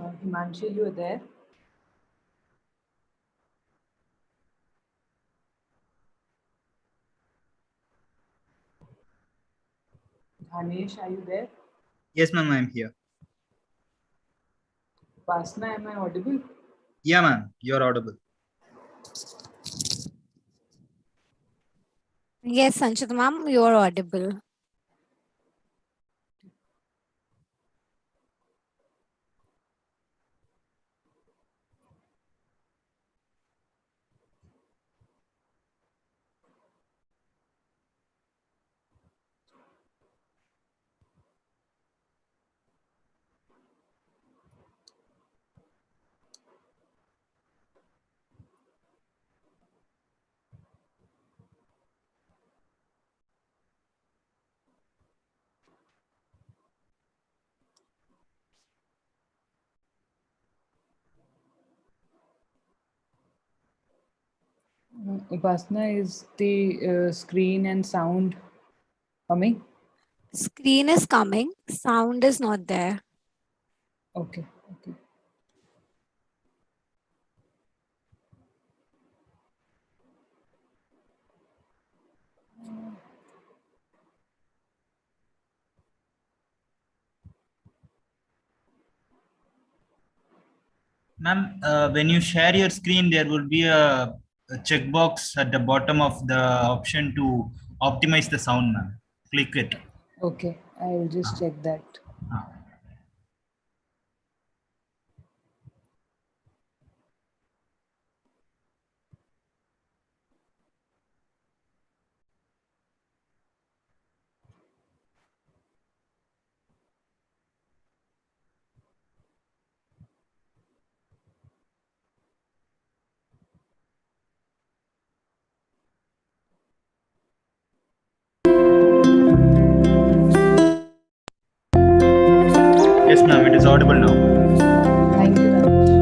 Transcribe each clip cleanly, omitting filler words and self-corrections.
Himanshi, you there? Dhanesh, are you there? Yes, ma'am, I'm here. Vasna, am I audible? Yeah, ma'am, you're audible. Yes, Sanchita ma'am, you are audible. Vasna, is the screen and sound coming? Screen is coming, sound is not there. Okay, okay. Ma'am, when you share your screen, there will be a checkbox at the bottom of the option to optimize the sound, ma'am. Click it. Okay, I'll just check that. Yes, ma'am, it is audible now. Thank you, Dhanesh.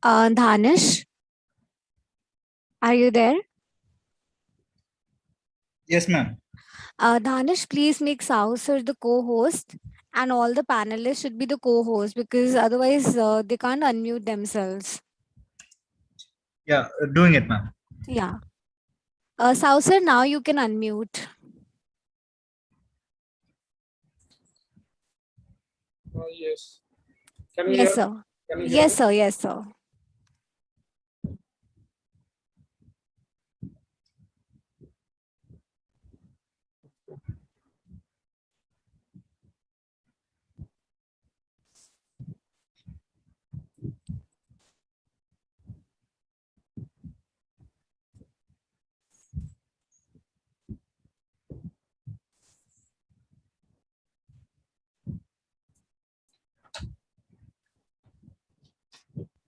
Dhanish, are you there? Yes, ma'am. Dhanish, please make Saucer the co-host, and all the panelists should be the co-host because otherwise they can't unmute themselves. Yeah, doing it, ma'am. Yeah. Saucer, now you can unmute. Yes. Can you Yes, hear? sir. Can you hear Yes, me? sir. Yes, sir.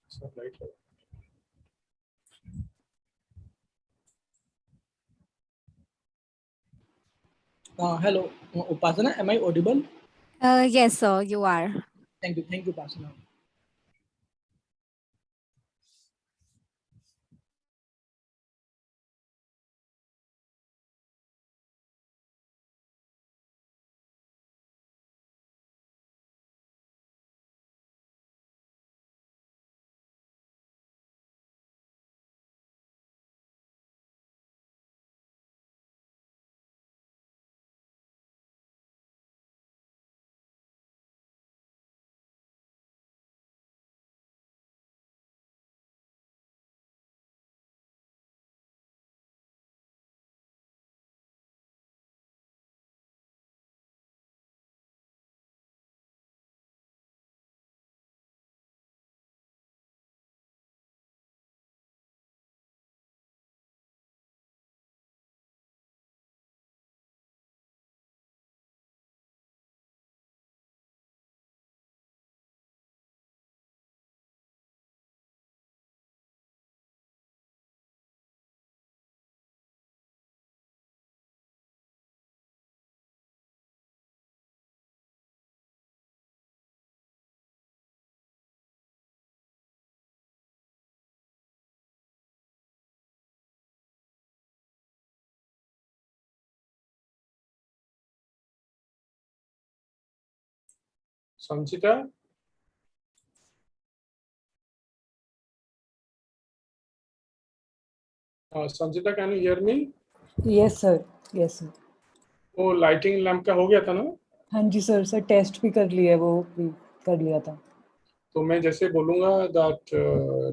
It's not right. Hello, Upasana, am I audible? Yes, sir. You are. Thank you, Upasana. Sanchita? Sanchita, can you hear me? Yes, sir. Yes, sir. वो lighting lamp का हो गया था ना? हाँ जी sir, sir test भी कर लिया है, वो भी कर लिया था। तो मैं जैसे बोलूंगा दैट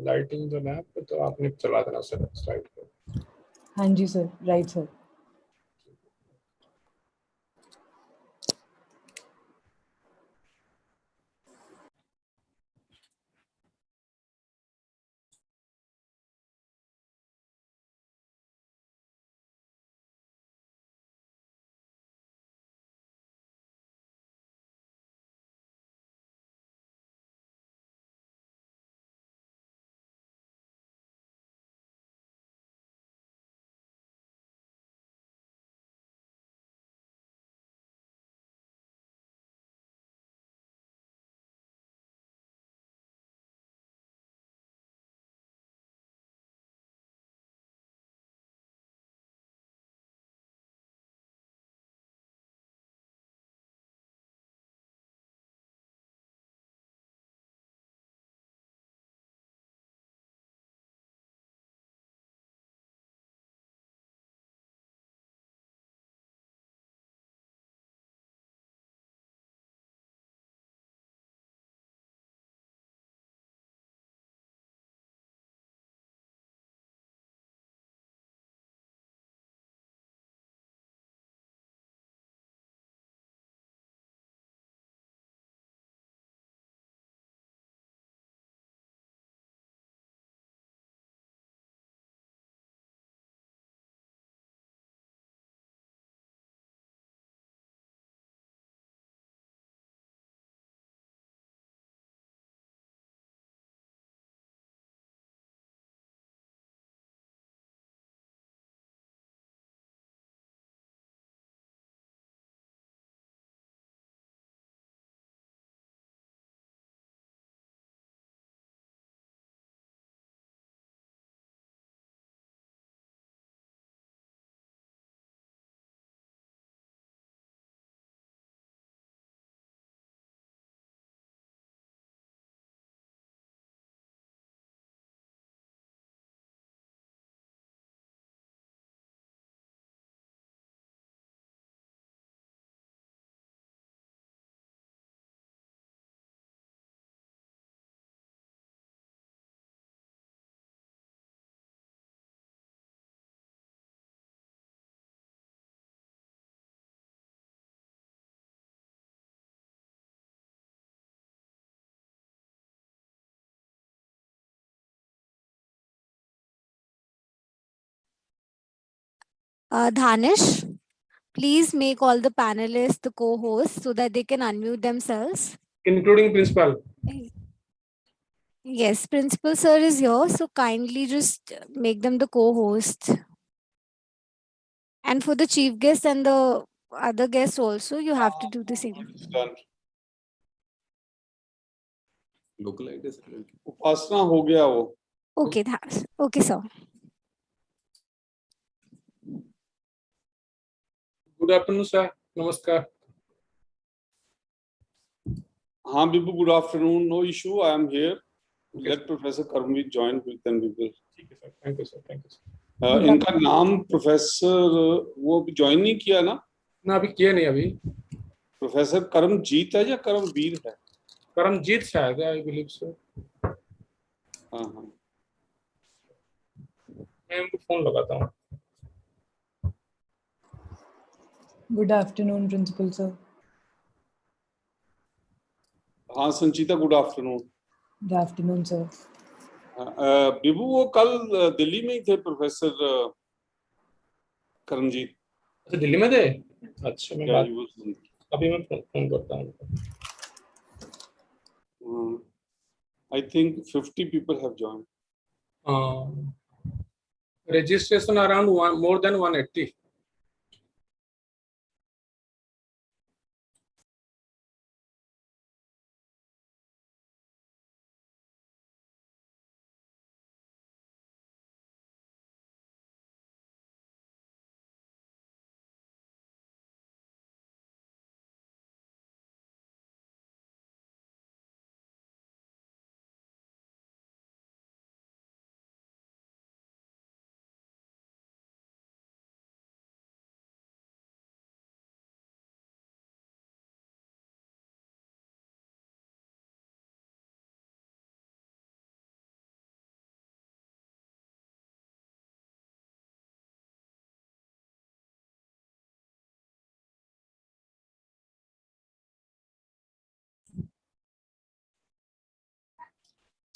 लाइटिंग द लैम्प, तो आपने चला देना सर स्लाइड पे। हाँ जी sir, right sir. Dhanish, please make all the panelists the co-hosts so that they can unmute themselves. Including principal. Yes, principal sir is here, so kindly just make them the co-host. And for the chief guest and the other guests also, you have to do the same. It's done. Local ID से उपासना हो गया वो. Okay, okay, sir. Good afternoon, sir. Namaskar. हाँ, Bibu, good afternoon. No issue. I am here. Let Professor Karmveer join with them. We will. ठीक है, sir. Thank you, sir. Thank you, sir. इनका नाम professor वो अभी join नहीं किया ना? ना अभी किया नहीं अभी. प्रोफेसर करमजीत है या करमवीर है? करमजीत शायद है, I believe so. हाँ हाँ. मैं उनको फोन लगाता हूँ. Good afternoon, Principal Sir. हाँ Sanchita, good afternoon. Good afternoon, sir. Bibu वो कल दिल्ली में ही थे प्रोफेसर करमजीत. अच्छा दिल्ली में थे. अच्छा मैं बात Yeah, अभी मैं फोन करता हूँ. I think 50 people have joined. Registration around more than 180.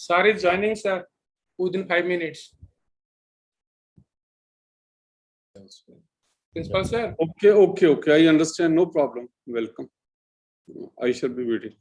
Sir is joining, sir, within 5 minutes. Principal sir. Okay. I understand. No problem. Welcome. I shall be waiting.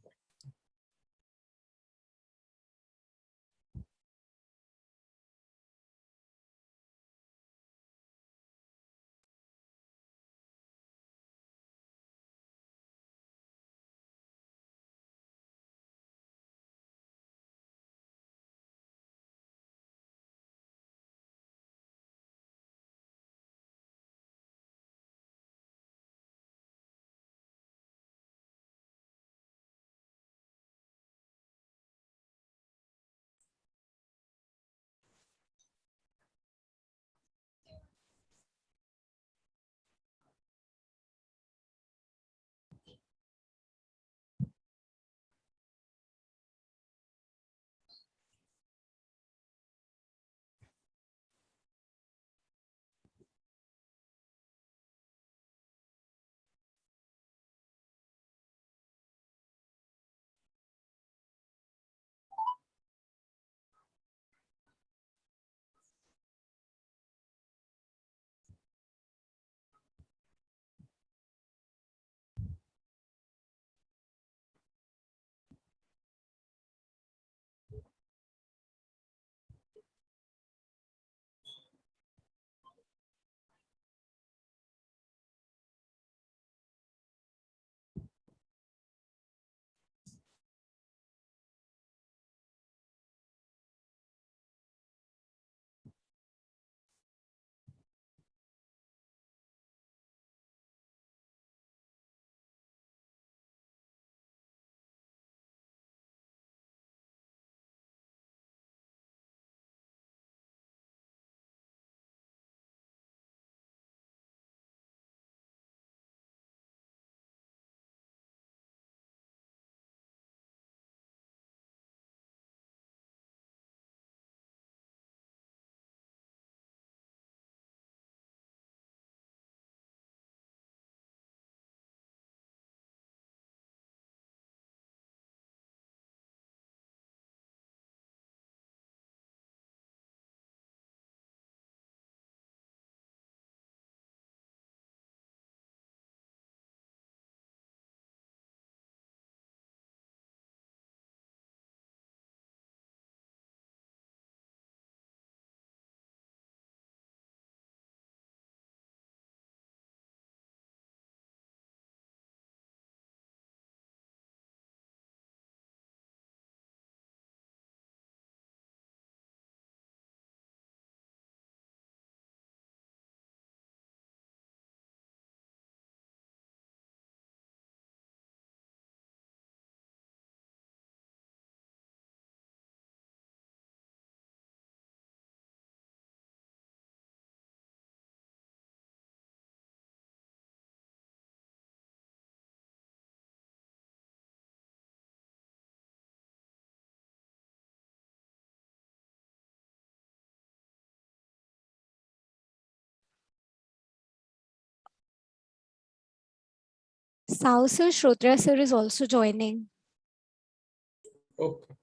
Sao sir, Shrotra sir is also joining. Okay.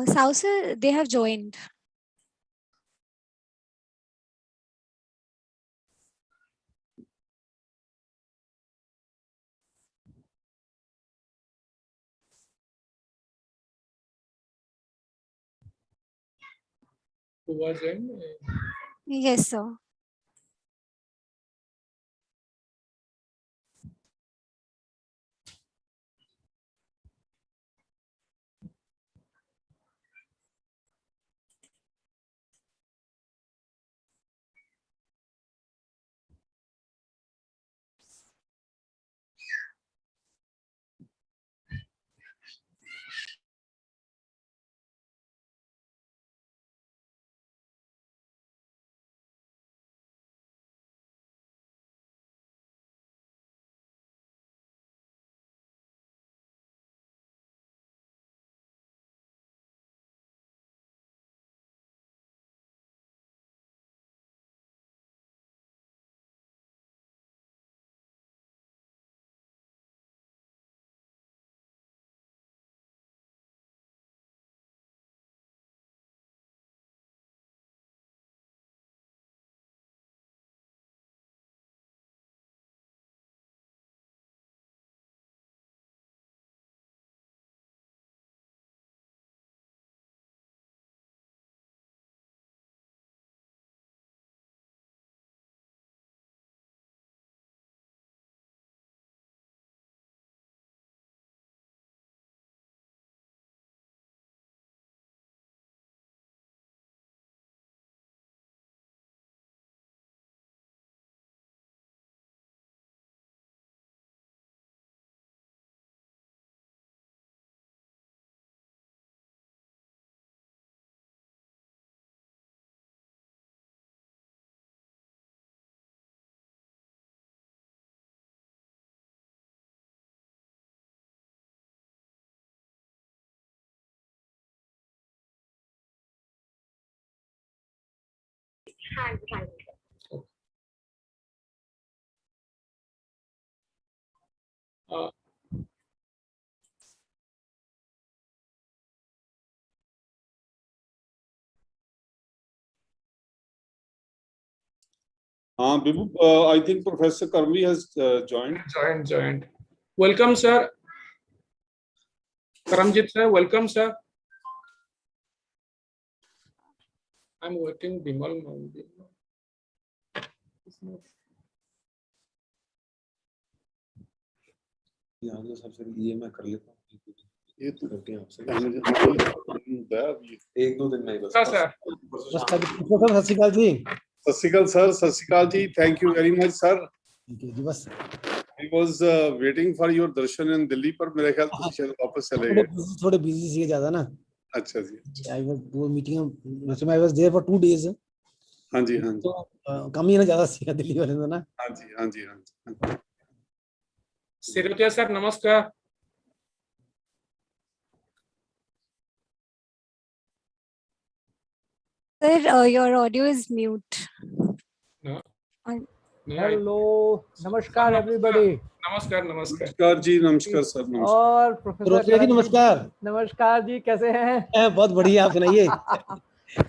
Sao sir, they have joined. Who was in? Yes, sir. Bibu, I think Professor Karmi has joined. Joined. Welcome, sir. Karamjit sir, welcome, sir. I'm waiting. Bimal Ram. यहाँ सबसे ये मैं कर लेता हूँ ये तो करके आपसे एक दो दिन में ही बस Sir, sir. सत श्री अकाल जी सत श्री अकाल सर, सत श्री अकाल जी, thank you very much sir. जी बस I was waiting for your darshan in Delhi, पर मेरे ख्याल से शायद वापस चले गए। थोड़े बिजी सी ज्यादा ना। अच्छा जी। आई वाज वो meeting I was there for 2 days। हाँ जी हाँ जी। तो कम ही ना ज्यादा सी दिल्ली वाले तो ना। हाँ जी हाँ जी हाँ जी। Sirotia sir, namaskar. Sir, your audio is mute. No. On- Hello, namaskar everybody. नमस्कार नमस्कार जी, नमस्कार सर, नमस्कार। और प्रोफेसर रोत्रे जी नमस्कार। नमस्कार जी, कैसे हैं? बहुत बढ़िया, आप सुनाइए।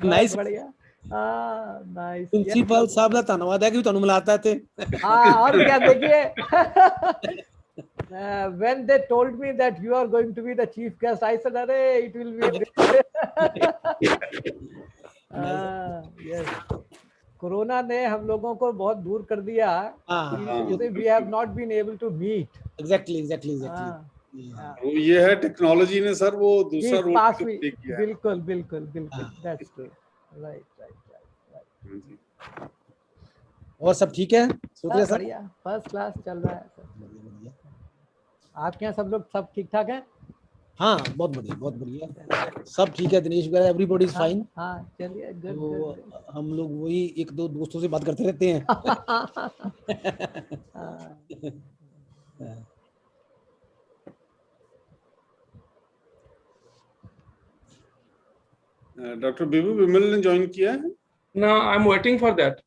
नाइस, बढ़िया। नाइस प्रिंसिपल साहब ਦਾ ਧੰਨਵਾਦ ਹੈ ਕਿ ਤੁਹਾਨੂੰ ਮਿਲਾਤਾ थे हाँ और क्या देखिए when they told me that you are going to be the chief guest I said अरे it will be great yes corona ने हम लोगों को बहुत दूर कर दिया we have not been able to meet exactly ये है टेक्नोलॉजी ने सर वो दूसरा रोल पास प्ले किया है। बिल्कुल that's true right और सब ठीक है सूर्य सर बढ़िया फर्स्ट क्लास चल रहा है सर आपके यहाँ सब लोग सब ठीक ठाक है हाँ बहुत बढ़िया सब ठीक है दिनेश वगैरह एवरीबॉडी इज फाइन हाँ चलिए गुड तो हम लोग वही एक दो दोस्तों से बात करते रहते हैं डॉक्टर विमल ने ज्वाइन किया है No, I'm waiting for that.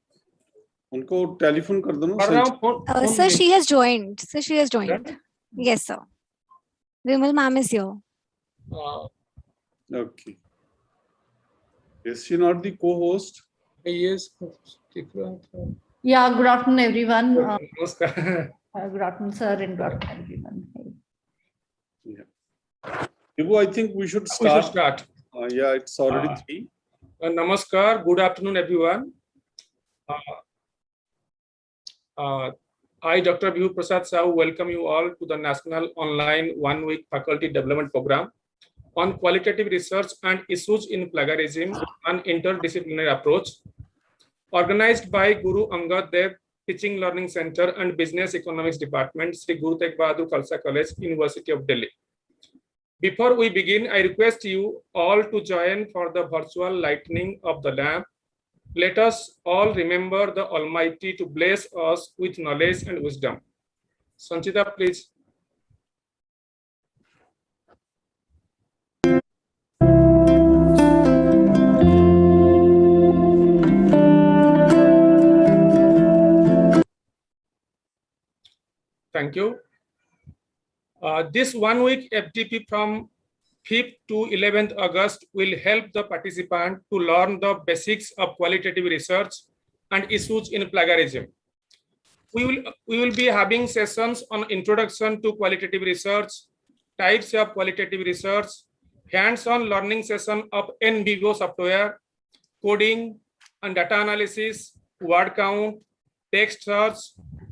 उनको टेलीफोन कर दो ना कर रहा हूँ phone Sir, she has joined. Yes, sir. Bimal ma'am is here. Okay. Is she not the co-host? Yes. Yeah, good afternoon, everyone. Namaskar. Good afternoon, sir, and good afternoon, everyone. Yeah. Vibu, I think we should start. We should start. Yeah, it's already 3. Namaskar. Good afternoon, everyone. I, Dr. Bihu Prasad Sahu, welcome you all to the National Online One-Week Faculty Development Program on Qualitative Research and Issues in Plagiarism and Interdisciplinary Approach, organized by Guru Angad Dev Teaching Learning Center and Business Economics Department, Sri Guru Tegh Bahadur Khalsa College, University of Delhi. Before we begin, I request you all to join for the virtual lighting of the lamp. Let us all remember the Almighty to bless us with knowledge and wisdom. Sanchita, please. Thank you. This 1 week FDP from 5th to 11th August will help the participant to learn the basics of qualitative research and issues in plagiarism. We will be having sessions on introduction to qualitative research, types of qualitative research, hands-on learning session of NVO software, coding and data analysis, word count, text search,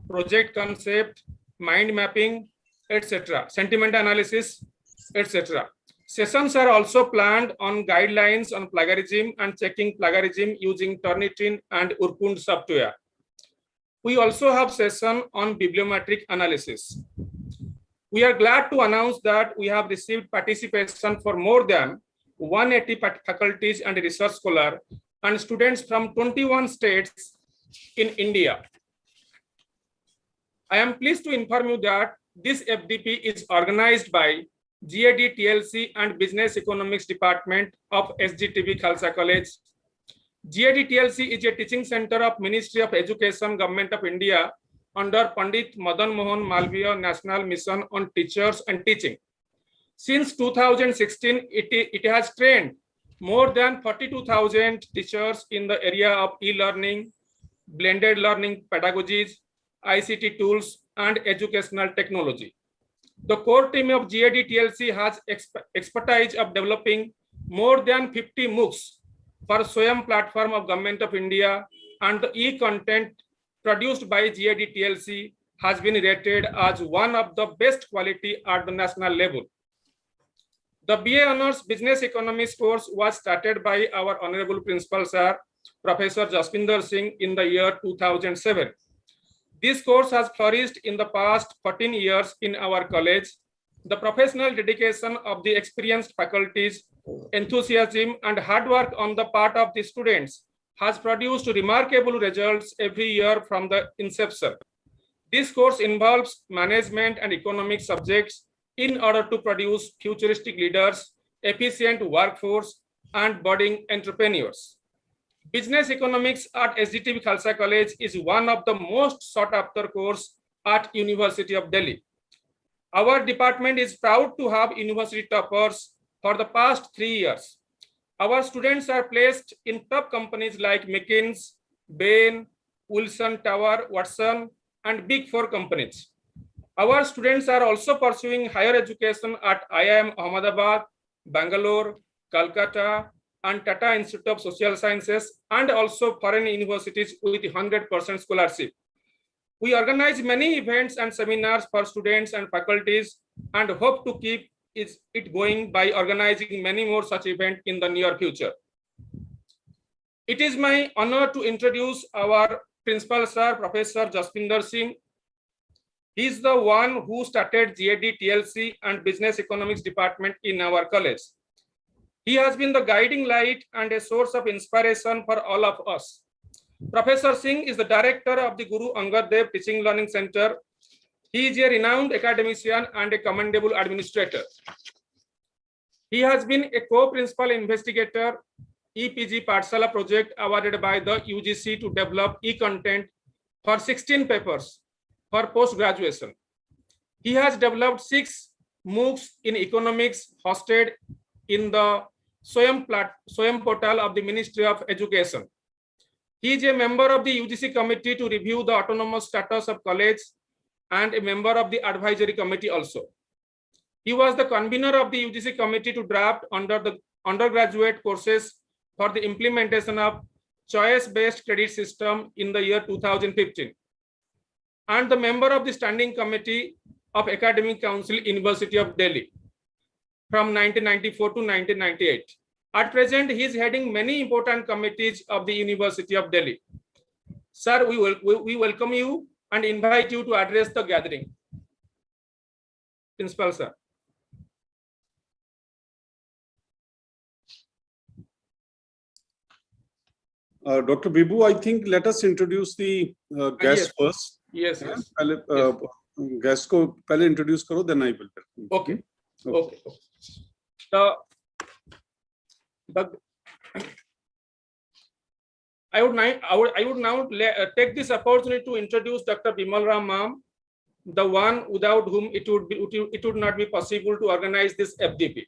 project concept, mind mapping, etc., sentiment analysis, etc. Sessions are also planned on guidelines on plagiarism and checking plagiarism using Turnitin and Urkund software. We also have session on bibliometric analysis. We are glad to announce that we have received participation for more than 180 faculties and research scholars and students from 21 states in India. I am pleased to inform you that this FDP is organized by GAD-TLC and Business Economics Department of SGTB Khalsa College. GAD-TLC is a teaching center of Ministry of Education, Government of India under Pandit Madan Mohan Malviya National Mission on Teachers and Teaching. Since 2016, it has trained more than 42,000 teachers in the area of e-learning, blended learning pedagogies, ICT tools, and educational technology. The core team of GAD-TLC has expertise of developing more than 50 MOOCs for SWAYAM platform of Government of India, and the e-content produced by GAD-TLC has been rated as one of the best quality at the national level. The BA Honors Business Economics course was started by our Honorable Principal Sir, Professor Jaspinder Singh in the year 2007. This course has flourished in the past 14 years in our college. The professional dedication of the experienced faculties, enthusiasm, and hard work on the part of the students has produced remarkable results every year from the inception. This course involves management and economic subjects in order to produce futuristic leaders, efficient workforce, and budding entrepreneurs. Business economics at SGTB Khalsa College is one of the most sought after course at University of Delhi. Our department is proud to have university toppers for the past 3 years. Our students are placed in top companies like McKinsey, Bain, Wilson Tower, Watson, and Big Four companies. Our students are also pursuing higher education at IIM Ahmedabad, Bangalore, Calcutta, and Tata Institute of Social Sciences, and also foreign universities with 100% scholarship. We organize many events and seminars for students and faculties and hope to keep it going by organizing many more such events in the near future. It is my honor to introduce our Principal Sir, Professor Jaspinder Singh. He is the one who started GAD-TLC and Business Economics Department in our college. He has been the guiding light and a source of inspiration for all of us. Professor Singh is the director of the Guru Angad Dev Teaching Learning Center. He is a renowned academician and a commendable administrator. He has been a co-principal investigator, EPG Pathshala project awarded by the UGC to develop e-content for 16 papers for post-graduation. He has developed 6 MOOCs in economics hosted in the Swayam portal of the Ministry of Education. He is a member of the UGC committee to review the autonomous status of college and a member of the advisory committee also. He was the convener of the UGC committee to draft under the undergraduate courses for the implementation of choice-based credit system in the year 2015, and the member of the standing committee of Academic Council, University of Delhi from 1994 to 1998. At present, he is heading many important committees of the University of Delhi. Sir, we welcome you and invite you to address the gathering. Principal, sir. Dr. Bibu, I think let us introduce the guest first. Yes. Guest को पहले introduce करो, then I will. Okay. I would now take this opportunity to introduce Dr. Bimal Ram ma'am, the one without whom it would not be possible to organize this FDP.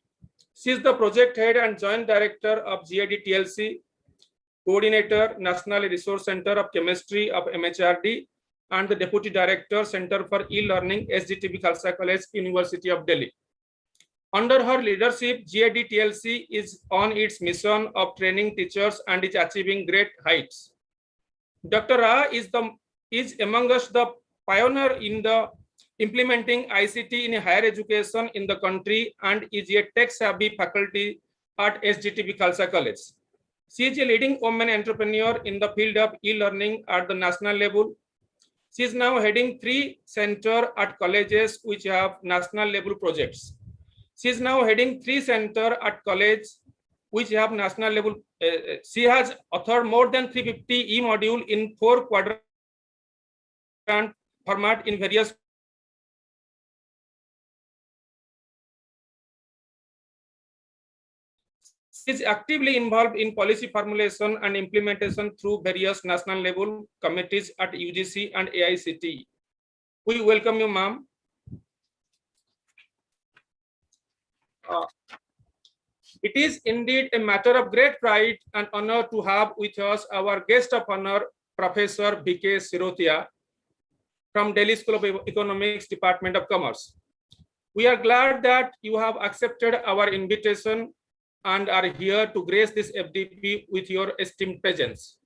She is the project head and joint director of GAD-TLC, coordinator, National Resource Center of Chemistry of MHRD, and the deputy director, Center for E-Learning, SGTB Khalsa College, University of Delhi. Under her leadership, GAD-TLC is on its mission of training teachers and is achieving great heights. Dr. Ra is among us the pioneer in the implementing ICT in higher education in the country and is a tech-savvy faculty at SGTB Khalsa College. She is a leading woman entrepreneur in the field of e-learning at the national level. She is now heading 3 centers at colleges which have national level projects. She is now heading 3 centers at colleges which have national level. She has authored more than 350 e-module in 4 quadrant format in various. She is actively involved in policy formulation and implementation through various national level committees at UGC and AICTE. We welcome you, ma'am. It is indeed a matter of great pride and honor to have with us our guest of honor, Professor B.K. Sirotia from Delhi School of Economics, Department of Commerce. We are glad that you have accepted our invitation and are here to grace this FDP with your esteemed presence.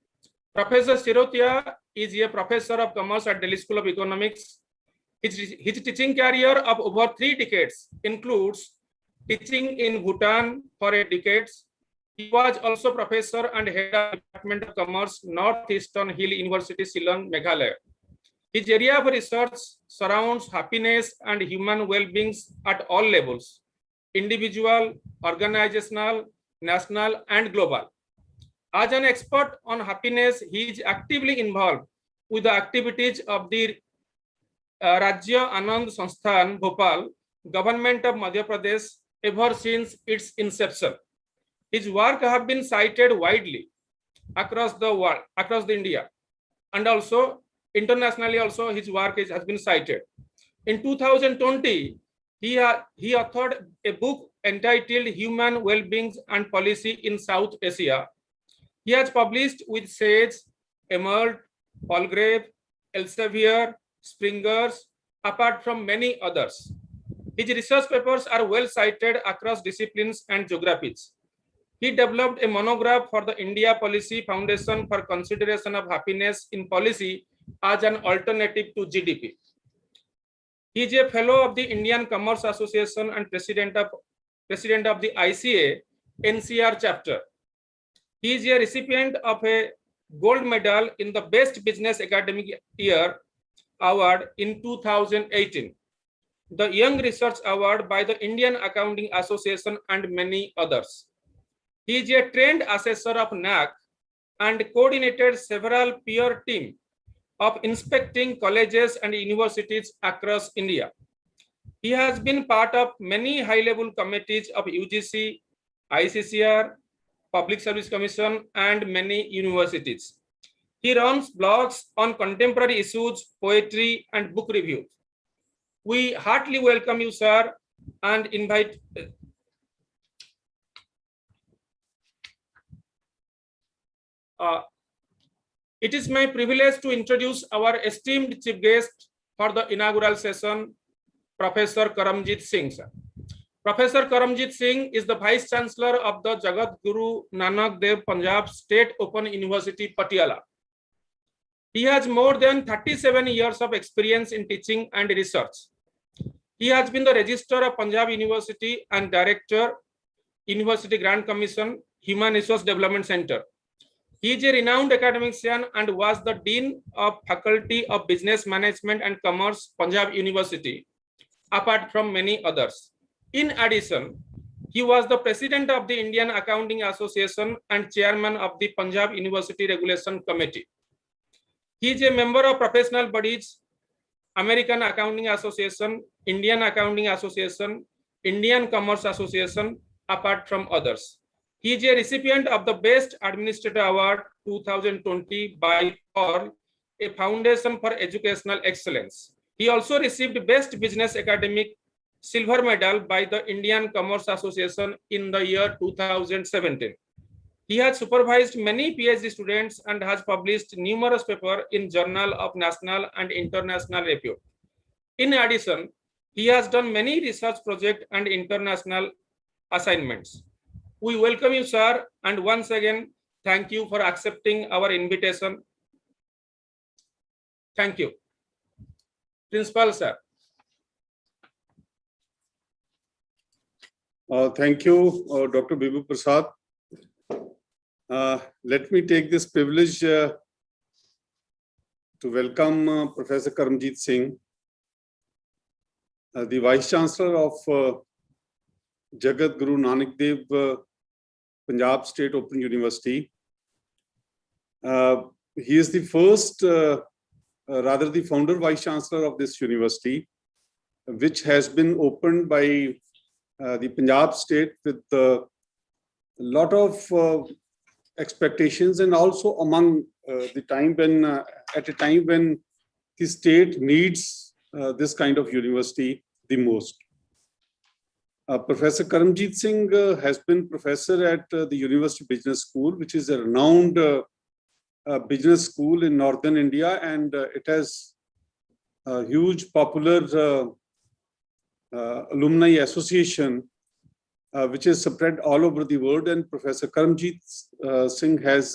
Professor Sirotia is a professor of commerce at Delhi School of Economics. His teaching career of over 3 decades includes teaching in Bhutan for 8 decades. He was also professor and head of Department of Commerce, Northeastern Hill University, Shillong, Meghalaya. His area of research surrounds happiness and human well-being at all levels: individual, organizational, national, and global. As an expert on happiness, he is actively involved with the activities of the Rajya Anand Sansthan, Bhopal, Government of Madhya Pradesh, ever since its inception. His work have been cited widely across the world, across the India, and also internationally also his work has been cited. In 2020, he authored a book entitled Human Well-being and Policy in South Asia. He has published with Sage, Emerald, Palgrave, Elsevier, Springers, apart from many others. His research papers are well cited across disciplines and geographies. He developed a monograph for the India Policy Foundation for consideration of happiness in policy as an alternative to GDP. He is a fellow of the Indian Commerce Association and president of the ICA NCR chapter. He is a recipient of a gold medal in the Best Business Academic Year Award in 2018, the Young Research Award by the Indian Accounting Association, and many others. He is a trained assessor of NAC and coordinated several peer teams of inspecting colleges and universities across India. He has been part of many high-level committees of UGC, ICCR, Public Service Commission, and many universities. He runs blogs on contemporary issues, poetry, and book reviews. We heartily welcome you, sir, and invite. It is my privilege to introduce our esteemed chief guest for the inaugural session, Professor Karamjit Singh, sir. Professor Karamjit Singh is the Vice Chancellor of the Jagat Guru Nanak Dev Punjab State Open University, Patiala. He has more than 37 years of experience in teaching and research. He has been the Registrar of Punjab University and Director, University Grant Commission, Human Resource Development Center. He is a renowned academician and was the Dean of Faculty of Business Management and Commerce, Punjab University, apart from many others. In addition, he was the President of the Indian Accounting Association and Chairman of the Punjab University Regulation Committee. He is a member of professional bodies, American Accounting Association, Indian Accounting Association, Indian Commerce Association, apart from others. He is a recipient of the Best Administrator Award 2020 by POR, a Foundation for Educational Excellence. He also received Best Business Academic Silver Medal by the Indian Commerce Association in the year 2017. He has supervised many PhD students and has published numerous papers in Journal of National and International Repute. In addition, he has done many research projects and international assignments. We welcome you, sir, and once again, thank you for accepting our invitation. Thank you. Principal, sir. Thank you, Dr. Bimal Prasad. Let me take this privilege to welcome Professor Karamjit Singh, the Vice Chancellor of Jagat Guru Nanak Dev Punjab State Open University. He is the first, rather the founder Vice Chancellor of this university, which has been opened by the Punjab state with a lot of expectations, and also among the time when, at a time when the state needs this kind of university the most. Professor Karamjit Singh has been professor at the University Business School, which is a renowned business school in northern India, and it has a huge popular alumni association, which is spread all over the world. And Professor Karamjit Singh has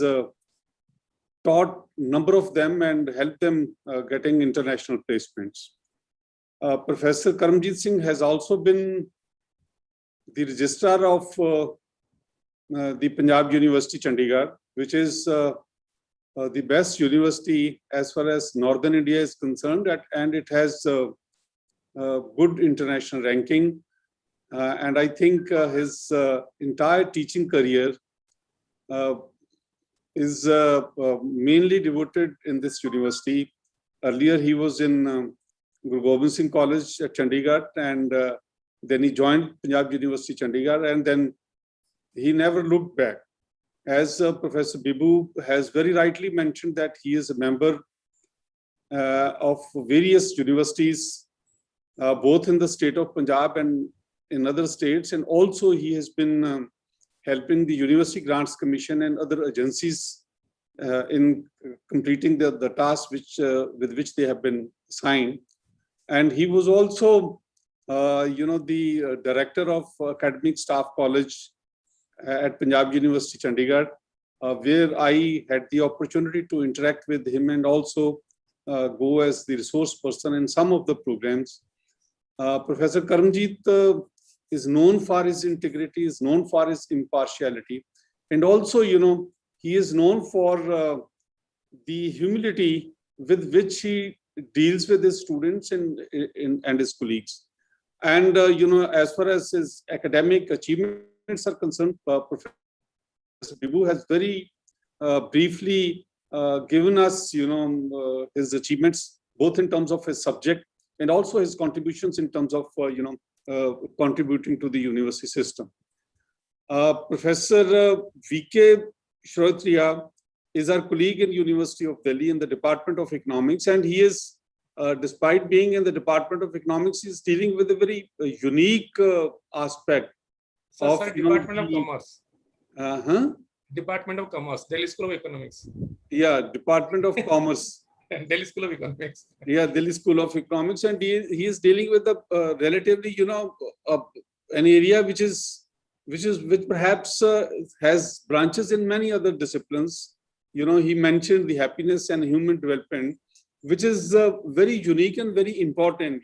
taught a number of them and helped them getting international placements. Professor Karamjit Singh has also been the registrar of the Punjab University, Chandigarh, which is the best university as far as northern India is concerned, and it has good international ranking. And I think his entire teaching career is mainly devoted in this university. Earlier, he was in Guru Gobind Singh College at Chandigarh, and then he joined Punjab University, Chandigarh, and then he never looked back. As Professor Bibu has very rightly mentioned, that he is a member of various universities, both in the state of Punjab and in other states, and also he has been helping the University Grants Commission and other agencies in completing the tasks with which they have been assigned. And he was also, the director of Academic Staff College at Punjab University, Chandigarh, where I had the opportunity to interact with him and also go as the resource person in some of the programs. Professor Karamjit is known for his integrity, is known for his impartiality, and also, he is known for the humility with which he deals with his students and his colleagues. And as far as his academic achievements are concerned, Professor Bibu has very briefly given us, his achievements, both in terms of his subject and also his contributions in terms of, contributing to the university system. Professor V.K. Shrotriya is our colleague in University of Delhi in the Department of Economics, and he is, despite being in the Department of Economics, he is dealing with a very unique aspect of Department of Commerce. Department of Commerce, Delhi School of Economics. Yeah, Department of Commerce. Delhi School of Economics. Yeah, Delhi School of Economics, and he is dealing with a relatively, an area which perhaps has branches in many other disciplines. He mentioned the happiness and human development, which is very unique and very important,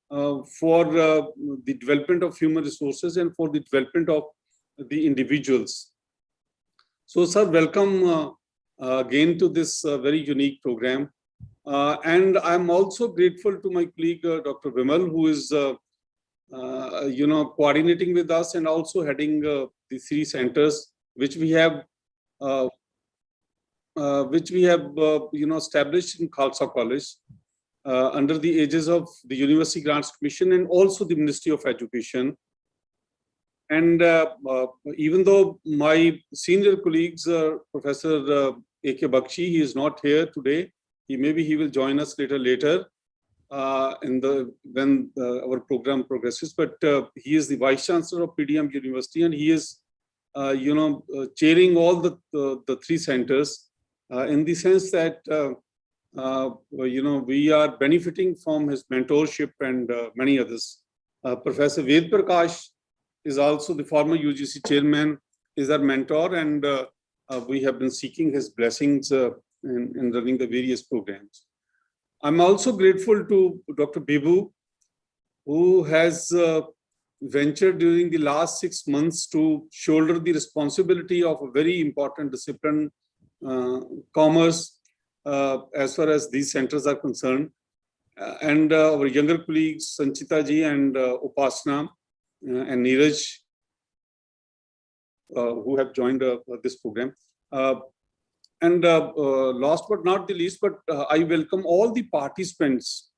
for the development of human resources and for the development of the individuals. So, sir, welcome again to this very unique program. And I'm also grateful to my colleague, Dr. Bimal, who is, coordinating with us and also heading the 3 centers, which we have established in Khalsa College under the aegis of the University Grants Commission and also the Ministry of Education. And even though my senior colleagues, Professor A.K. Bakshi, he is not here today. Maybe he will join us later when our program progresses. But he is the Vice Chancellor of PDM University, and he is, chairing all the 3 centers in the sense that we are benefiting from his mentorship and many others. Professor Ved Prakash is also the former UGC chairman, is our mentor, and we have been seeking his blessings in running the various programs. I'm also grateful to Dr. Bibu, who has ventured during the last 6 months to shoulder the responsibility of a very important discipline, commerce, as far as these centers are concerned. And our younger colleagues, Sanchita ji and Upasana and Neeraj, who have joined this program. And last but not the least, but I welcome all the participants.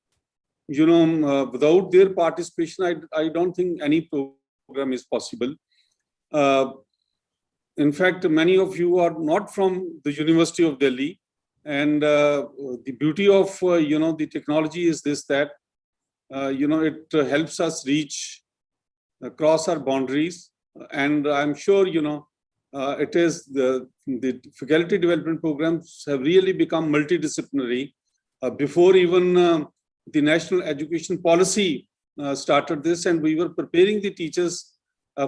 Without their participation, I don't think any program is possible. In fact, many of you are not from the University of Delhi. And the beauty of, the technology is this, that, it helps us reach across our boundaries. And I'm sure, it is the faculty development programs have really become multidisciplinary. Before even the National Education Policy started this, and we were preparing the teachers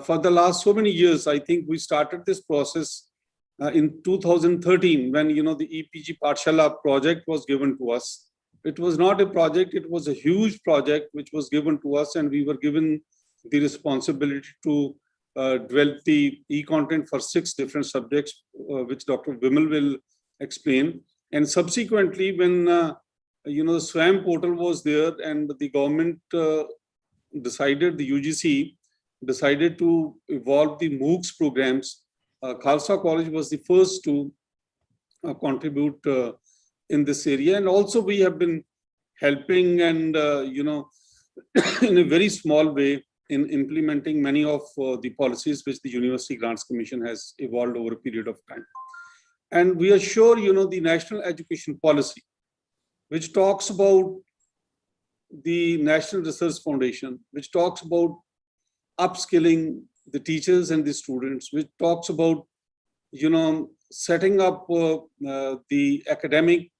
for the last so many years. I think we started this process in 2013 when, the EPG Pathshala project was given to us. It was not a project, it was a huge project which was given to us, and we were given the responsibility to develop the e-content for 6 different subjects, which Dr. Bimal will explain. And subsequently, when the SWAM portal was there and the government decided, the UGC decided to evolve the MOOCs programs, Khalsa College was the first to contribute in this area. And also we have been helping and, in a very small way, in implementing many of the policies which the University Grants Commission has evolved over a period of time. And we are sure, the National Education Policy, which talks about the National Research Foundation, which talks about upskilling the teachers and the students, which talks about, setting up the academic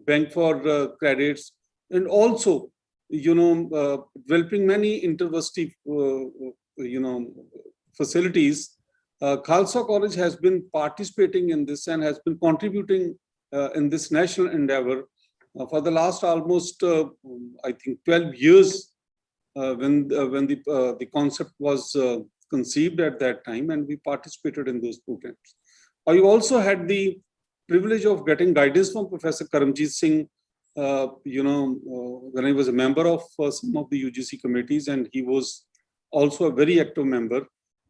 bank for credits, and also, developing many interversity, facilities. Khalsa College has been participating in this and has been contributing in this national endeavor for the last almost, I think, 12 years when the concept was conceived at that time, and we participated in those programs. I also had the privilege of getting guidance from Professor Karamjit Singh, when I was a member of some of the UGC committees, and he was also a very active member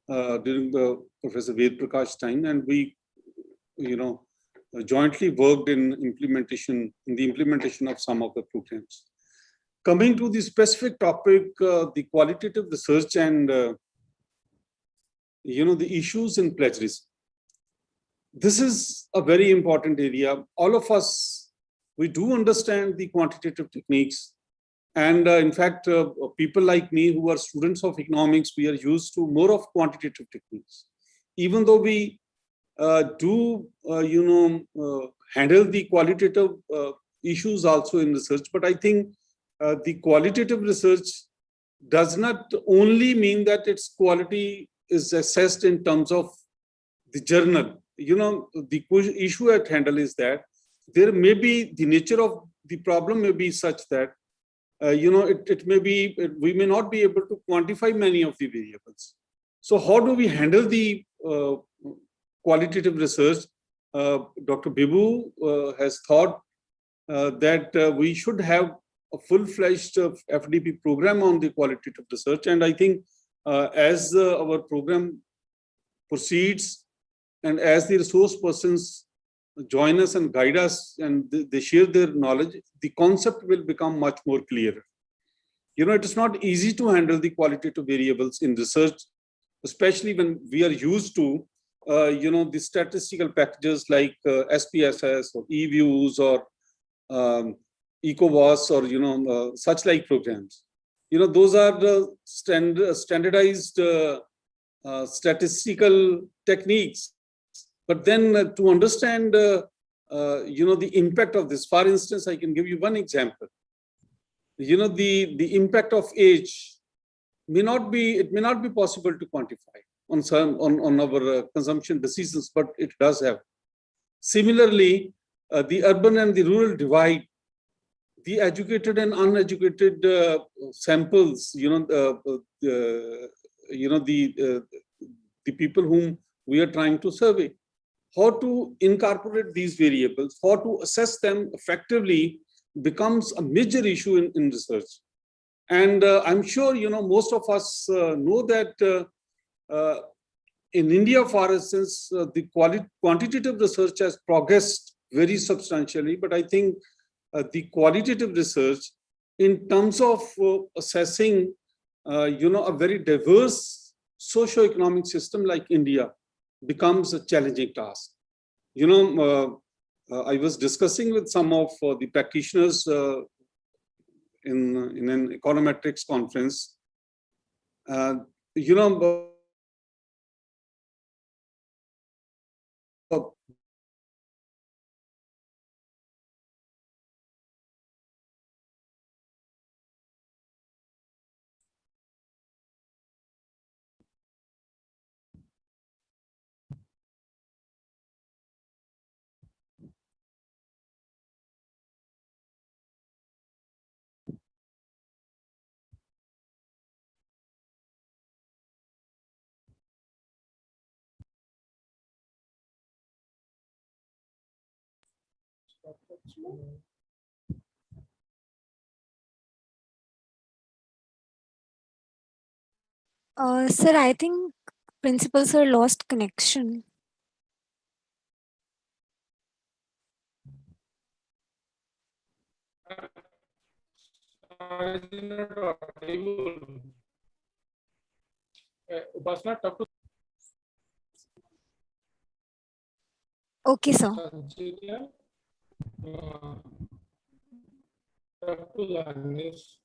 during the Professor Ved Prakash time, and we, jointly worked in the implementation of some of the programs. Coming to the specific topic, the qualitative research and the issues in plagiarism. This is a very important area. All of us, we do understand the quantitative techniques. And in fact, people like me who are students of economics, we are used to more of quantitative techniques. Even though we do, handle the qualitative issues also in research, but I think the qualitative research does not only mean that its quality is assessed in terms of the journal. The issue at handle is that there may be, the nature of the problem may be such that, it may be, we may not be able to quantify many of the variables. So how do we handle the qualitative research? Dr. Bibu has thought that we should have a full-fledged FDP program on the qualitative research. And I think as our program proceeds, and as the resource persons join us and guide us, and they share their knowledge, the concept will become much more clearer. It is not easy to handle the qualitative variables in research, especially when we are used to, the statistical packages like SPSS or eViews or ECOWAS or, such like programs. Those are the standardized statistical techniques. But then to understand, the impact of this, for instance, I can give you one example. The impact of age may not be possible to quantify on our consumption decisions, but it does have. Similarly, the urban and the rural divide, the educated and uneducated samples, the people whom we are trying to survey. How to incorporate these variables, how to assess them effectively becomes a major issue in research. And I'm sure, most of us know that in India, for instance, the quantitative research has progressed very substantially, but I think the qualitative research in terms of assessing, a very diverse socio-economic system like India becomes a challenging task. I was discussing with some of the practitioners in an econometrics conference. Sir, I think principal sir lost connection. Upasana, talk to. Okay, sir. Talk to Danish.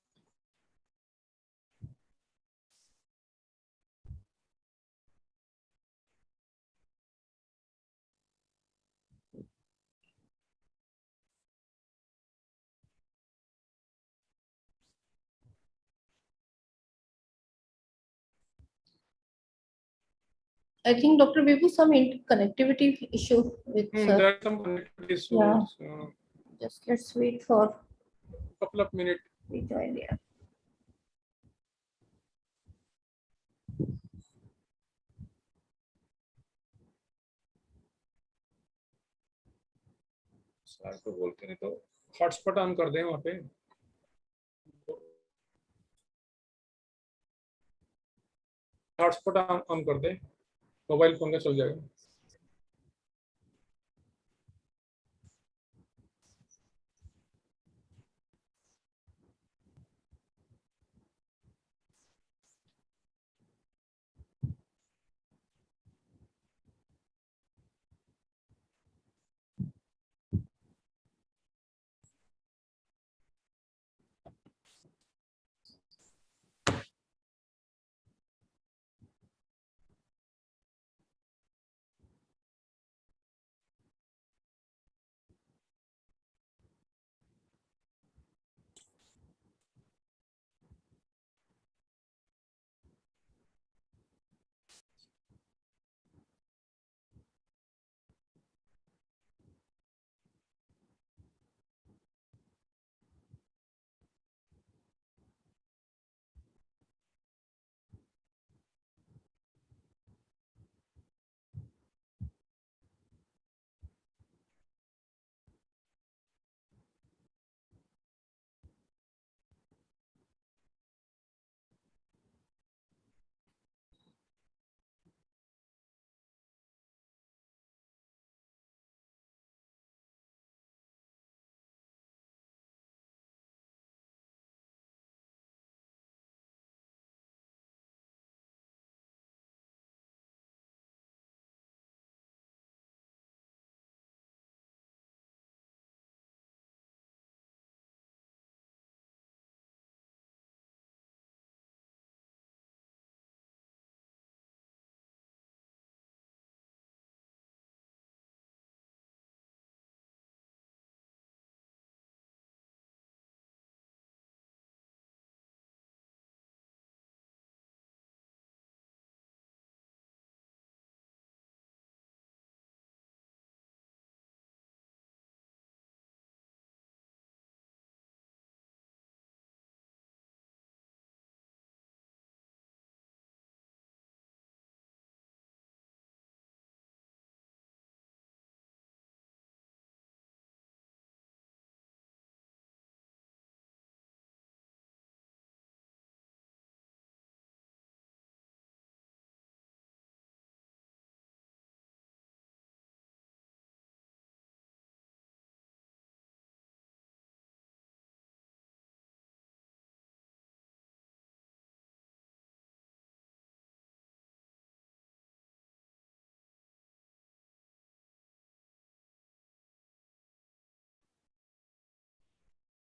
I think Dr. Bibu, some connectivity issue with sir. There are some connectivity issues. Yeah. Just let's wait for a couple of minutes. rejoin. Yeah. Sir को बोलते नहीं तो hotspot on कर दें वहाँ पे hotspot on कर दें मोबाइल फोन का चल जाएगा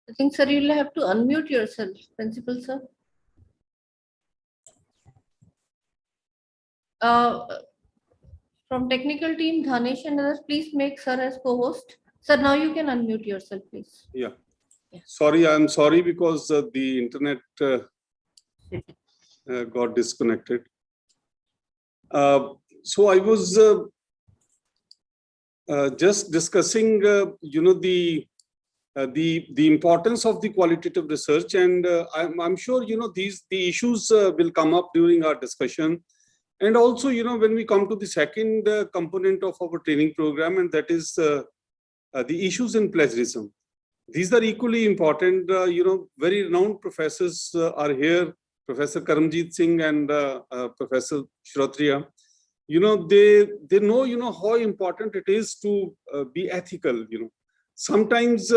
I think sir, you'll have to unmute yourself, principal sir. From technical team, Dhanesh and others, please make sir as co-host. Sir, now you can unmute yourself, please. Yeah. Yeah. Sorry, I'm sorry because the internet got disconnected. So I was just discussing, the importance of the qualitative research, and I'm sure the issues will come up during our discussion. And also, when we come to the second component of our training program, and that is the issues in plagiarism. These are equally important. Very renowned professors are here, Professor Karamjit Singh and Professor Shrotriya. They know, how important it is to be ethical. Sometimes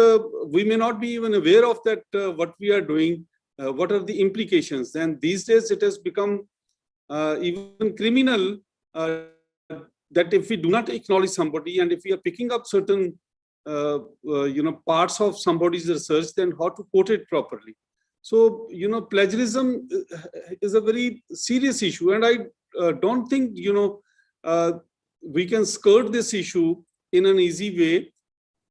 we may not be even aware of that, what we are doing, what are the implications. And these days it has become even criminal that if we do not acknowledge somebody, and if we are picking up certain parts of somebody's research, then how to quote it properly. So plagiarism is a very serious issue, and I don't think we can skirt this issue in an easy way.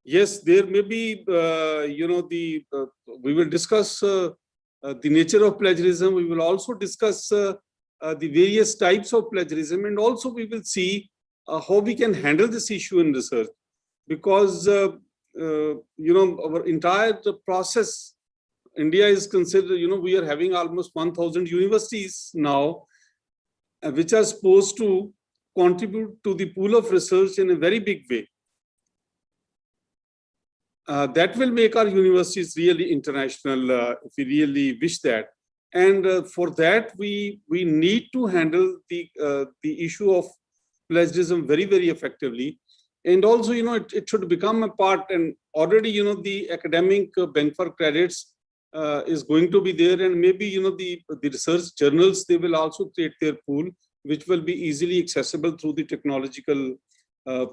Yes, there may be we will discuss the nature of plagiarism. We will also discuss the various types of plagiarism, and also we will see how we can handle this issue in research, because our entire process, India is considered, we are having almost 1,000 universities now, which are supposed to contribute to the pool of research in a very big way. That will make our universities really international, if we really wish that. And for that, we need to handle the issue of plagiarism very, very effectively. And also, it should become a part, and already, the academic bank for credits is going to be there, and maybe, the research journals, they will also create their pool, which will be easily accessible through the technological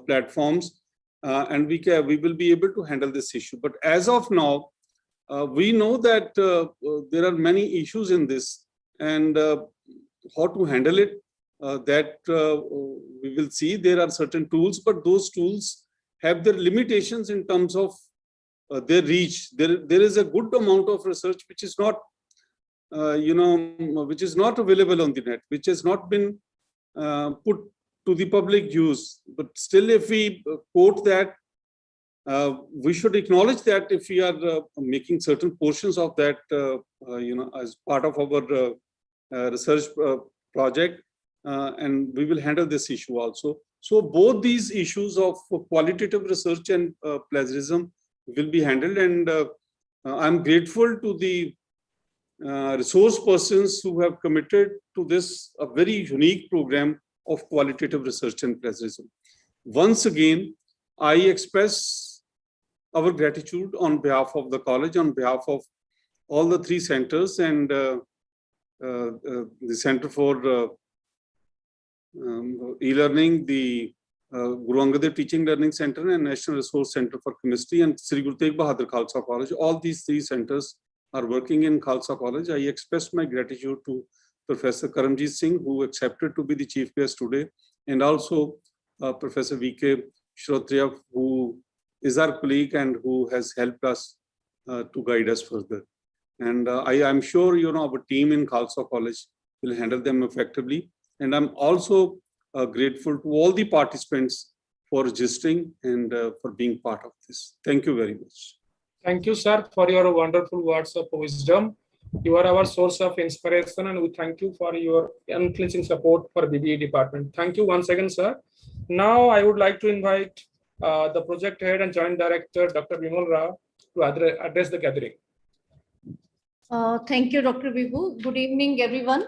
platforms. And we will be able to handle this issue. But as of now, we know that there are many issues in this, and how to handle it, that we will see. There are certain tools, but those tools have their limitations in terms of their reach. There is a good amount of research which is not, which is not available on the net, which has not been put to the public use. But still, if we quote that, we should acknowledge that if we are making certain portions of that, as part of our research project, and we will handle this issue also. So both these issues of qualitative research and plagiarism will be handled, and I'm grateful to the resource persons who have committed to this, a very unique program of qualitative research and plagiarism. Once again, I express our gratitude on behalf of the college, on behalf of all the 3 centers, and the Center for E-Learning, the Guru Angad Dev Teaching Learning Center, and National Resource Center for Chemistry, and Sri Guru Tegh Bahadur Khalsa College. All these 3 centers are working in Khalsa College. I express my gratitude to Professor Karamjit Singh, who accepted to be the chief guest today, and also Professor V.K. Shrotriya, who is our colleague and who has helped us to guide us further. And I am sure, our team in Khalsa College will handle them effectively. And I'm also grateful to all the participants for registering and for being part of this. Thank you very much. Thank you, sir, for your wonderful words of wisdom. You are our source of inspiration, and we thank you for your unflinching support for BBE department. Thank you once again, sir. Now I would like to invite the project head and joint director, Dr. Bimal Ram, to address the gathering. Thank you, Dr. Vibhu. Good evening, everyone.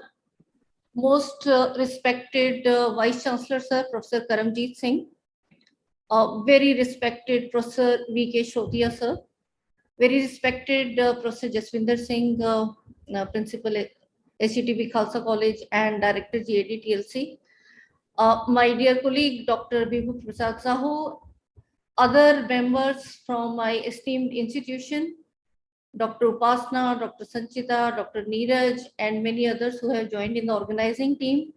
Most respected Vice Chancellor, sir, Professor Karamjit Singh, very respected Professor V.K. Shrotriya, sir, very respected Professor Jaswinder Singh, Principal SGTB Khalsa College and Director GAD-TLC, my dear colleague Dr. Vibhu Prasad Sahu, other members from my esteemed institution, Dr. Upasna, Dr. Sanchita, Dr. Neeraj, and many others who have joined in the organizing team,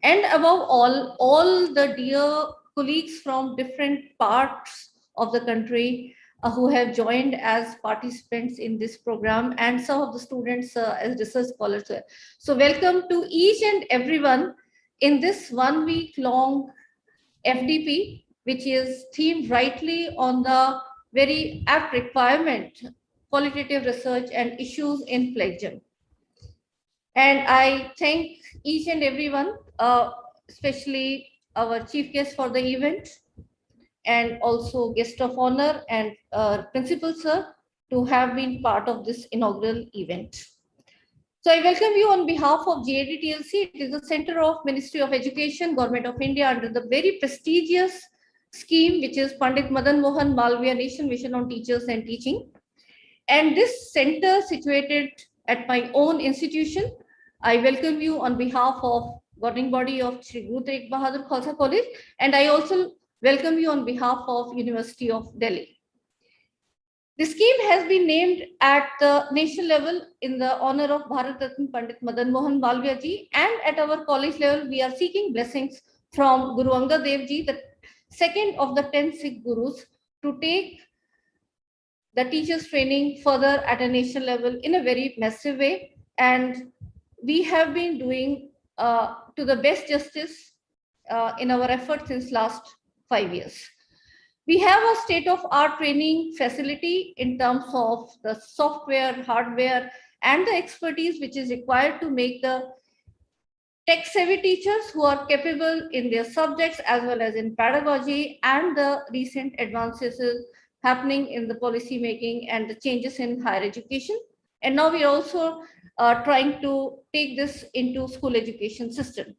and above all the dear colleagues from different parts of the country who have joined as participants in this program, and some of the students as research scholars. So welcome to each and everyone in this 1 week long FDP, which is themed rightly on the very apt requirement, qualitative research and issues in plagiarism. And I thank each and everyone, especially our chief guest for the event, and also guest of honor and principal sir, to have been part of this inaugural event. So I welcome you on behalf of GAD-TLC. It is a center of Ministry of Education, Government of India, under the very prestigious scheme, which is Pandit Madan Mohan Malviya Nation Mission on Teachers and Teaching. And this center, situated at my own institution, I welcome you on behalf of governing body of Sri Guru Tegh Bahadur Khalsa College, and I also welcome you on behalf of University of Delhi. The scheme has been named at the national level in the honor of Bharat Ratna Pandit Madan Mohan Malviya ji, and at our college level, we are seeking blessings from Guru Angad Dev ji, the second of the 10 Sikh Gurus, to take the teachers training further at a national level in a very massive way. And we have been doing to the best justice in our efforts since last 5 years. We have a state-of-art training facility in terms of the software, hardware, and the expertise which is required to make the tech-savvy teachers who are capable in their subjects as well as in pedagogy, and the recent advances happening in the policy making and the changes in higher education. And now we are also trying to take this into school education system.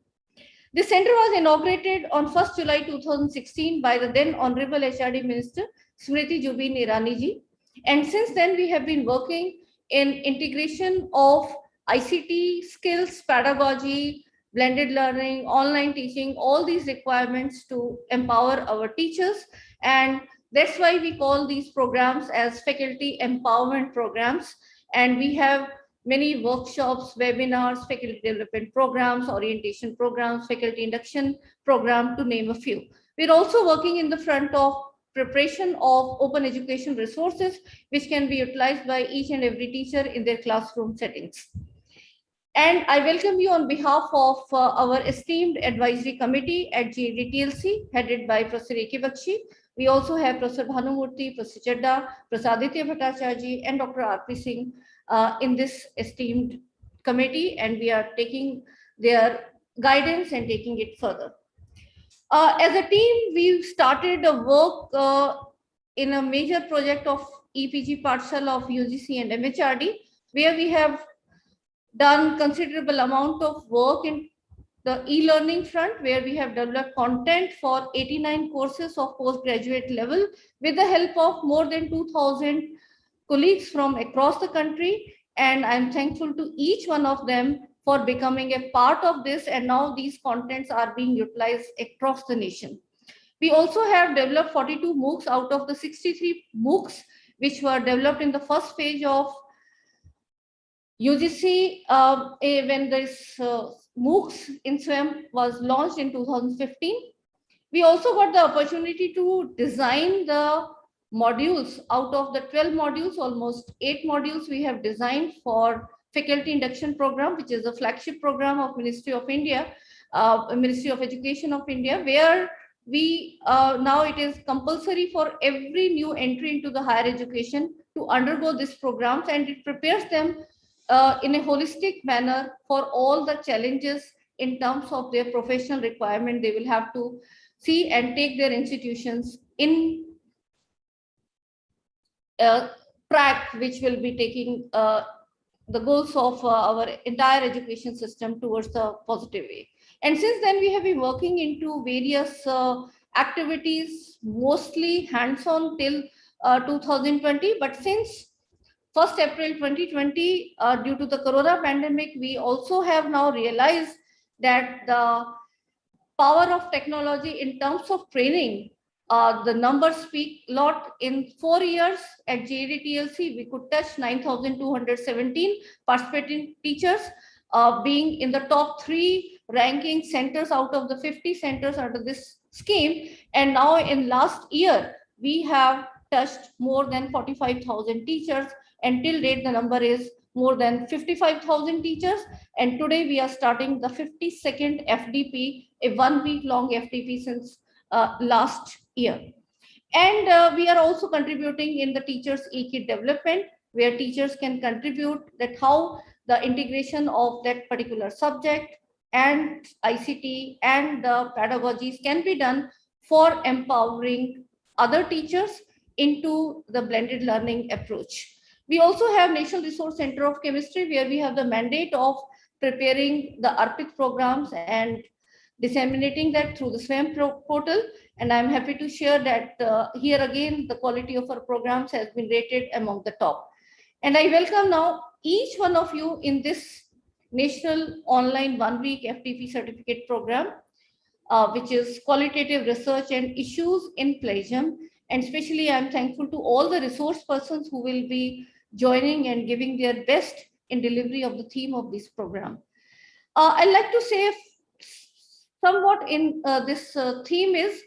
The center was inaugurated on 1st July 2016 by the then Honorable HRD Minister Smriti Zubin Irani ji. And since then we have been working in integration of ICT skills, pedagogy, blended learning, online teaching, all these requirements to empower our teachers. And that's why we call these programs as faculty empowerment programs. And we have many workshops, webinars, faculty development programs, orientation programs, faculty induction program, to name a few. We're also working in the front of preparation of open education resources, which can be utilized by each and every teacher in their classroom settings. And I welcome you on behalf of our esteemed advisory committee at GAD-TLC, headed by Professor A.K. Bakshi. We also have Professor Bhanumurthy, Professor Chadda, Prasaditya Bhattacharya, and Dr. R.P. Singh in this esteemed committee, and we are taking their guidance and taking it further. As a team, we've started a work in a major project of EPG Pathshala of UGC and MHRD, where we have done considerable amount of work in the e-learning front, where we have developed content for 89 courses of postgraduate level with the help of more than 2,000 colleagues from across the country. And I'm thankful to each one of them for becoming a part of this. And now these contents are being utilized across the nation. We also have developed 42 MOOCs out of the 63 MOOCs, which were developed in the first phase of UGC when this MOOCs in SWAYAM was launched in 2015. We also got the opportunity to design the modules. Out of the 12 modules, almost 8 modules we have designed for faculty induction program, which is a flagship program of Ministry of India, Ministry of Education of India, where we now it is compulsory for every new entry into the higher education to undergo these programs, and it prepares them in a holistic manner for all the challenges in terms of their professional requirement they will have to see and take their institutions in track, which will be taking the goals of our entire education system towards the positive way. And since then, we have been working into various activities, mostly hands-on till 2020. But since 1st April 2020, due to the Corona pandemic, we also have now realized that the power of technology in terms of training, the numbers speak a lot. In 4 years at GAD-TLC, we could touch 9,217 participating teachers, being in the top 3 ranking centers out of the 50 centers under this scheme. And now in last year, we have touched more than 45,000 teachers. And till date, the number is more than 55,000 teachers. And today we are starting the 52nd FDP, a 1-week long FDP since last year. And we are also contributing in the teachers e-kit development, where teachers can contribute that how the integration of that particular subject and ICT and the pedagogies can be done for empowering other teachers into the blended learning approach. We also have National Resource Center of Chemistry, where we have the mandate of preparing the ARPIT programs and disseminating that through the SWAYAM portal. And I'm happy to share that here again, the quality of our programs has been rated among the top. And I welcome now each one of you in this National Online 1-Week FTP Certificate Program, which is Qualitative Research and Issues in Plagiarism. And especially I'm thankful to all the resource persons who will be joining and giving their best in delivery of the theme of this program. I'd like to say somewhat in this theme is,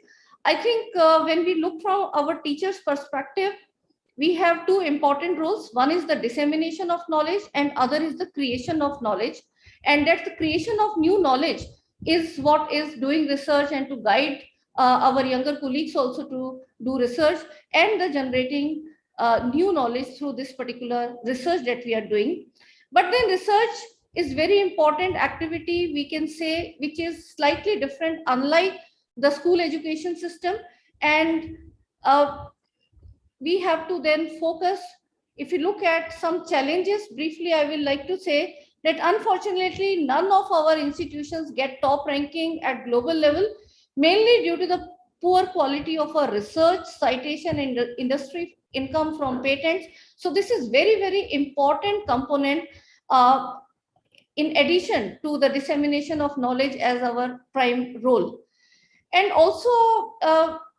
I think when we look from our teachers' perspective, we have 2 important roles. One is the dissemination of knowledge and other is the creation of knowledge. And that the creation of new knowledge is what is doing research, and to guide our younger colleagues also to do research and the generating new knowledge through this particular research that we are doing. But then research is very important activity, we can say, which is slightly different, unlike the school education system. And we have to then focus. If you look at some challenges, briefly, I will like to say that unfortunately, none of our institutions get top ranking at global level, mainly due to the poor quality of our research, citation, and industry income from patents. So this is very, very important component in addition to the dissemination of knowledge as our prime role. And also,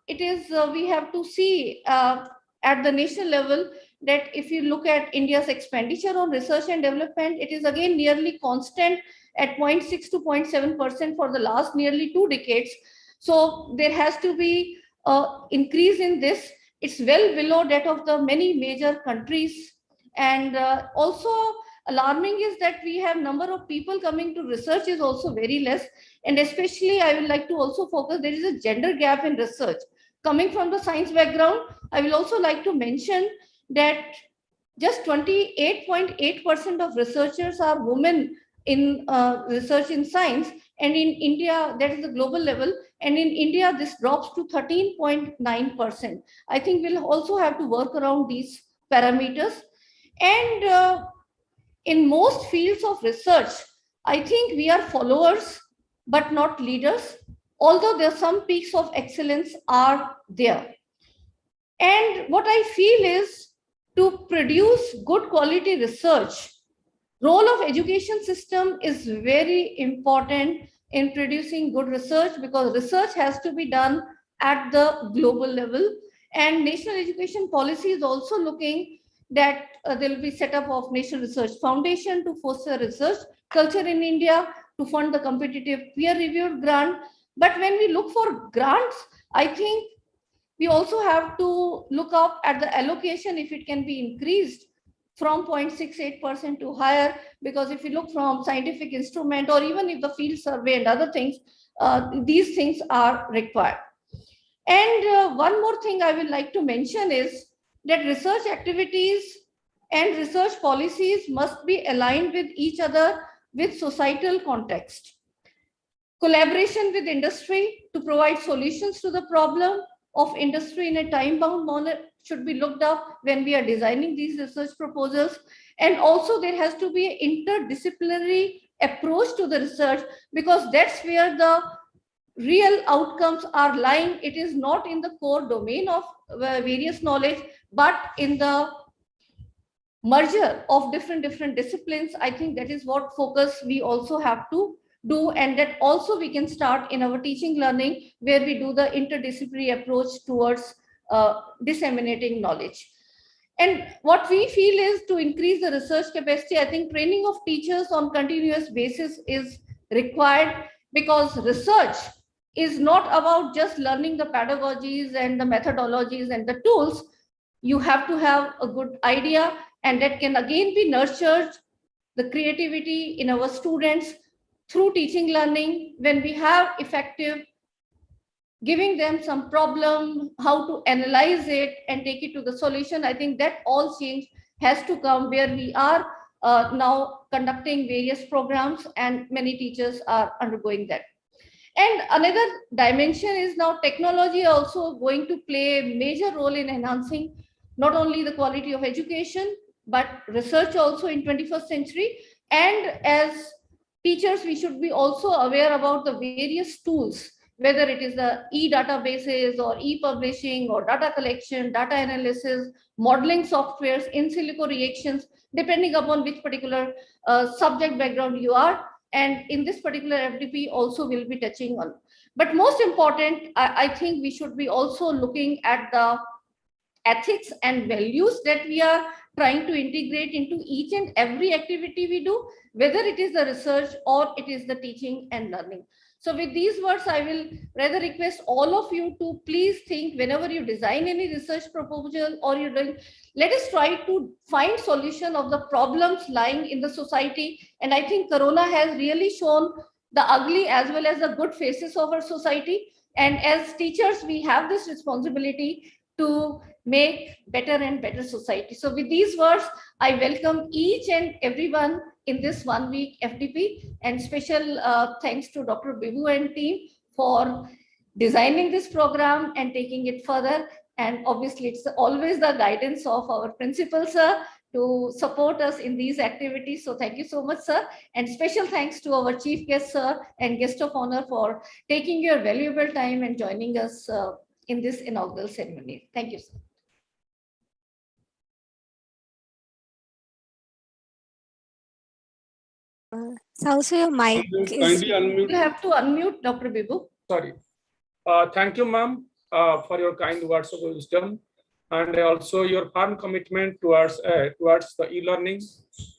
it is we have to see at the national level that if you look at India's expenditure on research and development, it is again nearly constant at 0.6 to 0.7% for the last nearly 2 decades. So there has to be increase in this. It's well below that of the many major countries. And also alarming is that we have number of people coming to research is also very less. And especially I would like to also focus, there is a gender gap in research. Coming from the science background, I will also like to mention that just 28.8% of researchers are women in research in science. And in India, that is the global level. And in India, this drops to 13.9%. I think we'll also have to work around these parameters. And in most fields of research, I think we are followers, but not leaders, although there are some peaks of excellence are there. And what I feel is to produce good quality research, role of education system is very important in producing good research, because research has to be done at the global level. And national education policy is also looking that there will be set up of National Research Foundation to foster research culture in India, to fund the competitive peer-reviewed grant. But when we look for grants, I think we also have to look up at the allocation, if it can be increased from 0.68% to higher, because if you look from scientific instrument, or even if the field survey and other things, these things are required. And one more thing I would like to mention is that research activities and research policies must be aligned with each other with societal context. Collaboration with industry to provide solutions to the problem of industry in a time-bound manner should be looked up when we are designing these research proposals. And also there has to be an interdisciplinary approach to the research, because that's where the real outcomes are lying. It is not in the core domain of various knowledge, but in the merger of different disciplines. I think that is what focus we also have to do, and that also we can start in our teaching learning, where we do the interdisciplinary approach towards disseminating knowledge. And what we feel is to increase the research capacity, I think training of teachers on continuous basis is required, because research is not about just learning the pedagogies and the methodologies and the tools. You have to have a good idea, and that can again be nurtured, the creativity in our students through teaching learning. When we have effective giving them some problem, how to analyze it and take it to the solution, I think that all change has to come, where we are now conducting various programs and many teachers are undergoing that. And another dimension is now technology also going to play a major role in enhancing not only the quality of education, but research also in 21st century. And as teachers, we should be also aware about the various tools, whether it is the e-databases or e-publishing or data collection, data analysis, modeling softwares, in silico reactions, depending upon which particular subject background you are. And in this particular FDP also will be touching on. But most important, I think we should be also looking at the ethics and values that we are trying to integrate into each and every activity we do, whether it is the research or it is the teaching and learning. So with these words, I will rather request all of you to please think whenever you design any research proposal or you're doing, let us try to find solution of the problems lying in the society. And I think Corona has really shown the ugly as well as the good faces of our society. And as teachers, we have this responsibility to make better and better society. So with these words, I welcome each and everyone in this 1 week FDP, and special thanks to Dr. Bibu and team for designing this program and taking it further. And obviously it's always the guidance of our principal, sir, to support us in these activities. So thank you so much, sir. And special thanks to our chief guest, sir, and guest of honor for taking your valuable time and joining us in this inaugural ceremony. Thank you, sir. So also your mic Kindly is... unmute. You have to unmute, Dr. Bibu. Sorry. Thank you, ma'am, for your kind words of wisdom, and also your firm commitment towards the e-learning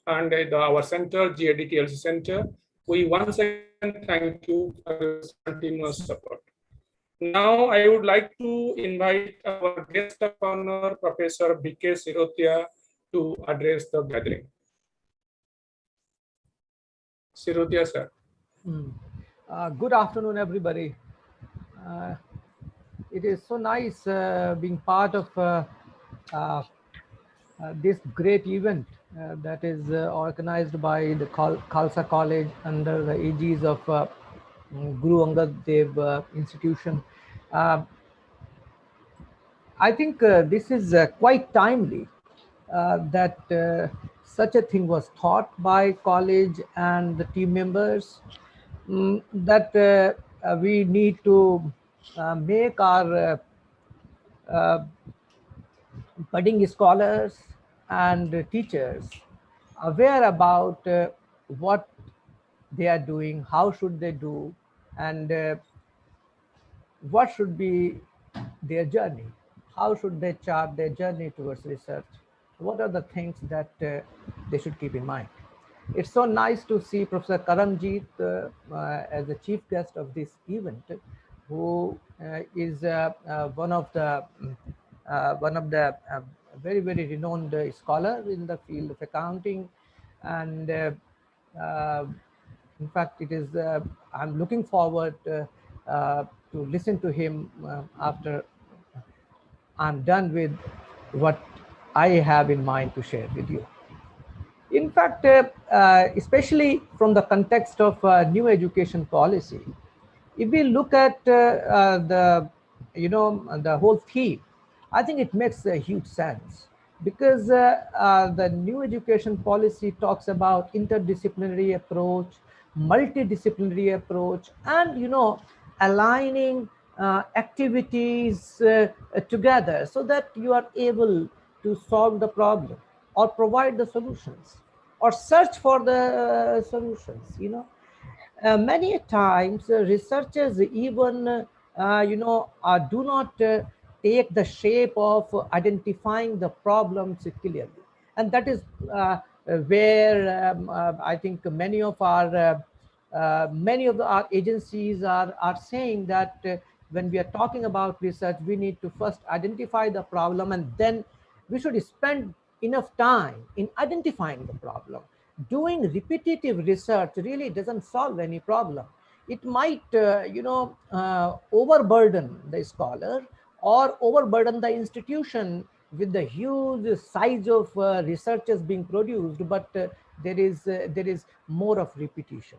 and our center, GAD-TLC Center. We once again thank you for your continuous support. Now, I would like to invite our guest of honor, Professor B.K. Sirotia, to address the gathering. Sirotia, sir. Good afternoon, everybody. It is so nice being part of this great event that is organized by the Khalsa College under the aegis of Guru Angad Dev Institution. I think this is quite timely that such a thing was thought by college and the team members, that we need to make our budding scholars and teachers aware about what they are doing, how should they do, and what should be their journey, how should they chart their journey towards research, what are the things that they should keep in mind. It's so nice to see Professor Karamjit as the chief guest of this event, who is one of the very, very renowned scholar in the field of accounting. And in fact, it is I'm looking forward to listen to him after I'm done with what I have in mind to share with you. In fact, especially from the context of new education policy, if we look at the whole theme, I think it makes a huge sense, because the new education policy talks about interdisciplinary approach, multidisciplinary approach, and aligning activities together so that you are able to solve the problem or provide the solutions or search for the solutions. Many times researchers even do not take the shape of identifying the problems clearly, and that is where I think many of our agencies are saying that when we are talking about research, we need to first identify the problem, and then we should spend enough time in identifying the problem. Doing repetitive research really doesn't solve any problem. It might overburden the scholar or overburden the institution with the huge size of researchers being produced, but there is more of repetition.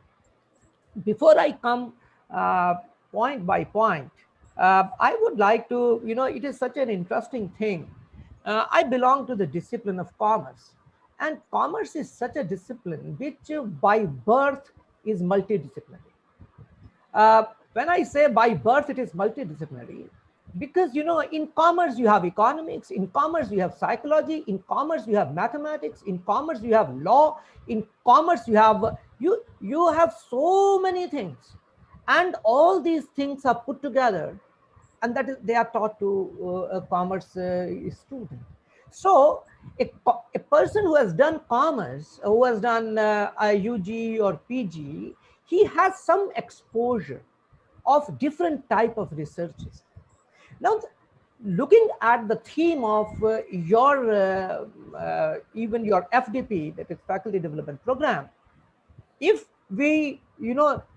Before I come point by point, I would like to, it is such an interesting thing. I belong to the discipline of commerce, and commerce is such a discipline which by birth is multidisciplinary. When I say by birth it is multidisciplinary, because in commerce you have economics, in commerce you have psychology, in commerce you have mathematics, in commerce you have law, in commerce you have so many things, and all these things are put together, and that is they are taught to a commerce student. So a person who has done commerce, who has done a UG or PG, he has some exposure of different type of researches. Now, looking at the theme of even your FDP, that is Faculty Development Program, if we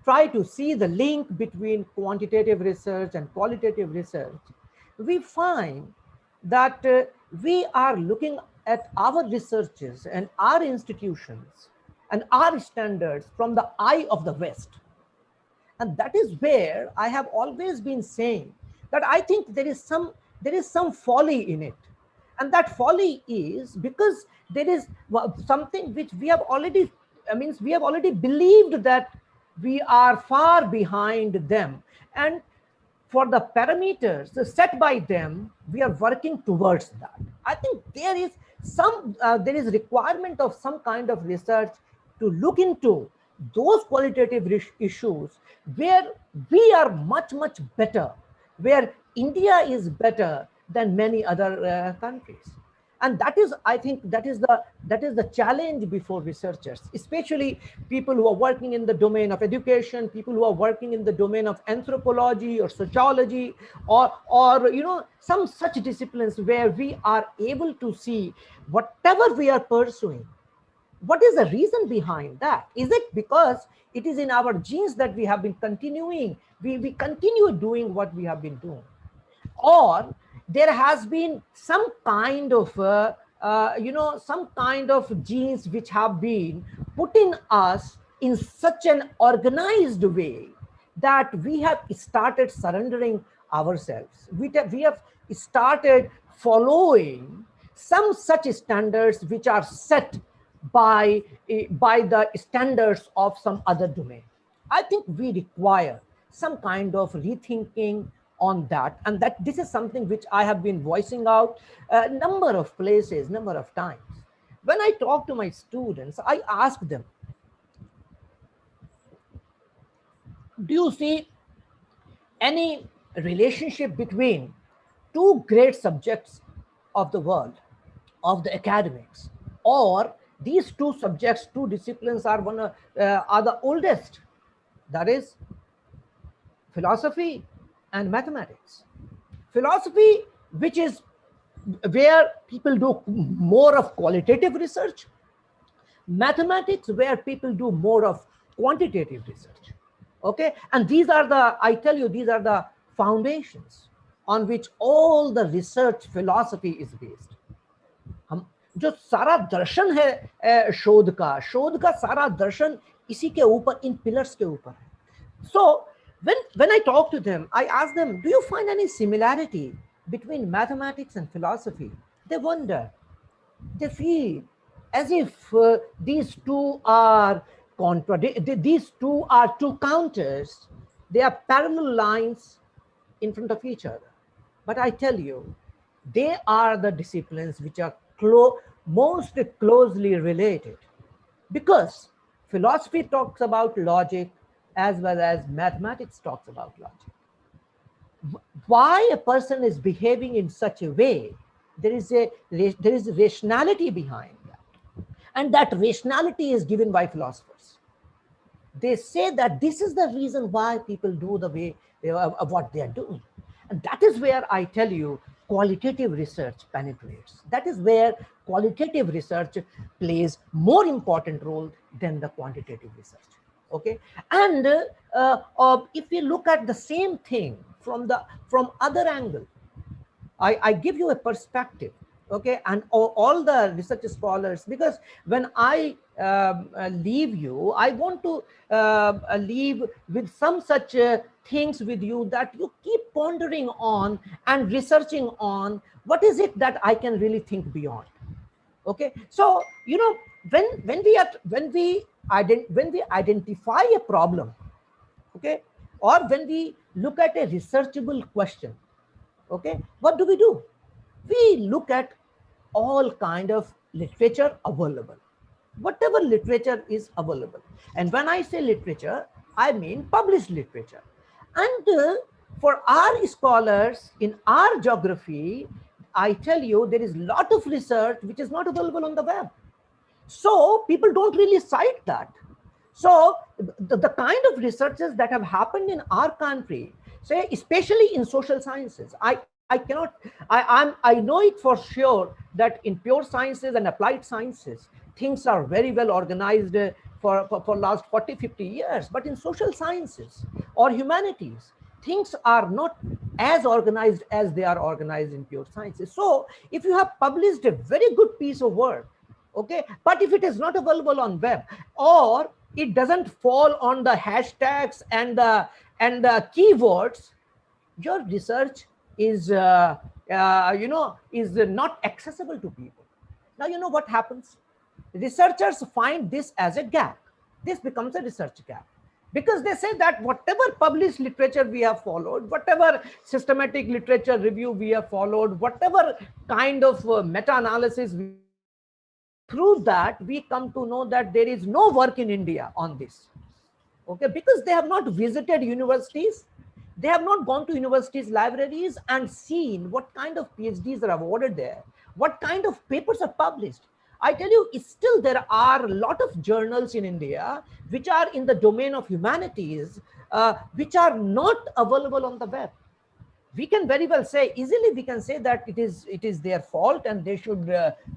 try to see the link between quantitative research and qualitative research, we find that we are looking at our researches and our institutions and our standards from the eye of the West. And that is where I have always been saying that I think there is some folly in it. And that folly is because there is something which we have already, we have already believed that we are far behind them. And for the parameters set by them, we are working towards that. I think there is requirement of some kind of research to look into those qualitative issues where we are much, much better, where India is better than many other countries. And that is, I think, that is the challenge before researchers, especially people who are working in the domain of education, people who are working in the domain of anthropology or sociology, or some such disciplines where we are able to see whatever we are pursuing. What is the reason behind that? Is it because it is in our genes that we have been continuing? We continue doing what we have been doing, or there has been some kind of genes which have been put in us in such an organized way that we have started surrendering ourselves. We have started following some such standards which are set by the standards of some other domain. I think we require some kind of rethinking on that, and that this is something which I have been voicing out a number of places, number of times. When I talk to my students, I ask them, do you see any relationship between two great subjects of the world, of the academics, or these two subjects, two disciplines are the oldest, that is philosophy and mathematics. Philosophy, which is where people do more of qualitative research, mathematics, where people do more of quantitative research. Okay, and these are the, I tell you, these are the foundations on which all the research philosophy is based. जो सारा दर्शन है शोध का सारा दर्शन इसी के ऊपर, इन pillars के ऊपर है. So when I talk to them, I ask them, do you find any similarity between mathematics and philosophy? They wonder. They feel as if these two are two counters. They are parallel lines in front of each other. But I tell you, they are the disciplines which are most closely related, because philosophy talks about logic as well as mathematics talks about logic. Why a person is behaving in such a way, there is rationality behind that, and that rationality is given by philosophers. They say that this is the reason why people do the way what they are doing, and that is where I tell you qualitative research penetrates. That is where qualitative research plays more important role than the quantitative research. Okay, and if we look at the same thing from other angle, I give you a perspective. Okay, and all the research scholars, because when I leave you, I want to leave with some such things with you that you keep pondering on and researching on. What is it that I can really think beyond? Okay, so when we identify a problem, okay, or when we look at a researchable question, okay, what do? We look at all kind of literature available, whatever literature is available. And when I say literature, I mean published literature. And for our scholars in our geography, I tell you, there is a lot of research which is not available on the web. So people don't really cite that. So the kind of researches that have happened in our country, say, especially in social sciences, I know it for sure that in pure sciences and applied sciences, things are very well organized for last 40, 50 years. But in social sciences or humanities, things are not as organized as they are organized in pure sciences. So if you have published a very good piece of work, okay, but if it is not available on web, or it doesn't fall on the hashtags and the keywords, your research is is not accessible to people. Now you know what happens. Researchers find this as a gap. This becomes a research gap, because they say that whatever published literature we have followed, whatever systematic literature review we have followed, whatever kind of meta-analysis, through that we come to know that there is no work in India on this. Okay, because they have not visited universities, they have not gone to universities' libraries and seen what kind of PhDs are awarded there, what kind of papers are published. I tell you, still there are a lot of journals in India which are in the domain of humanities, which are not available on the web. We can very well say, easily we can say that it is their fault and they should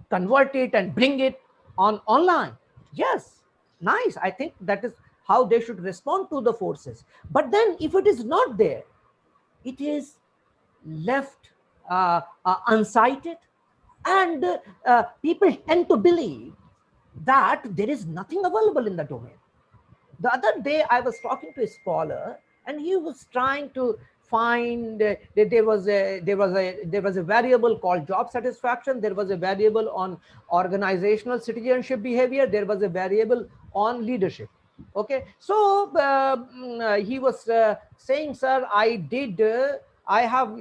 convert it and bring it on online. Yes, nice. I think that is how they should respond to the forces. But then if it is not there, it is left unsighted, and people tend to believe that there is nothing available in the domain. The other day I was talking to a scholar, and he was trying to find that there was a variable called job satisfaction, there was a variable on organizational citizenship behavior, there was a variable on leadership. Okay, so he was saying, sir, I have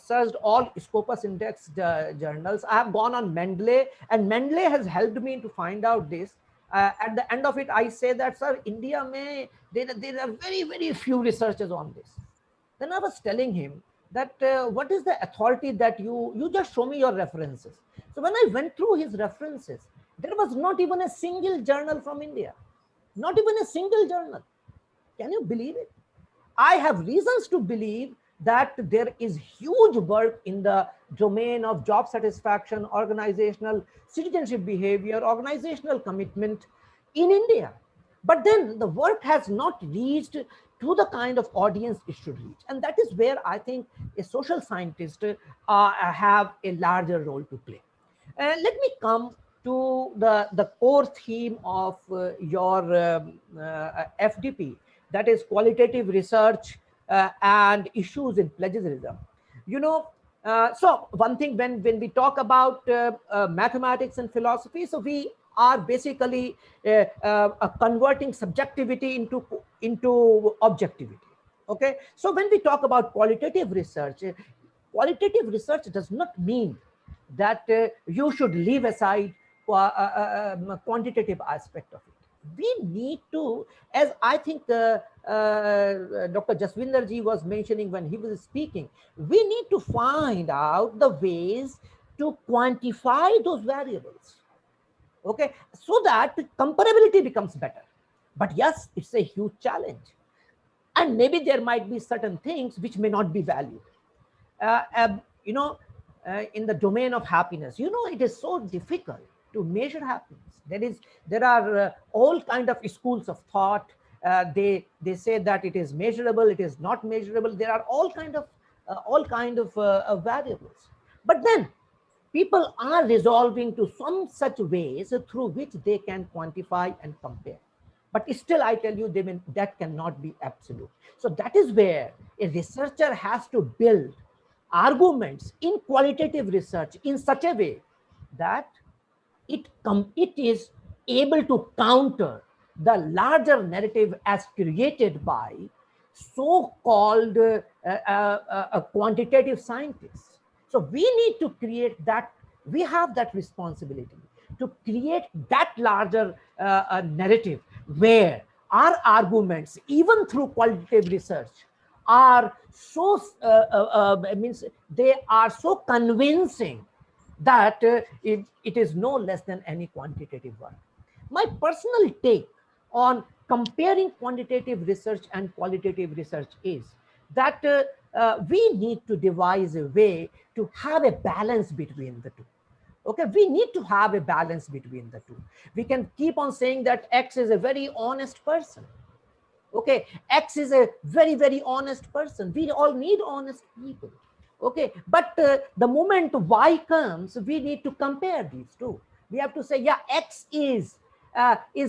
searched all Scopus Index journals. I have gone on Mendeley, and Mendeley has helped me to find out this. At the end of it, I say that, sir, India there are very, very few researchers on this. Then I was telling him that what is the authority that you just show me your references. So when I went through his references, there was not even a single journal from India. Not even a single journal. Can you believe it? I have reasons to believe that there is huge work in the domain of job satisfaction, organizational citizenship behavior, organizational commitment in India. But then the work has not reached to the kind of audience it should reach. And that is where I think a social scientist have a larger role to play. Let me come to the core theme of your FDP, that is qualitative research and issues in plagiarism. You know, so one thing, when we talk about mathematics and philosophy, so we are basically converting subjectivity into objectivity. Okay, so when we talk about qualitative research does not mean that you should leave aside quantitative aspect of it. We need to, as I think Dr. Jaswinder ji was mentioning when he was speaking, we need to find out the ways to quantify those variables. Okay, so that comparability becomes better. But yes, it's a huge challenge. And maybe there might be certain things which may not be valued. You know, in the domain of happiness, you know, it is so difficult to measure happiness. There are all kind of schools of thought. They say that it is measurable, it is not measurable. There are all kind of variables. But then people are resolving to some such ways through which they can quantify and compare. But still, I tell you, that cannot be absolute. So that is where a researcher has to build arguments in qualitative research in such a way that it is able to counter the larger narrative as created by so-called quantitative scientists. So we need to create that. We have that responsibility to create that larger narrative where our arguments, even through qualitative research, are so they are so convincing that it is no less than any quantitative work. My personal take on comparing quantitative research and qualitative research is that we need to devise a way to have a balance between the two. Okay, we need to have a balance between the two. We can keep on saying that X is a very honest person. Okay, X is a very, very honest person. We all need honest people. Okay, but the moment Y comes, we need to compare these two. We have to say, yeah, X is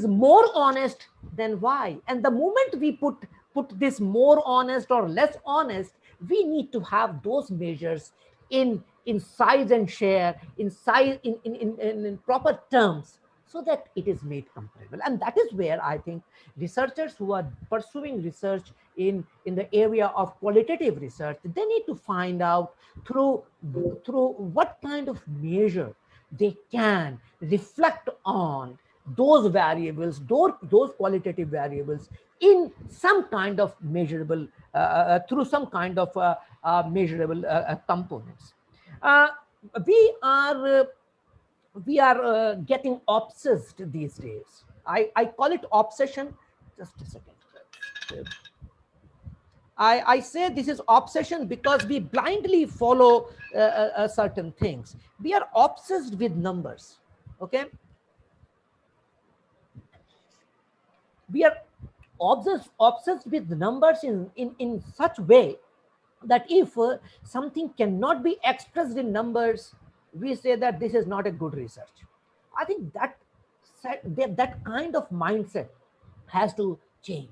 more honest than Y. And the moment we put this more honest or less honest, we need to have those measures in size and share, in size, in proper terms, so that it is made comparable. And that is where I think researchers who are pursuing research in the area of qualitative research, they need to find out through what kind of measure they can reflect on those variables, those qualitative variables in some kind of measurable, through some kind of measurable components. We are getting obsessed these days. I call it obsession. Just a second. I say this is obsession because we blindly follow certain things. We are obsessed with numbers. Okay. We are obsessed with numbers in such way that if something cannot be expressed in numbers, we say that this is not a good research. I think that kind of mindset has to change.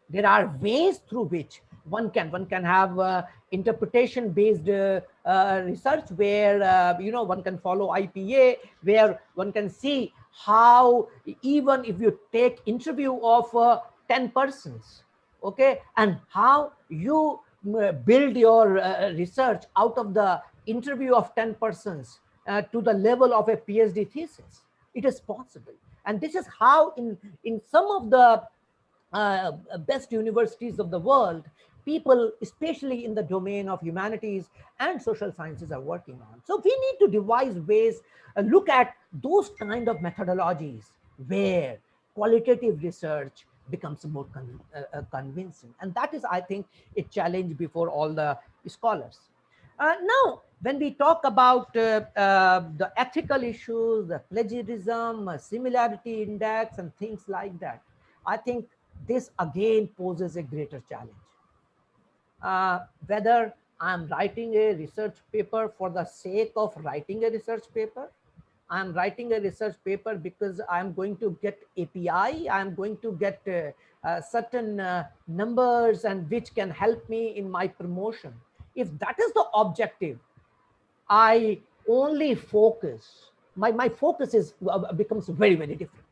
There are ways through which one can have interpretation based research where one can follow IPA, where one can see how even if you take interview of 10 persons, okay, and how you build your research out of the interview of 10 persons to the level of a PhD thesis. It is possible. And this is how in some of the best universities of the world, people, especially in the domain of humanities and social sciences, are working on. So we need to devise ways, look at those kind of methodologies where qualitative research becomes more convincing. And that is, I think, a challenge before all the scholars. Now, when we talk about the ethical issues, the plagiarism, similarity index, and things like that, I think this again poses a greater challenge. Whether I'm writing a research paper for the sake of writing a research paper, I'm writing a research paper because I'm going to get API, I'm going to get certain numbers and which can help me in my promotion. If that is the objective, I only focus, my focus becomes very, very different.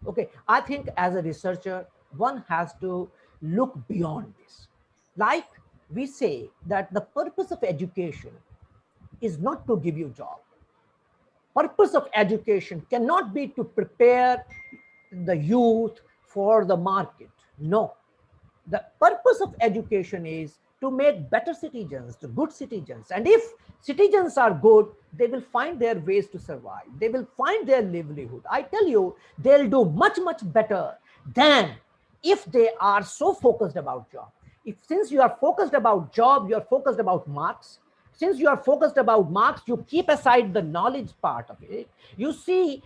Okay, I think as a researcher, one has to look beyond this. Like we say that the purpose of education is not to give you a job. Purpose of education cannot be to prepare the youth for the market. No, the purpose of education is to make better citizens, to good citizens. And if citizens are good, they will find their ways to survive. They will find their livelihood. I tell you, they'll do much, much better than if they are so focused about job. Since you are focused about job, you are focused about marks. Since you are focused about marks, you keep aside the knowledge part of it. You see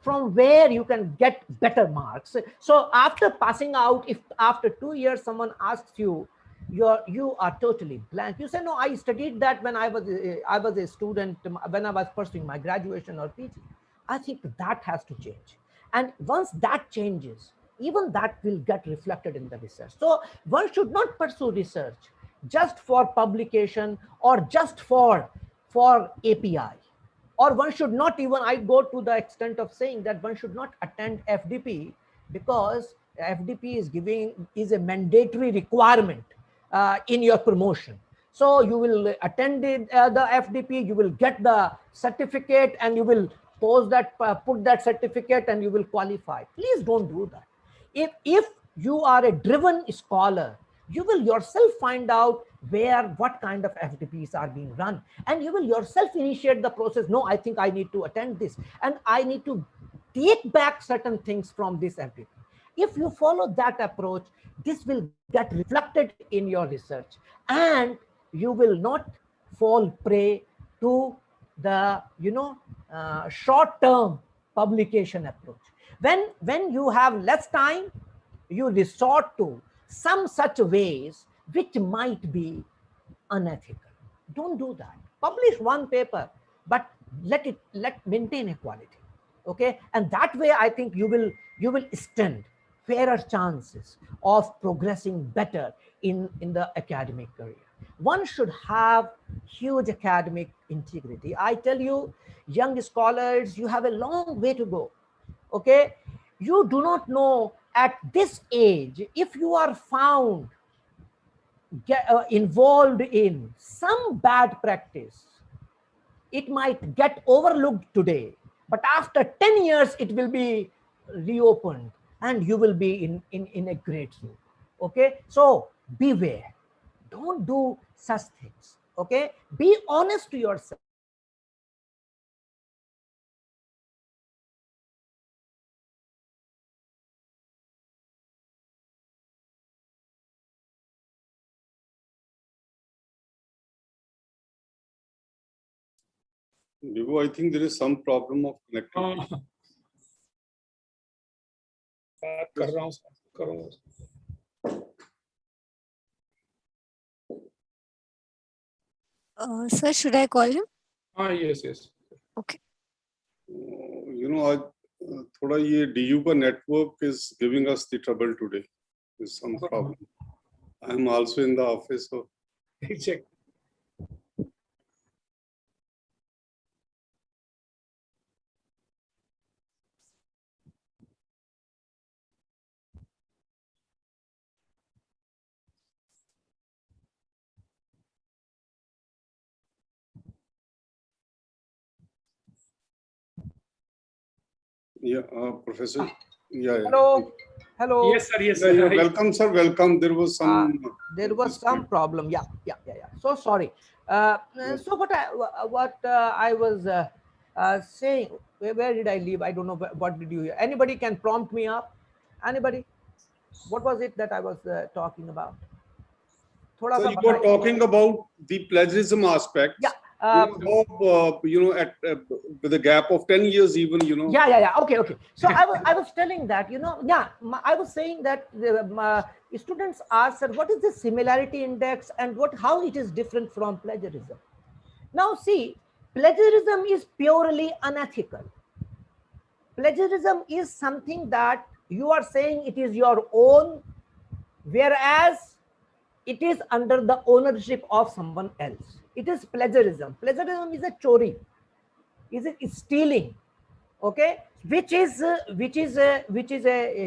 from where you can get better marks. So after passing out, if after 2 years someone asks you, you are totally blank. You say, no, I studied that when I was a student, when I was pursuing my graduation or PG. I think that has to change. And once that changes, even that will get reflected in the research. So one should not pursue research just for publication or just for API. Or one should not even, I go to the extent of saying that one should not attend FDP because FDP is a mandatory requirement in your promotion. So you will attend the FDP, you will get the certificate and you will put that certificate and you will qualify. Please don't do that. If you are a driven scholar, you will yourself find out what kind of FDPs are being run, and you will yourself initiate the process. No, I think I need to attend this and I need to take back certain things from this FDP. If you follow that approach, this will get reflected in your research, and you will not fall prey to the short-term publication approach. When you have less time, you resort to some such ways which might be unethical. Don't do that. Publish one paper, but let maintain a quality. Okay, and that way I think you will stand fairer chances of progressing better in the academic career. One should have huge academic integrity. I tell you, young scholars, you have a long way to go. Okay, you do not know at this age if you are found involved in some bad practice. It might get overlooked today, but after 10 years it will be reopened and you will be in a great soup. Okay, so beware, don't do such things. Okay, be honest to yourself. Vivo, I think there is some problem of connectivity. Sir, should I call him? Yes. Okay. थोड़ा ये DU का network is giving us the trouble today. There's some problem. I am also in the office, so Check. yeah, Professor. Yeah. Hello. Yes, sir. Yes, Yeah, sir. welcome, sir. Welcome. There was some. Problem. Yeah. So sorry. So what I was saying. Where did I leave? I don't know. What did you hear? Anybody can prompt me up? Anybody? What was it that I was talking about? So you were talking about the plagiarism aspect. Yeah. With a gap of 10 years, even, Yeah. Okay. So I was telling that, I was saying that the students asked, sir, what is the similarity index and how it is different from plagiarism? Now, see, plagiarism is purely unethical. Plagiarism is something that you are saying it is your own, whereas it is under the ownership of someone else. It is plagiarism. Plagiarism is a chori, is stealing, okay, which is a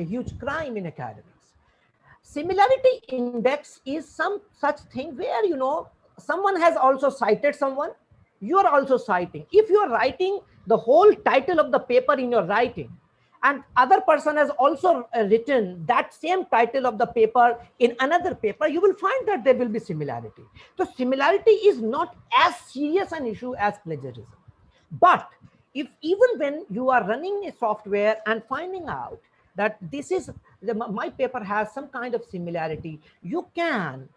huge crime in academics. Similarity index is some such thing where someone has also cited someone, you are also citing. If you are writing the whole title of the paper in your writing, and other person has also written that same title of the paper in another paper, you will find that there will be similarity. So similarity is not as serious an issue as plagiarism. But if even when you are running a software and finding out that my paper has some kind of similarity, you can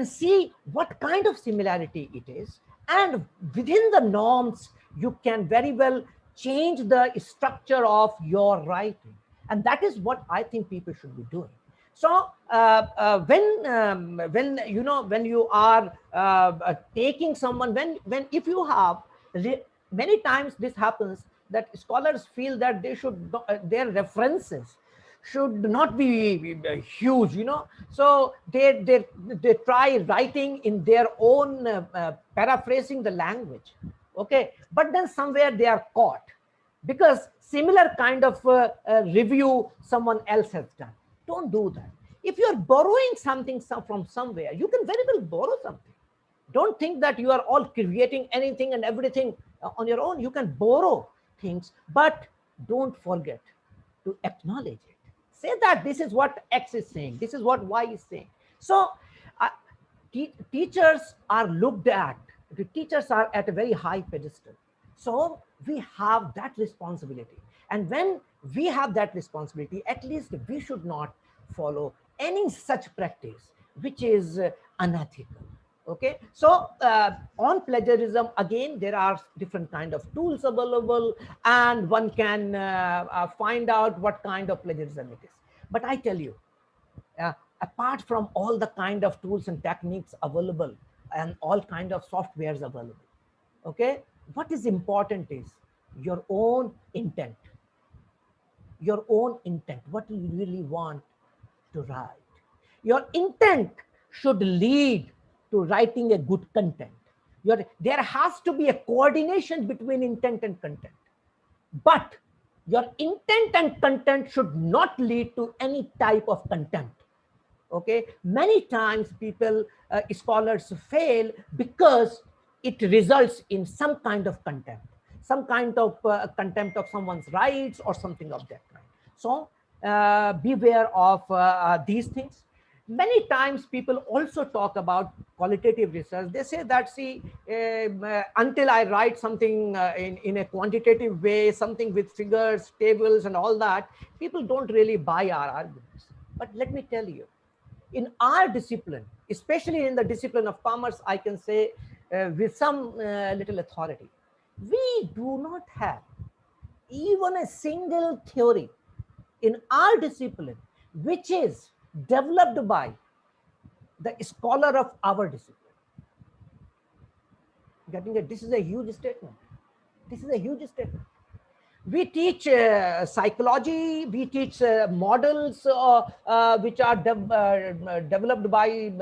see what kind of similarity it is, and within the norms, you can very well change the structure of your writing. And that is what I think people should be doing. So when you are taking someone, if you have, many times this happens that scholars feel that their references should not be huge, so they try writing in their own, paraphrasing the language. Okay, but then somewhere they are caught because similar kind of review someone else has done. Don't do that. If you're borrowing something from somewhere, you can very well borrow something. Don't think that you are all creating anything and everything on your own. You can borrow things, but don't forget to acknowledge it. Say that this is what X is saying, this is what Y is saying. So teachers are looked at. The teachers are at a very high pedestal. So we have that responsibility. And when we have that responsibility, at least we should not follow any such practice which is unethical. Okay, so on plagiarism, again, there are different kind of tools available, and one can find out what kind of plagiarism it is. But I tell you, apart from all the kind of tools and techniques available and all kind of softwares available, okay, what is important is your own intent. Your own intent, what you really want to write. Your intent should lead to writing a good content. There has to be a coordination between intent and content. But your intent and content should not lead to any type of contempt. Okay, many times people, scholars fail because it results in some kind of contempt, some kind of contempt of someone's rights or something of that kind. So beware of these things. Many times people also talk about qualitative research. They say that, see, until I write something in a quantitative way, something with figures, tables and all that, people don't really buy our arguments. But let me tell you, in our discipline, especially in the discipline of commerce, I can say with some little authority, we do not have even a single theory in our discipline which is developed by the scholar of our discipline. Getting it? This is a huge statement. This is a huge statement. We teach psychology, we teach models which are developed by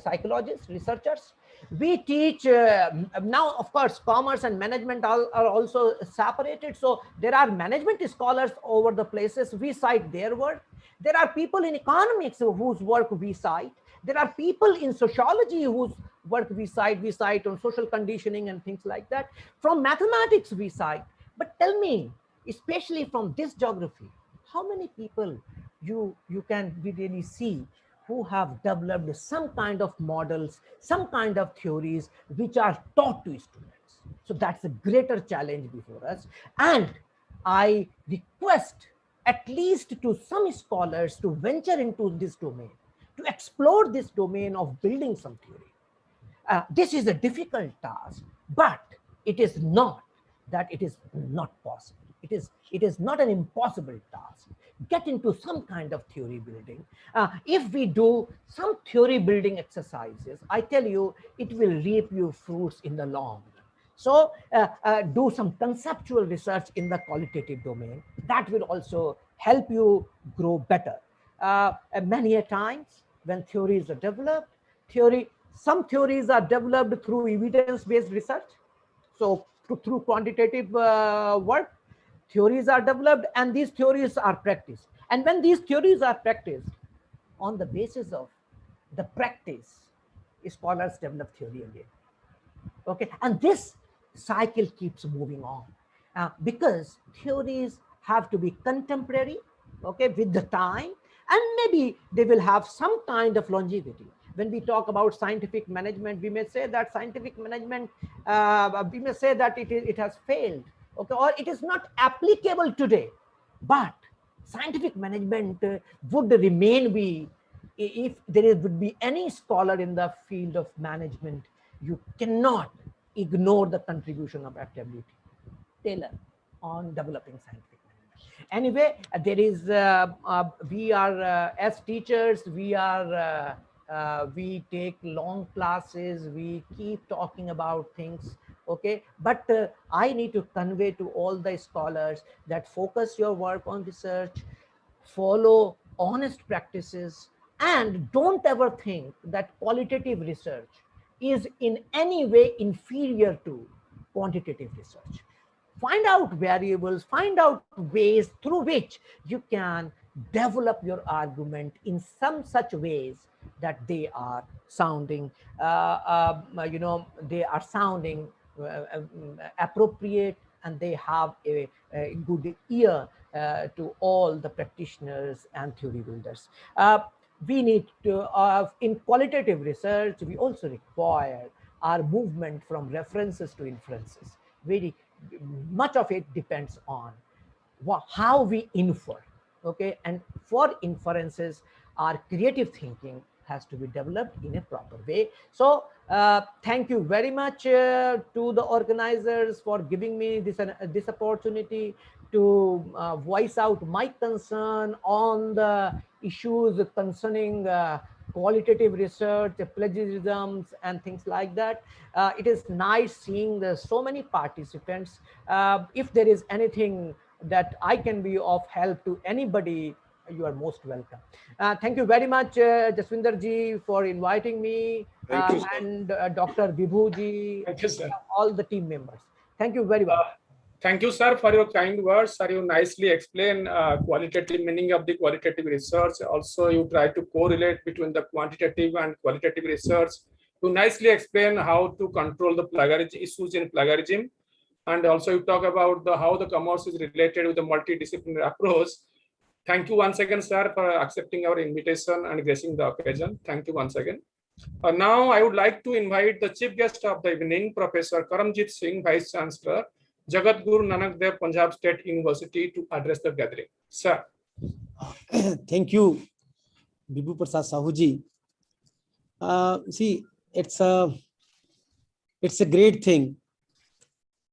psychologists, researchers. We teach, now of course, commerce and management are also separated. So there are management scholars over the places, we cite their work. There are people in economics whose work we cite. There are people in sociology whose work we cite on social conditioning and things like that. From mathematics we cite. But tell me, especially from this geography, how many people you can really see who have developed some kind of models, some kind of theories which are taught to students? So that's a greater challenge before us. And I request at least to some scholars to venture into this domain, to explore this domain of building some theory. This is a difficult task, but it is not that it is not possible. It is not an impossible task. Get into some kind of theory building. If we do some theory building exercises, I tell you, it will reap you fruits in the long run. So do some conceptual research in the qualitative domain. That will also help you grow better. Many a times when theories are developed, some theories are developed through evidence-based research. So through quantitative work, theories are developed and these theories are practiced. And when these theories are practiced, on the basis of the practice, scholars develop theory again. Okay, and this cycle keeps moving on because theories have to be contemporary, okay, with the time, and maybe they will have some kind of longevity. When we talk about scientific management, we may say that scientific management, we may say that it has failed, okay, or it is not applicable today. But scientific management would remain if there would be any scholar in the field of management, you cannot ignore the contribution of FWT Taylor on developing scientific management. Anyway, there is, we are, as teachers, we take long classes, we keep talking about things, okay, but I need to convey to all the scholars that focus your work on research, follow honest practices, and don't ever think that qualitative research is in any way inferior to quantitative research. Find out variables, find out ways through which you can develop your argument in some such ways that they are sounding, they are sounding appropriate, and they have a good ear to all the practitioners and theory builders. We need to, in qualitative research, we also require our movement from references to inferences. much of it depends on how we infer. Okay, and for inferences, our creative thinking has to be developed in a proper way. So thank you very much to the organizers for giving me this opportunity to voice out my concern on the issues concerning qualitative research, plagiarisms, and things like that. It is nice seeing so many participants. If there is anything that I can be of help to anybody, you are most welcome. Thank you very much, Jaswinder ji, for inviting me, and Dr. Vibhu ji, Thank you, sir. all the team members. Thank you very much. Thank you, sir, for your kind words. Sir, you nicely explain qualitative meaning of the qualitative research. Also, you try to correlate between the quantitative and qualitative research. You nicely explain how to control the plagiarism issues in plagiarism. And also you talk about how the commerce is related with the multidisciplinary approach. Thank you once again, sir, for accepting our invitation and gracing the occasion. Thank you once again. Now I would like to invite the chief guest of the evening, Professor Karamjit Singh, Vice Chancellor, Jagat Guru Nanak Dev Punjab State University, to address the gathering. Sir. Thank you, Bibu Prasad Sahuji. See, it's a great thing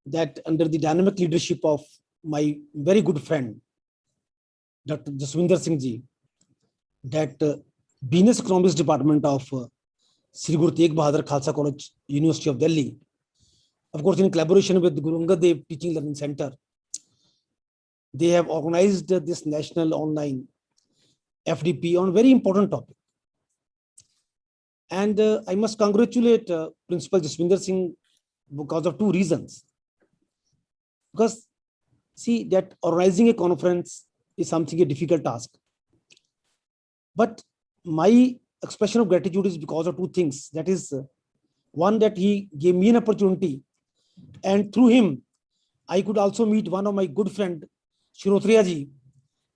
that under the dynamic leadership of my very good friend, Dr. Jaswinder Singh ji, that Business Economics Department of Sri Guru Tegh Bahadur Khalsa College, University of Delhi, of course in collaboration with the Guru Angad Dev Teaching Learning Center, they have organized this national online FDP on a very important topic. And I must congratulate Principal Jaswinder Singh because of two reasons. Because see, that organizing a conference is something a difficult task. But my expression of gratitude is because of two things. That is, one, that he gave me an opportunity, and through him, I could also meet one of my good friend, Shrotriya ji,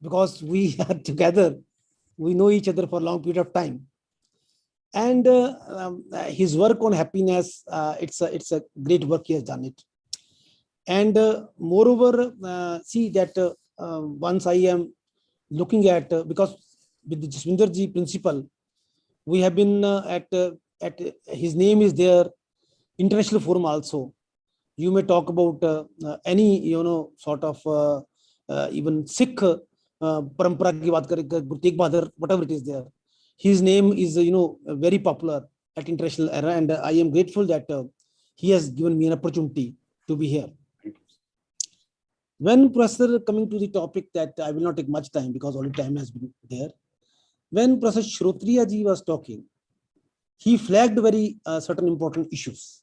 because we are together, we know each other for a long period of time. And his work on happiness, it's a great work he has done it. And moreover, see that once I am looking at, because with the Jaswinder ji principal, we have been at his name is there, international forum also. You may talk about any, sort of even Sikh parampara ki baat kare, Guru Tegh Bahadur, whatever it is there. His name is, very popular at international era, and I am grateful that he has given me an opportunity to be here. When Professor, coming to the topic that I will not take much time because all the time has been there. When Professor Shrotriya ji was talking, he flagged very certain important issues.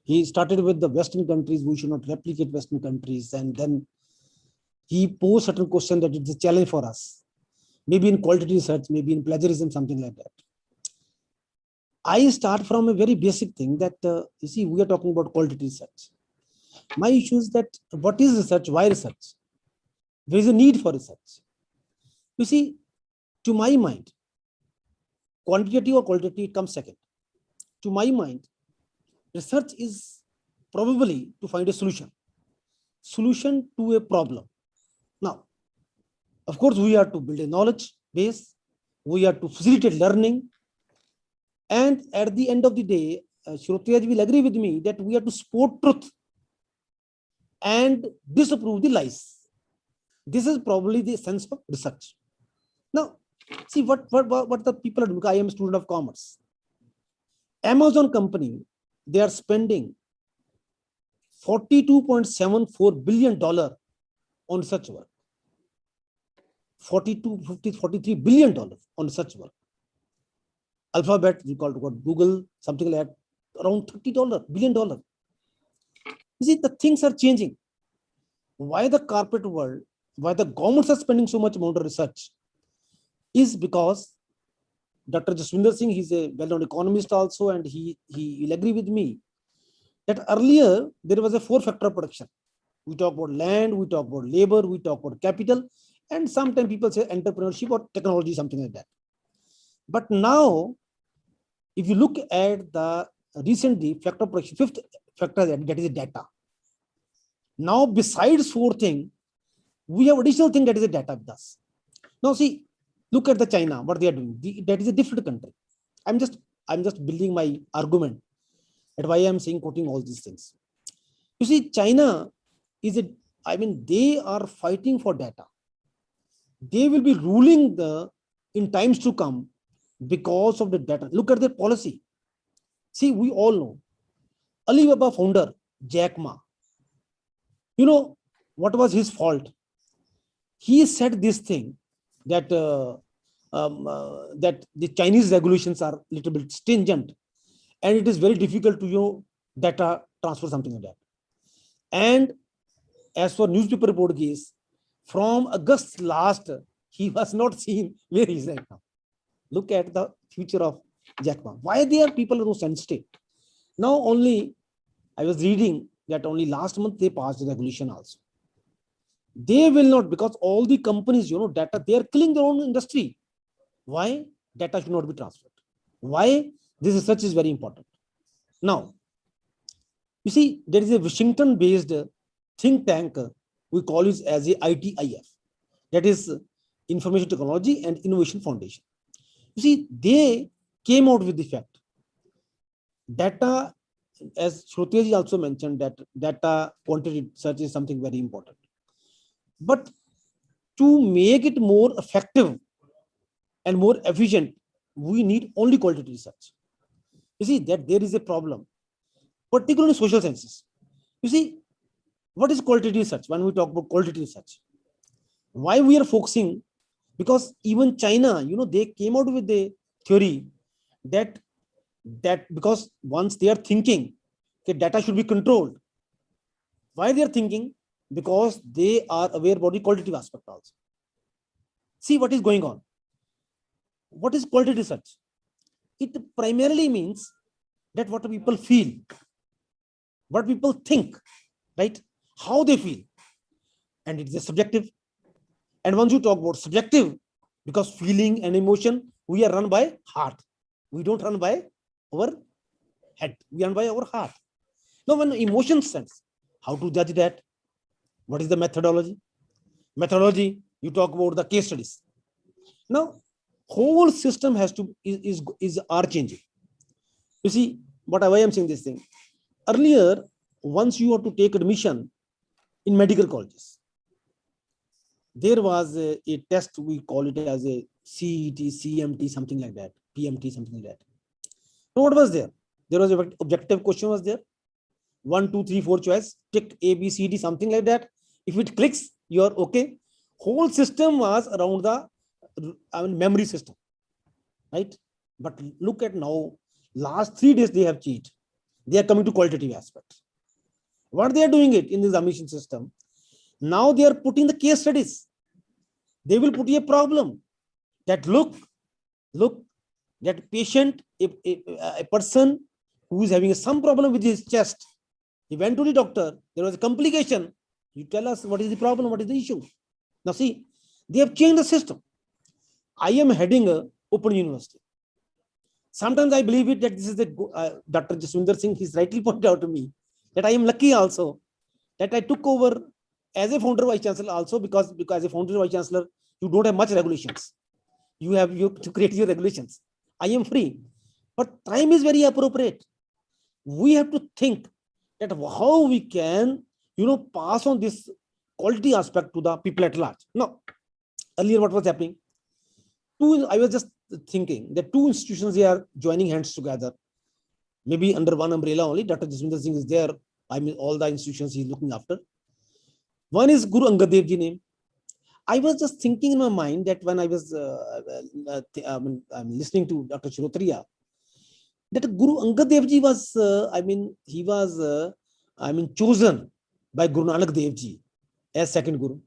He started with the Western countries, we should not replicate Western countries, and then he posed certain question that it's a challenge for us. Maybe in qualitative research, maybe in plagiarism, something like that. I start from a very basic thing that, you see, we are talking about qualitative research. My issue is that what is research, why research? There is a need for research. You see, to my mind, quantitative or qualitative comes second. To my mind, research is probably to find a solution to a problem. Now, of course, we are to build a knowledge base, we are to facilitate learning, and at the end of the day, Shrotriya will agree with me that we are to support truth and disapprove the lies. This is probably the sense of research. Now, see what the people are doing. I am a student of commerce. Amazon company, they are spending $42.74 billion on research work. $43 billion on research work. Alphabet, we call it Google, something like that, around $30 billion. You see, the things are changing. Why the corporate world, why the governments are spending so much amount of research is because Dr. Jaswinder Singh, he's a well-known economist also, and he will agree with me that earlier there was a four-factor production. We talk about land, we talk about labor, we talk about capital, and sometimes people say entrepreneurship or technology, something like that. But now, if you look at the recently factor production, fifth factor, that is data. Now, besides 4 things, we have additional thing that is a data with us. Now, see, look at the China, what they are doing. That is a different country. I'm just building my argument at why I'm saying quoting all these things. You see, China is they are fighting for data. They will be ruling in times to come because of the data. Look at their policy. See, we all know Alibaba founder Jack Ma. You know what was his fault? He said this thing that that the Chinese regulations are a little bit stringent, and it is very difficult to data transfer, something like that. And as for newspaper report case, from August last, he was not seen where he is right now. Look at the future of Jack Ma. Why they are people so sensitive? Now only I was reading that only last month they passed the regulation also. They will not, because all the companies, data, they are killing their own industry. Why? Data should not be transferred. Why? This research is very important. Now, you see, there is a Washington-based think tank, we call it as a ITIF, that is Information Technology and Innovation Foundation. You see, they came out with the fact, data, as Shruti ji also mentioned, that data quantity search is something very important. But to make it more effective and more efficient, we need only qualitative research. You see that there is a problem, particularly in social sciences. You see, what is qualitative research? When we talk about qualitative research, why we are focusing? Because even China, they came out with a theory that because once they are thinking that data should be controlled. Why they are thinking? Because they are aware about the qualitative aspect also. See what is going on. What is qualitative research? It primarily means that what people feel, what people think, right? How they feel. And it is a subjective. And once you talk about subjective, because feeling and emotion, we are run by heart. We don't run by our head. We run by our heart. Now, when emotion sense, how to judge that? What is the methodology? Methodology, you talk about the case studies. Now, whole system are changing. You see, why I am saying this thing. Earlier, once you have to take admission in medical colleges, there was a test, we call it as a CET, CMT, something like that, PMT, something like that. Now, what was there? There was an objective question was there. 1, 2, 3, 4 choice, tick A, B, C, D, something like that. If it clicks, you're okay. Whole system was around the memory system, right? But look at now, last 3 days they have changed. They are coming to qualitative aspect. What they are doing it in this admission system, now they are putting the case studies. They will put a problem that look, that patient, a person who is having some problem with his chest, he went to the doctor, there was a complication. You tell us what is the problem, what is the issue. Now see, they have changed the system. I am heading a open university. Sometimes I believe it that this is Dr. Jaswinder Singh, he's rightly pointed out to me that I am lucky also that I took over as a founder vice chancellor also, because as a founder vice chancellor, you don't have much regulations. You have to create your regulations. I am free, but time is very appropriate. We have to think that how we can, pass on this quality aspect to the people at large. Now, earlier what was happening? I was just thinking that 2 institutions, they are joining hands together, maybe under one umbrella only. Dr. Jaswinder Singh is there. I mean, all the institutions he's looking after. One is Guru Angad Dev Ji name. I was just thinking in my mind that when I was listening to Dr. Shrotriya, that Guru Angad Dev Ji was, he was, chosen by Guru Nanak Dev Ji as second Guru.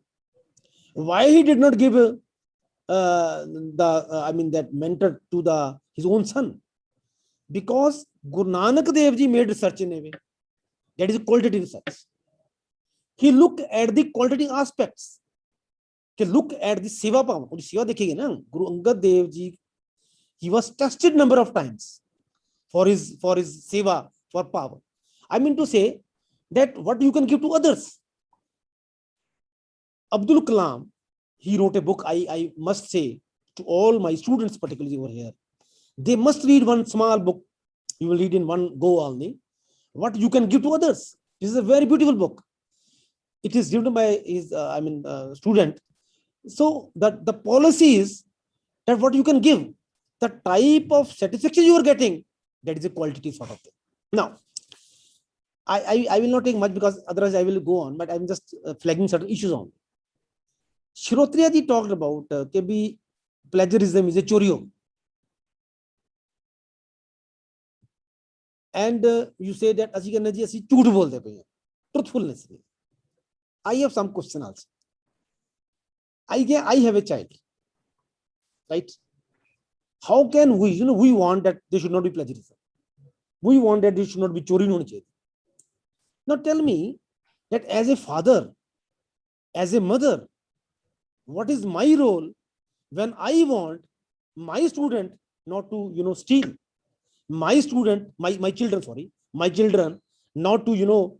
Why he did not give that mentor to his own son? Because Guru Nanak Dev Ji made research in a way that is qualitative research. He looked at the qualitative aspects. He look at the seva power. Seva dekhenge na, Guru Angad Dev Ji, he was tested number of times for his seva, for power. I mean to say that what you can give to others, Abdul Kalam, he wrote a book. I must say to all my students, particularly over here, they must read one small book. You will read in one go only. What you can give to others. This is a very beautiful book. It is written by his, student. So that the policy is that what you can give, the type of satisfaction you are getting, that is a qualitative sort of thing. Now, I will not take much because otherwise I will go on, but I'm just flagging certain issues on. Shrotriya ji talked about plagiarism is a choriyo. And you say that truthfulness. I have some question also. I have a child, right? How can we, we want that there should not be plagiarism. We want that there should not be chori. Now tell me that as a father, as a mother, what is my role when I want my student not to, steal? My student, my children not to,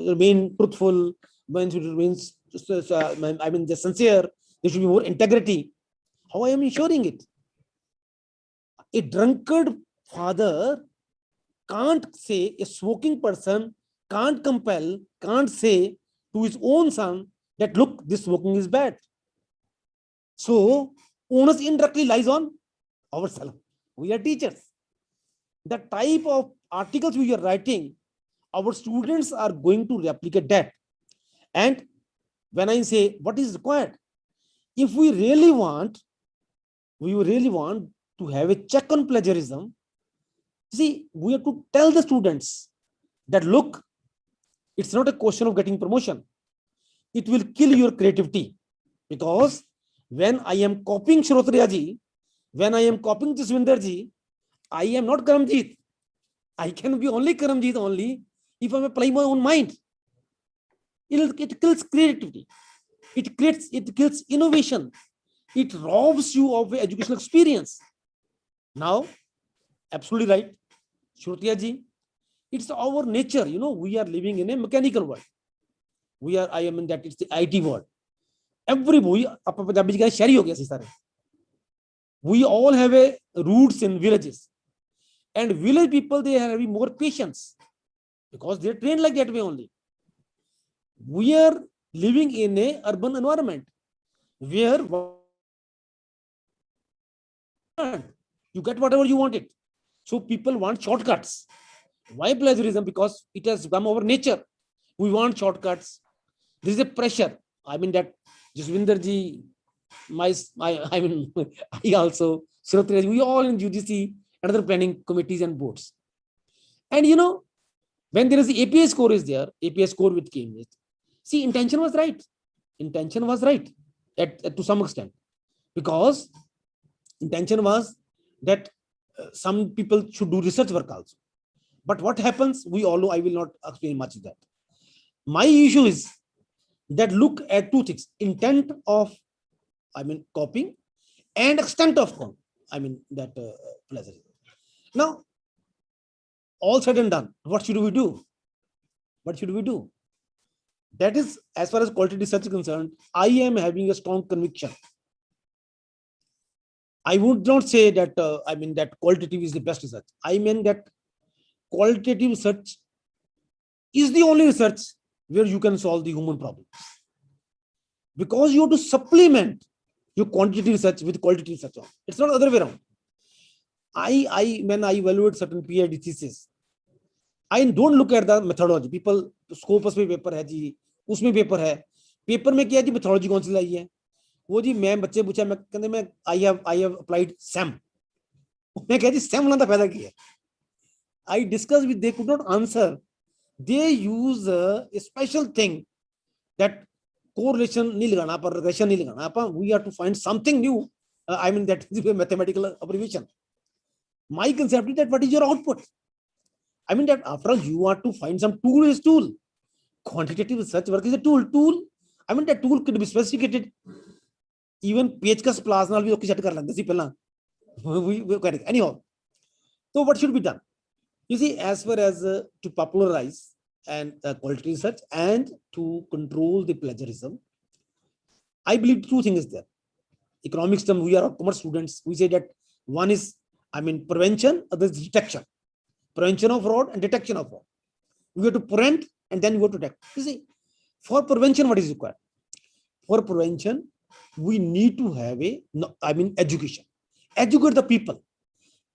remain truthful, remains, they're sincere, there should be more integrity. How I am ensuring it? A drunkard father can't say, a smoking person can't compel, can't say to his own son that, look, this smoking is bad. So, onus indirectly lies on ourselves. We are teachers. The type of articles we are writing, our students are going to replicate that. And when I say what is required, if we really want to have a check on plagiarism, see, we have to tell the students that, look, it's not a question of getting promotion. It will kill your creativity. Because when I am copying Shrotriya ji, when I am copying Jaswinder ji, I am not Karamjit. I can be only Karamjit only if I am applying my own mind. It kills creativity. It kills innovation. It robs you of educational experience. Now, absolutely right, Shrotriya ji, it's our nature. We are living in a mechanical world. I am in that, it's the IT world. Everybody, we all have a roots in villages. And village people, they have more patience because they're trained like that way only. We are living in a urban environment where you get whatever you wanted. So people want shortcuts. Why plagiarism? Because it has become our nature. We want shortcuts. There is a pressure. That Jaswinder ji, I also, Shrotriya ji, we all in UGC and other planning committees and boards. And when there is the API score is there, API score with Cambridge. See, intention was right. Intention was right to some extent, because intention was that some people should do research work also. But what happens, we all know, I will not explain much of that. My issue is that look at two things: intent of, copying, and extent of plagiarism. Now, all said and done, what should we do? What should we do? That is, as far as quality research is concerned, I am having a strong conviction. I would not say that, that qualitative is the best research. I mean that qualitative research is the only research where you can solve the human problems. Because you have to supplement your quantitative research with qualitative research. It's not the other way around. When I evaluate certain PhD thesis, I don't look at the methodology. People, scopus में paper है जी, उसमें paper है. Paper में क्या है जी, methodology कौन सी लाई है? वो जी मैं बच्चे पूछा, मैं कहते मैं I have applied SAM. मैं कह जी SAM लाना पैदा किया. I discussed with, they could not answer. They use a special thing that correlation नहीं लगाना, पर regression नहीं लगाना. पर we have to find something new. That is a mathematical abbreviation. My concept is that what is your output? That after all, you want to find some tool is tool. Quantitative research work is a tool. That tool could be specificated. Even PHCAS plasma will be set anyhow. So what should be done? You see, as far as to popularize and quality research and to control the plagiarism, I believe two things is there. Economics term, we are commerce students. We say that one is, prevention, other is detection. Prevention of fraud and detection of fraud. We have to prevent and then we have to detect. You see, for prevention, what is required? For prevention, we need to have education. Educate the people.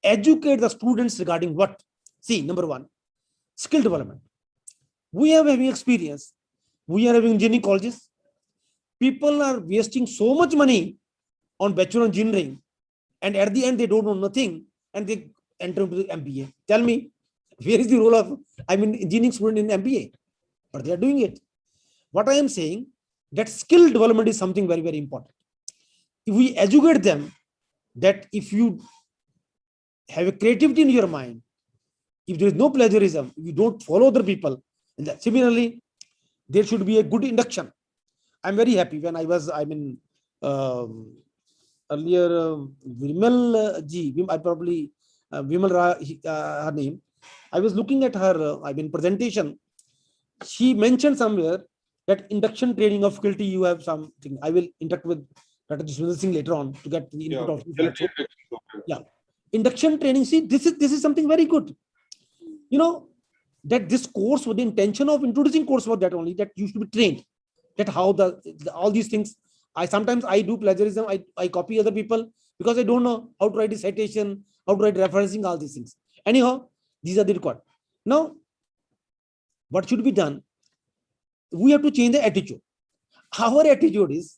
Educate the students regarding what? See, number one, skill development. We are having experience. We are having engineering colleges. People are wasting so much money on bachelor engineering, and at the end they don't know nothing, and they enter into the MBA. Tell me, where is the role of engineering student in MBA? But they are doing it. What I am saying, that skill development is something very, very important. If we educate them that if you have a creativity in your mind, if there is no plagiarism, you don't follow other people. And similarly, there should be a good induction. I'm very happy when I was, earlier, Bimal Bimal Ram, her name. I was looking at her, presentation. She mentioned somewhere that induction training of faculty, you have something. I will interact with Dr. Jaswinder Singh later on to get the input of you. Yeah. Induction training, see, this is something very good. You know, that this course with the intention of introducing course was that only, that you should be trained, that how all these things. Sometimes I do plagiarism, I copy other people because I don't know how to write a citation, how to write referencing, all these things. Anyhow, these are the required. Now, what should be done? We have to change the attitude. Our attitude is,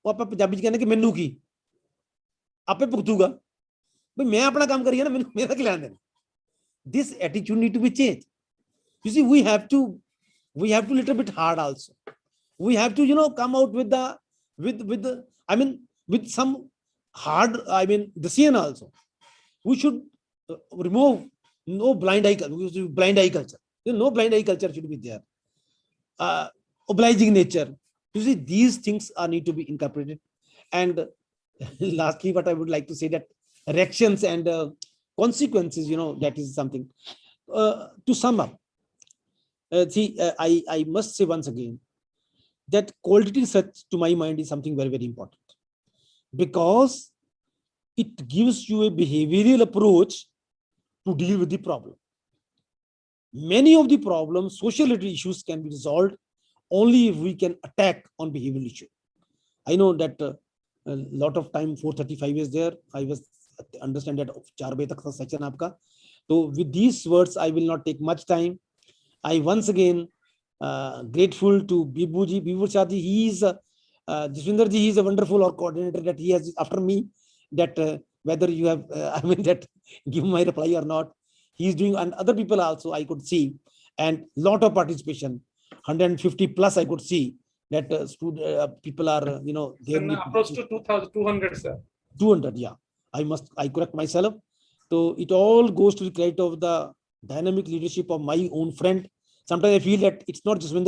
Punjabi कहने के मेनू की आपे भुगतूगा भाई मैं अपना काम करिए ना मेरा क्या लेना. This attitude need to be changed. You see, we have to little bit hard also. We have to come out with some hard decision also. We should remove no blind eye culture. No blind eye culture should be there. Obliging nature. You see, these things need to be incorporated. And lastly, what I would like to say, that reactions and consequences, that is something. To sum up, I must say once again that qualitative research, to my mind, is something very, very important, because it gives you a behavioral approach to deal with the problem. Many of the problems, social issues, can be resolved only if we can attack on behavioral issue. I know that a lot of time, 4:35 is there. I was understand that 4 baje tak session aapka. So with these words, I will not take much time. I once again grateful to Bibu Shadi. He is Jaswinder ji. He is a wonderful coordinator that he has after me. That whether you have that give my reply or not, he is doing, and other people also I could see, and lot of participation, 150 plus I could see that people are approach to 2,200, sir. 200, yeah. I correct myself. So it all goes to the credit of the dynamic leadership of my own friend. Sometimes I feel that it's not just when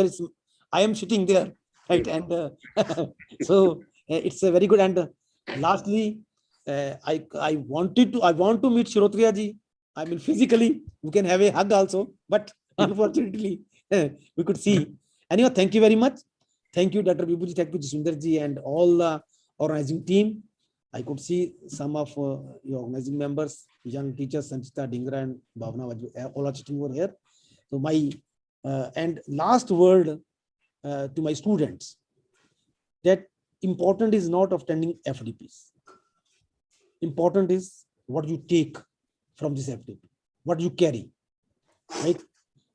I am sitting there, right? And so it's a very good. And lastly, I want to meet Shirotriya ji. Physically, we can have a hug also, but unfortunately, we could see. Anyway, thank you very much. Thank you, Dr. Bibu ji. Thank you, Jaswinder ji, and all the organizing team. I could see some of your organizing members, young teachers, Sanchita, Dingra, and Bhavna, all are sitting over here. So my and last word to my students, that important is not of attending FDPs. Important is what you take from this FDP, what you carry, right?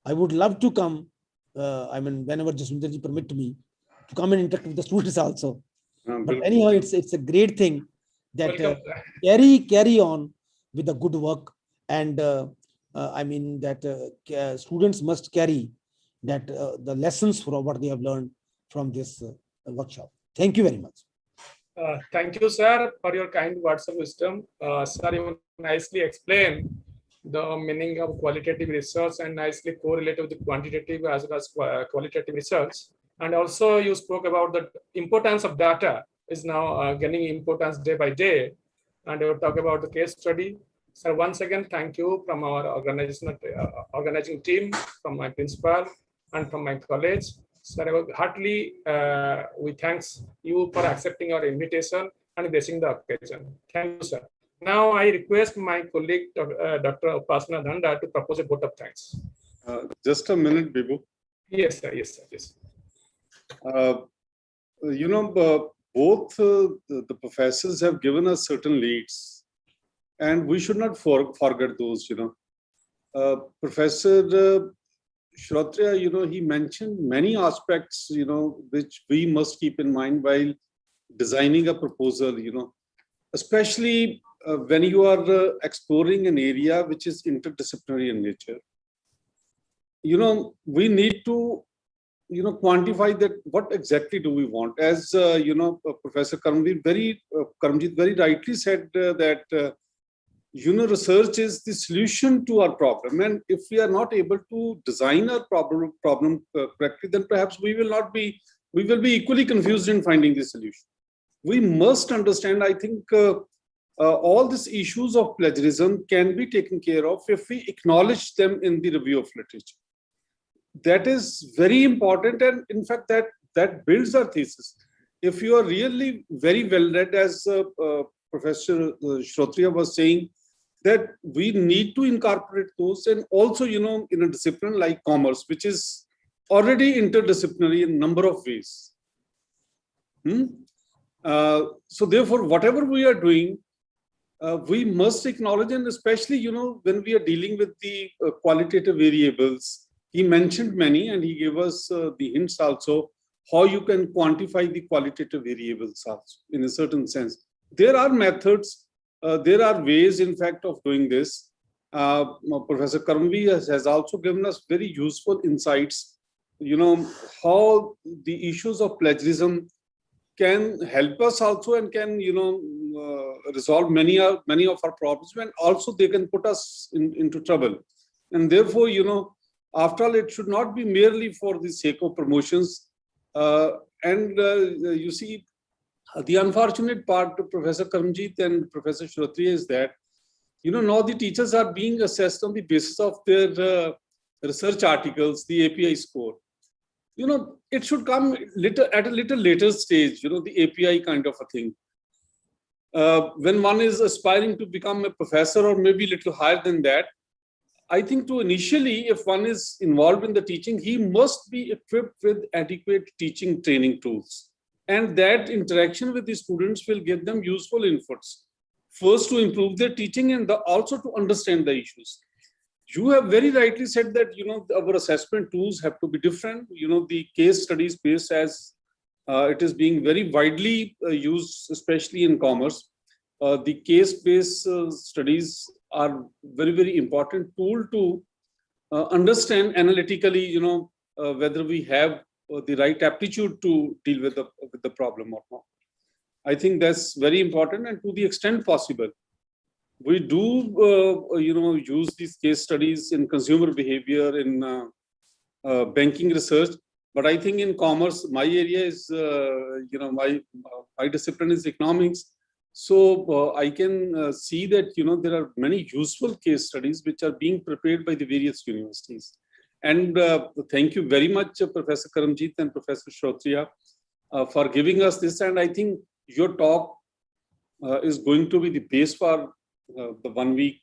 I would love to come, whenever Jaswinder ji permit me, to come and interact with the students also. But anyhow, it's a great thing that carry on with the good work, and students must carry that the lessons from what they have learned from this workshop. Thank you very much. Thank you, sir, for your kind words of wisdom. Sir, you nicely explained the meaning of qualitative research and nicely correlated with the quantitative as well as qualitative research. And also you spoke about the importance of data is now gaining importance day by day. And you talk about the case study. So once again, thank you from our organizing team, from my principal and from my college. Sir, heartily we thanks you for accepting our invitation and gracing the occasion. Thank you, sir. Now I request my colleague, Dr. Upasana Dhanda, to propose a vote of thanks. Just a minute, Bibu. Yes, sir. Yes, sir. Yes. You know, both the professors have given us certain leads, and we should not forget those. You know, Professor Shrotriya, you know, he mentioned many aspects, you know, which we must keep in mind while designing a proposal. You know, especially when you are exploring an area which is interdisciplinary in nature. You know, we need to, you know, quantify that what exactly do we want. As you know, Professor Karamjit very rightly said that you know, research is the solution to our problem, and if we are not able to design our problem correctly, then perhaps we will be equally confused in finding the solution. We must understand, I think, all these issues of plagiarism can be taken care of if we acknowledge them in the review of literature. That is very important, and in fact that builds our thesis. If you are really very well read, as Professor Shrotriya was saying, that we need to incorporate those, and also, you know, in a discipline like commerce, which is already interdisciplinary in a number of ways. So therefore, whatever we are doing, we must acknowledge, and especially, you know, when we are dealing with the qualitative variables, he mentioned many, and he gave us the hints also, how you can quantify the qualitative variables also, in a certain sense. There are methods, there are ways, in fact, of doing this. Professor Karamjit has also given us very useful insights, you know, how the issues of plagiarism can help us also, and can, you know, resolve many of our problems, and also they can put us into trouble. And therefore, you know, after all, it should not be merely for the sake of promotions. You see, the unfortunate part of Professor Karamjit and Professor Shrotriya is that, you know, now the teachers are being assessed on the basis of their research articles, the API score. You know, it should come at a little later stage, you know, the API kind of a thing. When one is aspiring to become a professor, or maybe a little higher than that, I think to initially, if one is involved in the teaching, he must be equipped with adequate teaching training tools. And that interaction with the students will give them useful inputs. First, to improve their teaching, and also to understand the issues. You have very rightly said that, you know, our assessment tools have to be different. You know, the case studies based, as it is being very widely used, especially in commerce. The case-based studies are very, very important tool to understand analytically, you know, whether we have the right aptitude to deal with the problem or not. I think that's very important, and to the extent possible, we do, you know, use these case studies in consumer behavior, in banking research. But I think in commerce, my area is, you know, my discipline is economics. So I can see that, you know, there are many useful case studies which are being prepared by the various universities. And thank you very much, Professor Karamjit and Professor Shrotriya, for giving us this. And I think your talk is going to be the base for the 1 week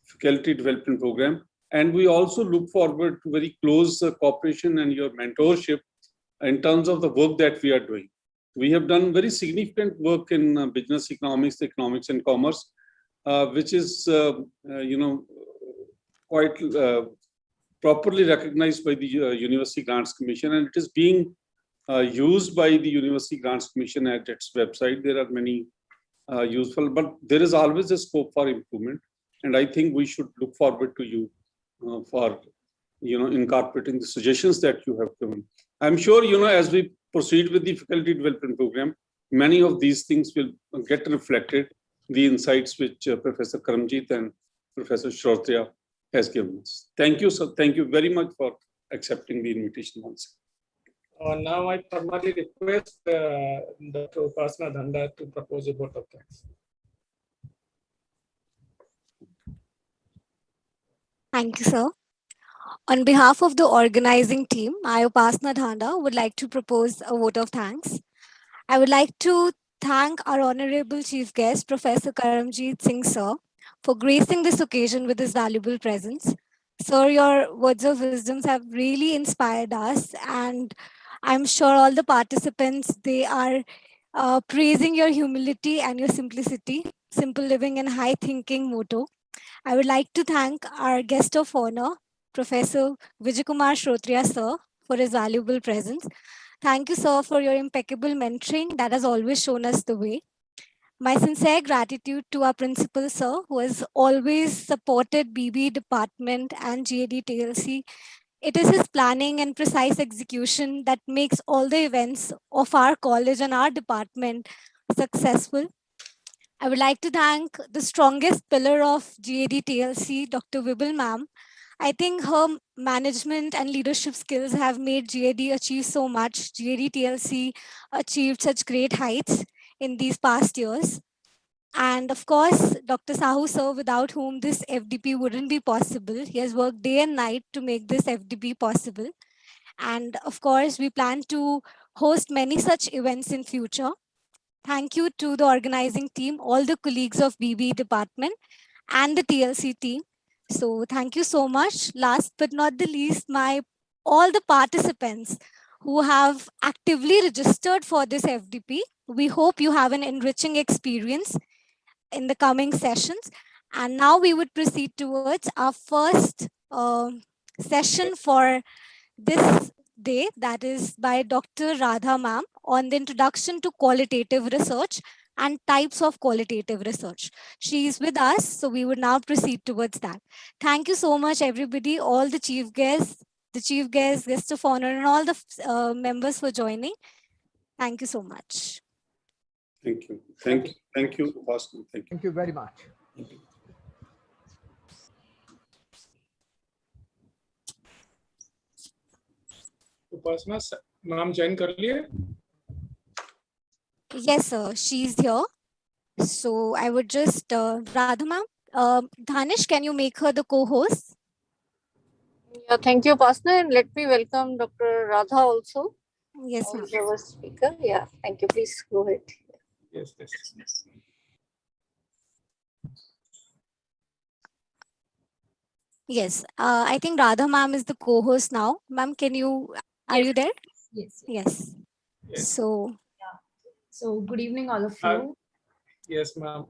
faculty development program. And we also look forward to very close cooperation and your mentorship in terms of the work that we are doing. We have done very significant work in business economics, and commerce, which is, you know, quite properly recognized by the University Grants Commission, and it is being used by the University Grants Commission at its website. There are many useful, but there is always a scope for improvement, and I think we should look forward to you for, you know, incorporating the suggestions that you have given. I'm sure, you know, as we proceed with the faculty development program, many of these things will get reflected, the insights which Professor Karamjit and Professor Shrotriya has given us. Thank you, sir. Thank you very much for accepting the invitation once. Now I formally request Dr. Upasana Dhanda to propose a vote of thanks. Thank you, sir. On behalf of the organizing team, I, Upasna Dhanda, would like to propose a vote of thanks. I would like to thank our honorable chief guest, Professor Karamjeet Singh Sir, for gracing this occasion with his valuable presence. Sir, your words of wisdom have really inspired us, and I'm sure all the participants, they are praising your humility and your simplicity, simple living and high thinking motto. I would like to thank our guest of honor, Professor Vijayakumar Shrotriya Sir, for his valuable presence. Thank you, sir, for your impeccable mentoring that has always shown us the way. My sincere gratitude to our principal, sir, who has always supported BB department and GAD-TLC. It is his planning and precise execution that makes all the events of our college and our department successful. I would like to thank the strongest pillar of GAD-TLC, Dr. Bimal Ma'am. I think her management and leadership skills have made GAD achieve so much. GAD-TLC achieved such great heights in these past years. And of course, Dr. Sahu sir, without whom this FDP wouldn't be possible. He has worked day and night to make this FDP possible. And of course, we plan to host many such events in future. Thank you to the organizing team, all the colleagues of BB department and the TLC team. So thank you so much. Last but not the least, all the participants who have actively registered for this FDP. We hope you have an enriching experience in the coming sessions. And now we would proceed towards our first session for this day, that is by Dr. Radha Ma'am on the introduction to qualitative research and types of qualitative research. She is with us, so we would now proceed towards that. Thank you so much, everybody, all the chief guests, guest of honor, and all the members for joining. Thank you so much. Thank you. Thank you, Boston. Thank you. Thank you very much. उपासना नाम join कर लिए? Yes, sir. She's here. So I would just, Radha ma'am, Dhanish, can you make her the co-host? Yeah, thank you, Upasna, and let me welcome Dr. Radha also. Yes, ma'am. Our speaker. Yeah, thank you. Please go ahead. Yes. Yes, I think Radha ma'am is the co-host now. Ma'am, are you there? Yes. So. Yeah. So good evening, all of you. Yes, ma'am.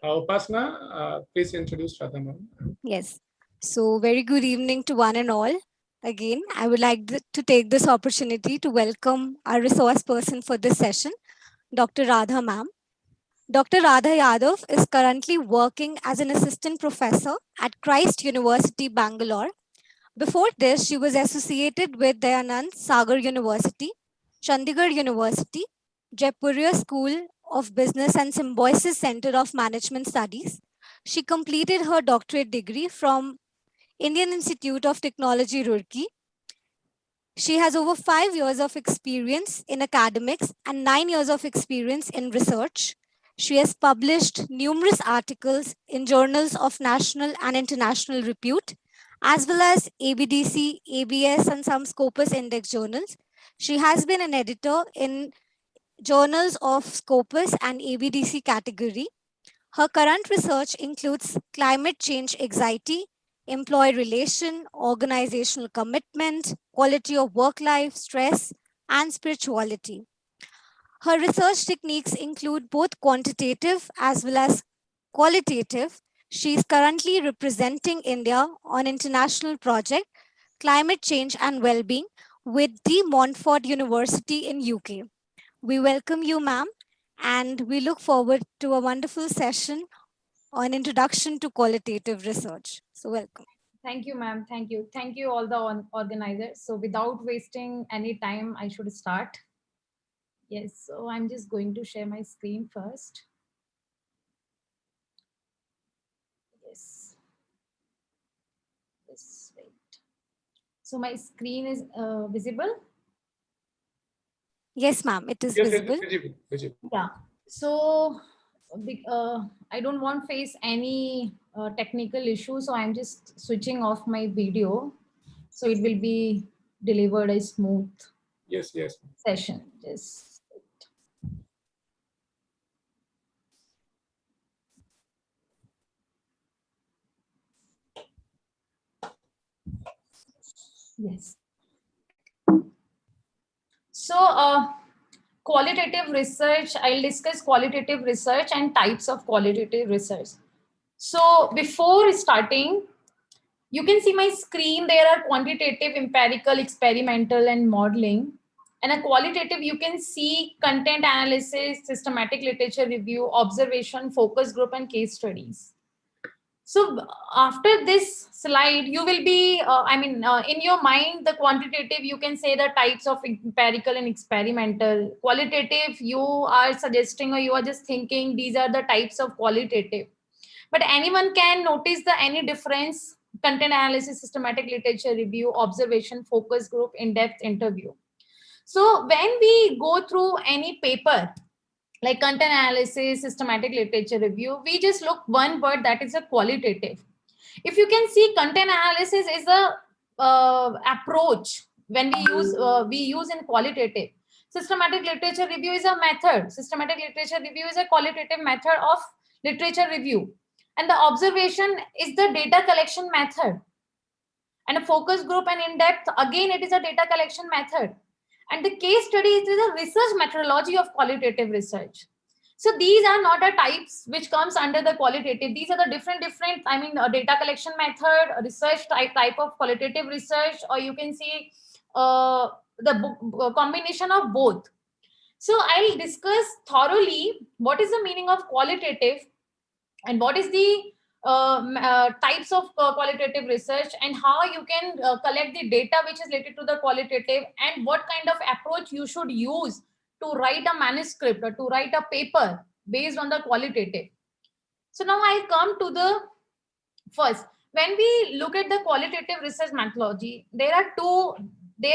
Upasna, please introduce Radha ma'am. Yes. So very good evening to one and all. Again, I would like to take this opportunity to welcome our resource person for this session, Dr. Radha ma'am. Dr. Radha Yadav is currently working as an assistant professor at Christ University, Bangalore. Before this, she was associated with Dayanand Sagar University, Chandigarh University, Jaipuriya School of Business and Symbiosis Center of Management Studies. She completed her doctorate degree from Indian Institute of Technology, Roorkee. She has over 5 years of experience in academics and 9 years of experience in research. She has published numerous articles in journals of national and international repute, as well as ABDC, ABS, and some Scopus Index journals. She has been an editor in journals of Scopus and ABDC category. Her current research includes climate change anxiety, employee relation, organizational commitment, quality of work life, stress, and spirituality. Her research techniques include both quantitative as well as qualitative. She is currently representing India on international project Climate Change and Wellbeing with De Montfort University in UK. We welcome you, ma'am, and we look forward to a wonderful session on introduction to qualitative research. So welcome. Thank you, ma'am. Thank you. Thank you, all the organizers. So without wasting any time, I should start. Yes, so I'm just going to share my screen first. Yes. Yes, wait. So my screen is visible? Yes, ma'am, it is visible. Yeah. So I don't want to face any technical issue, so I'm just switching off my video, so it will be delivered a smooth Yes. session. Just yes. So qualitative research, I'll discuss qualitative research and types of qualitative research. So before starting, you can see my screen. There are quantitative, empirical, experimental, and modeling. And a qualitative, you can see content analysis, systematic literature review, observation, focus group, and case studies. So after this slide, you will be, in your mind, the quantitative, you can say the types of empirical and experimental. Qualitative, you are suggesting or you are just thinking these are the types of qualitative. But anyone can notice any difference: content analysis, systematic literature review, observation, focus group, in-depth interview. So when we go through any paper, like content analysis, systematic literature review, we just look one word, that is a qualitative. If you can see, content analysis is a approach when we use in qualitative. Systematic literature review is a method. Systematic literature review is a qualitative method of literature review. And the observation is the data collection method. And a focus group and in-depth, again, it is a data collection method. And the case study is a research methodology of qualitative research. So these are not the types which comes under the qualitative. These are the different, a data collection method, a research type of qualitative research, or you can see the combination of both. So I'll discuss thoroughly what is the meaning of qualitative and what is the types of qualitative research, and how you can collect the data which is related to the qualitative, and what kind of approach you should use to write a manuscript or to write a paper based on the qualitative. So now I come to the first. When we look at the qualitative research methodology, there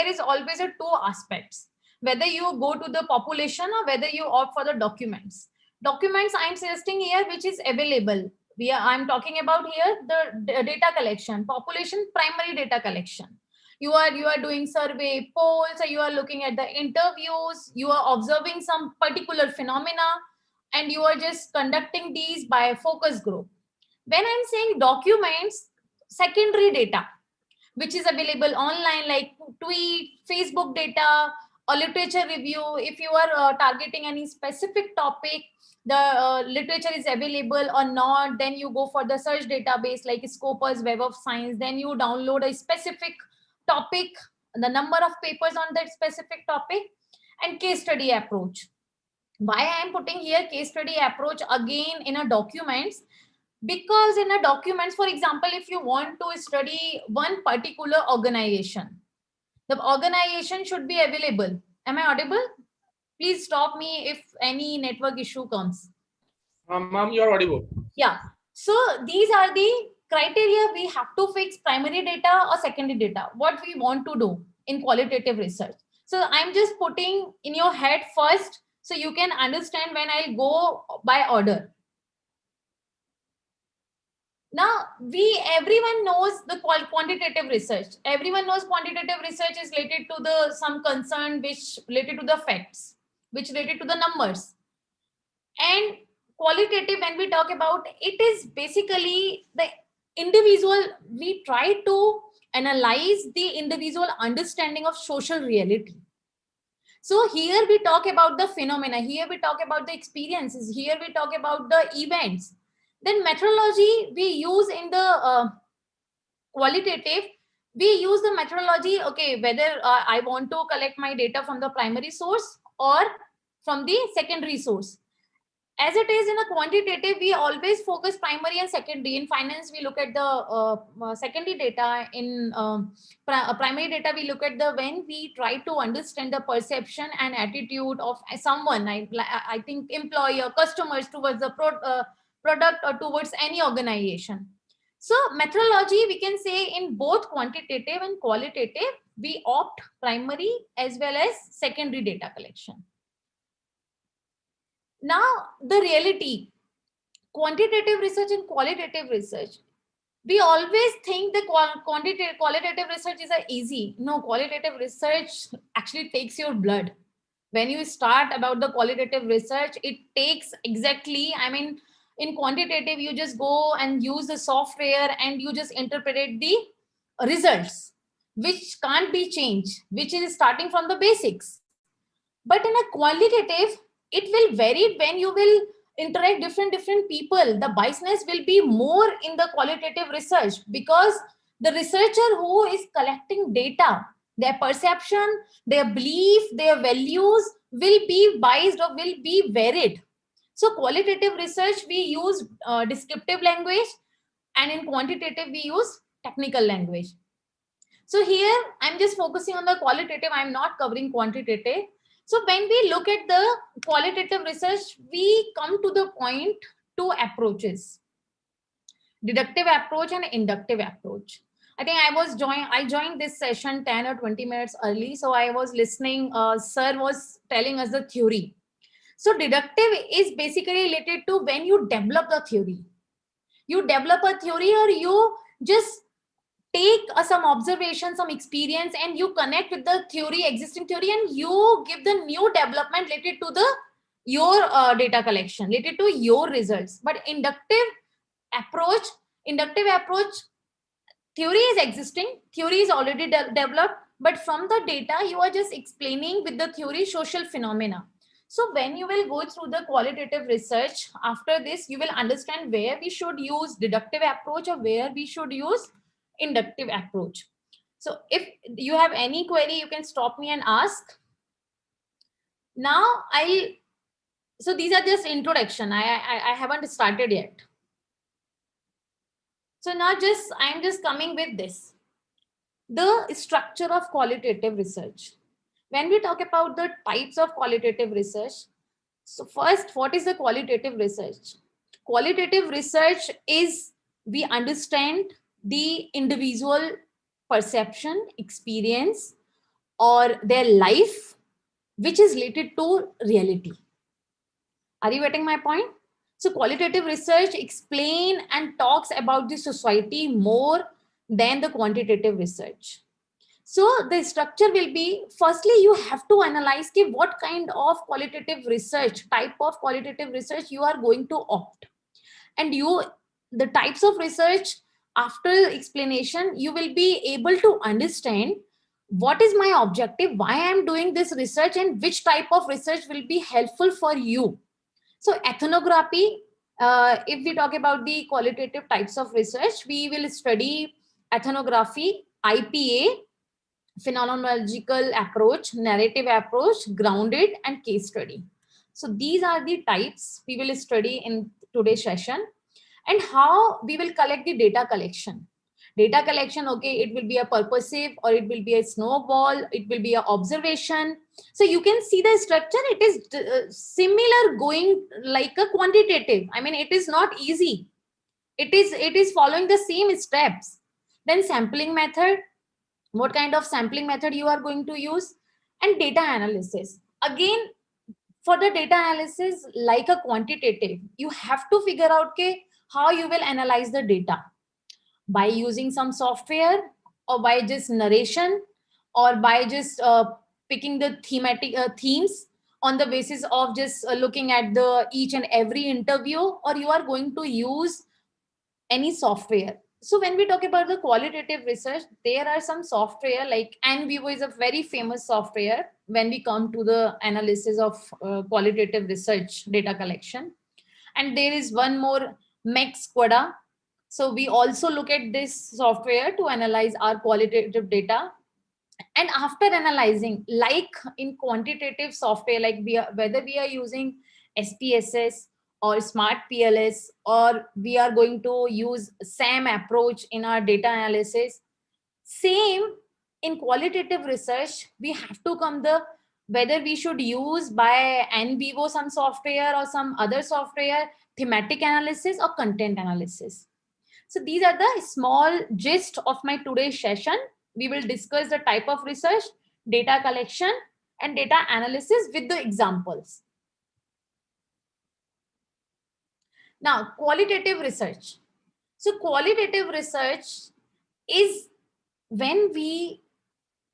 is always two aspects: whether you go to the population or whether you opt for the documents. Documents I'm suggesting here which is available. I'm talking about here the data collection. Population, primary data collection. You are doing survey, polls, or you are looking at the interviews, you are observing some particular phenomena, and you are just conducting these by a focus group. When I'm saying documents, secondary data, which is available online, like tweet, Facebook data, or literature review. If you are targeting any specific topic, the literature is available or not, then you go for the search database like Scopus, Web of Science. Then you download a specific topic, the number of papers on that specific topic, and case study approach. Why I am putting here case study approach again in a documents? Because in a documents, for example, if you want to study one particular organization, the organization should be available. Am I audible? Please stop me if any network issue comes. Ma'am, you are audible. Yeah. So these are the criteria we have to fix: primary data or secondary data, what we want to do in qualitative research. So I'm just putting in your head first, so you can understand when I'll go by order. Now, everyone knows the quantitative research. Everyone knows quantitative research is related to some concern which related to the facts, which related to the numbers. And qualitative, when we talk about, it is basically the individual. We try to analyze the individual understanding of social reality. So here we talk about the phenomena. Here we talk about the experiences. Here we talk about the events. Then methodology we use in the qualitative, we use the methodology, okay, whether I want to collect my data from the primary source or from the secondary source. As it is in a quantitative, we always focus primary and secondary. In finance, we look at the secondary data. In primary data, we look at when we try to understand the perception and attitude of someone, I think employer, customers towards the product or towards any organization. So methodology, we can say in both quantitative and qualitative, we opt primary as well as secondary data collection. Now, the reality. quantitative research and qualitative research. We always think the qualitative research is easy. No, qualitative research actually takes your blood. When you start about the qualitative research, it takes exactly, I mean, in quantitative, you just go and use the software and you just interpret the results, which can't be changed, which is starting from the basics. But in a qualitative, it will vary when you will interact different people. The biasness will be more in the qualitative research, because the researcher who is collecting data, their perception, their belief, their values will be biased or will be varied. So qualitative research, we use descriptive language, and in quantitative, we use technical language. So here, I'm just focusing on the qualitative. I'm not covering quantitative. So when we look at the qualitative research, we come to the point, two approaches: deductive approach and inductive approach. I think I joined this session 10 or 20 minutes early. So I was listening, sir was telling us the theory. So deductive is basically related to when you develop the theory. You develop a theory, or you just take some observation, some experience, and you connect with the theory, existing theory, and you give the new development related to your data collection, related to your results. But inductive approach, theory is existing, theory is already developed, but from the data, you are just explaining with the theory social phenomena. So when you will go through the qualitative research, after this, you will understand where we should use deductive approach or where we should use inductive approach. So if you have any query, you can stop me and ask. Now so these are just introduction. I haven't started yet. So now I'm just coming with this. The structure of qualitative research. When we talk about the types of qualitative research, so first, what is the qualitative research? Qualitative research is, we understand the individual perception, experience, or their life, which is related to reality. Are you getting my point? So qualitative research explain and talks about the society more than the quantitative research. So the structure will be, firstly, you have to analyze what kind of qualitative research, type of qualitative research you are going to opt. And the types of research, after explanation, you will be able to understand what is my objective, why I am doing this research, and which type of research will be helpful for you. So ethnography, if we talk about the qualitative types of research, we will study ethnography, IPA, phenomenological approach, narrative approach, grounded, and case study. So these are the types we will study in today's session. And how we will collect the data collection. Data collection, okay, it will be a purposive, or it will be a snowball, it will be an observation. So you can see the structure, it is similar, going like a quantitative. I mean, it is not easy. It is following the same steps. Then sampling method, what kind of sampling method you are going to use, and data analysis. Again, for the data analysis, like a quantitative, you have to figure out how you will analyze the data, by using some software, or by just narration, or by just picking the thematic themes on the basis of just looking at the each and every interview, or you are going to use any software. So when we talk about the qualitative research, there are some software like NVivo is a very famous software when we come to the analysis of qualitative research data collection. And there is one more, MaxQuada. So we also look at this software to analyze our qualitative data. And after analyzing, like in quantitative software, like whether we are using SPSS or Smart PLS, or we are going to use SAM approach in our data analysis, same in qualitative research, we have to come whether we should use by NVivo some software or some other software, thematic analysis or content analysis. So these are the small gist of my today's session. We will discuss the type of research, data collection, and data analysis with the examples. Now, qualitative research. So qualitative research is when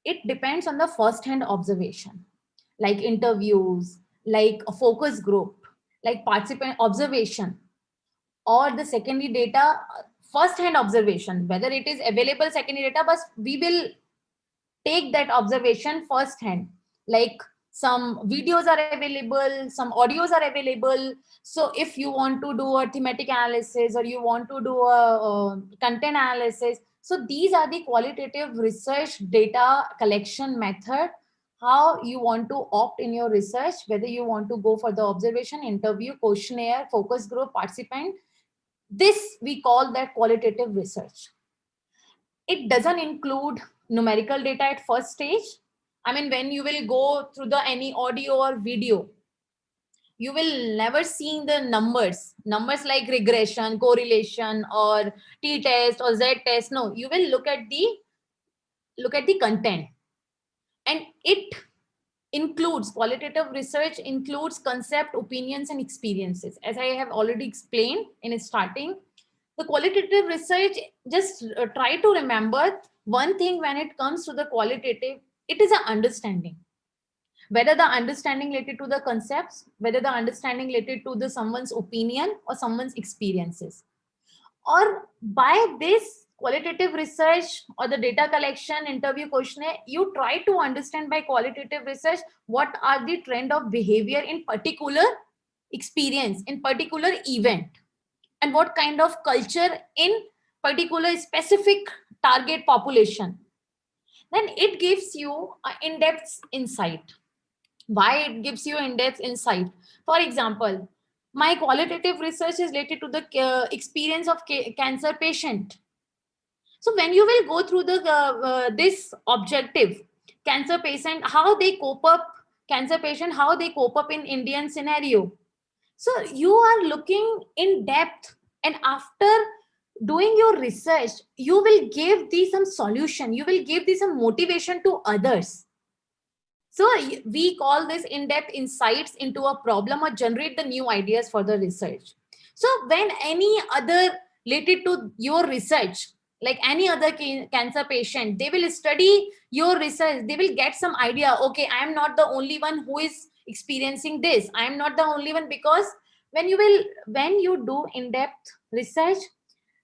it depends on the first-hand observation, like interviews, like a focus group, like participant observation, or the secondary data, first-hand observation, whether it is available secondary data, but we will take that observation first-hand, like some videos are available, some audios are available. So if you want to do a thematic analysis or you want to do a content analysis, so these are the qualitative research data collection method, how you want to opt in your research, whether you want to go for the observation, interview, questionnaire, focus group, participant. This we call that qualitative research. It doesn't include numerical data at first stage. I mean, when you will go through the any audio or video, you will never see the numbers like regression, correlation, or t-test or z-test. No, you will look at the content. And it includes, qualitative research includes concept, opinions, and experiences. As I have already explained in starting, the qualitative research, just try to remember one thing when it comes to the qualitative, it is an understanding. Whether the understanding related to the concepts, whether the understanding related to the someone's opinion or someone's experiences. Or by this qualitative research or the data collection, interview, questionnaire, you try to understand by qualitative research what are the trend of behavior in particular experience, in particular event, and what kind of culture in particular specific target population. Then it gives you an in-depth insight. Why it gives you in-depth insight? For example, my qualitative research is related to the experience of cancer patient. So when you will go through the this objective, cancer patient, how they cope up, cancer patient, how they cope up in Indian scenario. So you are looking in depth, and after doing your research, you will give these some solution, you will give these some motivation to others. So we call this in-depth insights into a problem or generate the new ideas for the research. So when any other related to your research, like any other cancer patient, they will study your research, they will get some idea, okay, I am not the only one who is experiencing this, I am not the only one. Because when you do in-depth research,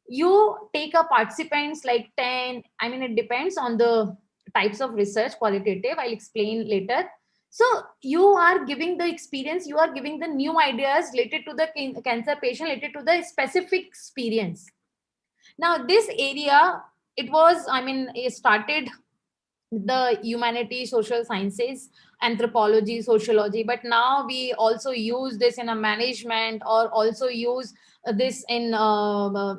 you take a participants like 10, I mean, it depends on the types of research, qualitative, I'll explain later. So you are giving the experience, you are giving the new ideas related to the cancer patient, related to the specific experience. Now this area, it was, I mean, it started the humanities, social sciences, anthropology, sociology, but now we also use this in a management, or also use this in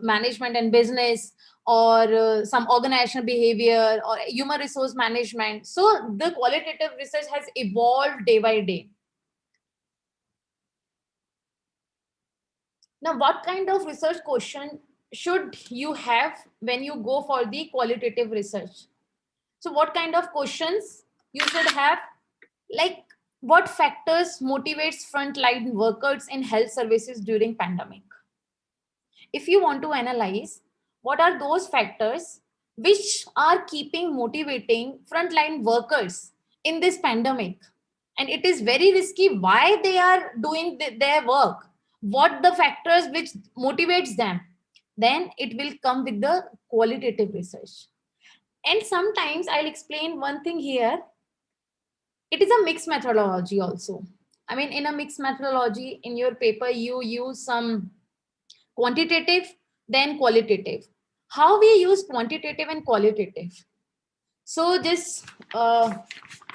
management and business, or some organizational behavior, or human resource management. So the qualitative research has evolved day by day. Now, what kind of research question should you have when you go for the qualitative research? So what kind of questions you should have? Like, what factors motivates frontline workers in health services during pandemic? If you want to analyze what are those factors which are keeping motivating frontline workers in this pandemic, and it is very risky, why they are doing their work, what the factors which motivates them, then it will come with the qualitative research. And sometimes I'll explain one thing here. It is a mixed methodology also. I mean, in a mixed methodology, in your paper, you use some quantitative, then qualitative. How we use quantitative and qualitative? So just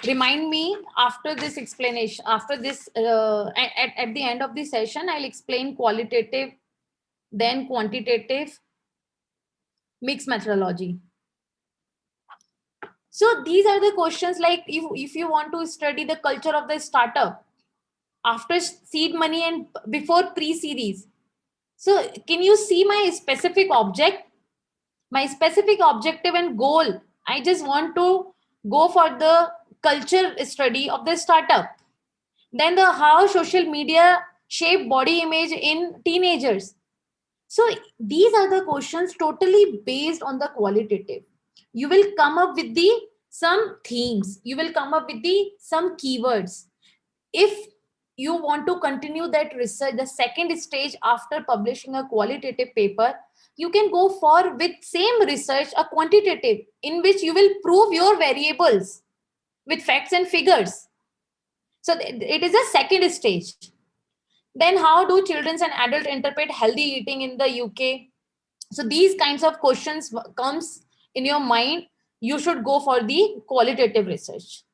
remind me after this explanation, after this, at the end of the session, I'll explain qualitative, then quantitative, mixed methodology. So these are the questions, like if you want to study the culture of the startup after seed money and before pre-series. So can you see my specific object, my specific objective and goal? I just want to go for the culture study of the startup. Then the how social media shape body image in teenagers? So these are the questions totally based on the qualitative. You will come up with some themes. You will come up with some keywords. If you want to continue that research, the second stage after publishing a qualitative paper, you can go for with same research a quantitative, in which you will prove your variables with facts and figures. So it is a second stage. Then how do children and adults interpret healthy eating in the UK? So these kinds of questions comes in your mind. You should go for the qualitative research.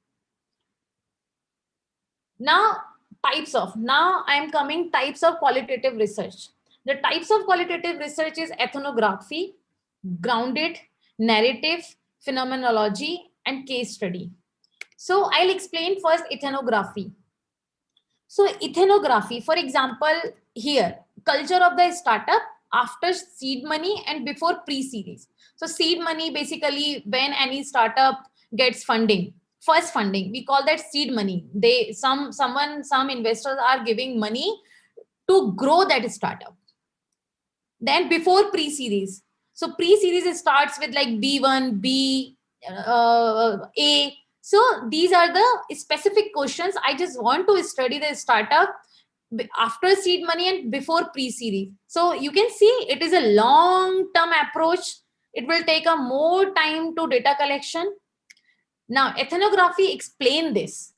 Now I am coming types of qualitative research. The types of qualitative research is ethnography, grounded, narrative, phenomenology, and case study. So I'll explain first ethnography. So ethnography, for example, here, culture of the startup after seed money and before pre-series. So seed money, basically when any startup gets funding, first funding, we call that seed money. Some investors are giving money to grow that startup. Then before pre-series. So pre-series starts with like B1, B, A. So these are the specific questions. I just want to study the startup after seed money and before pre-series. So you can see it is a long-term approach. It will take a more time to data collection. Now, ethnography explains this.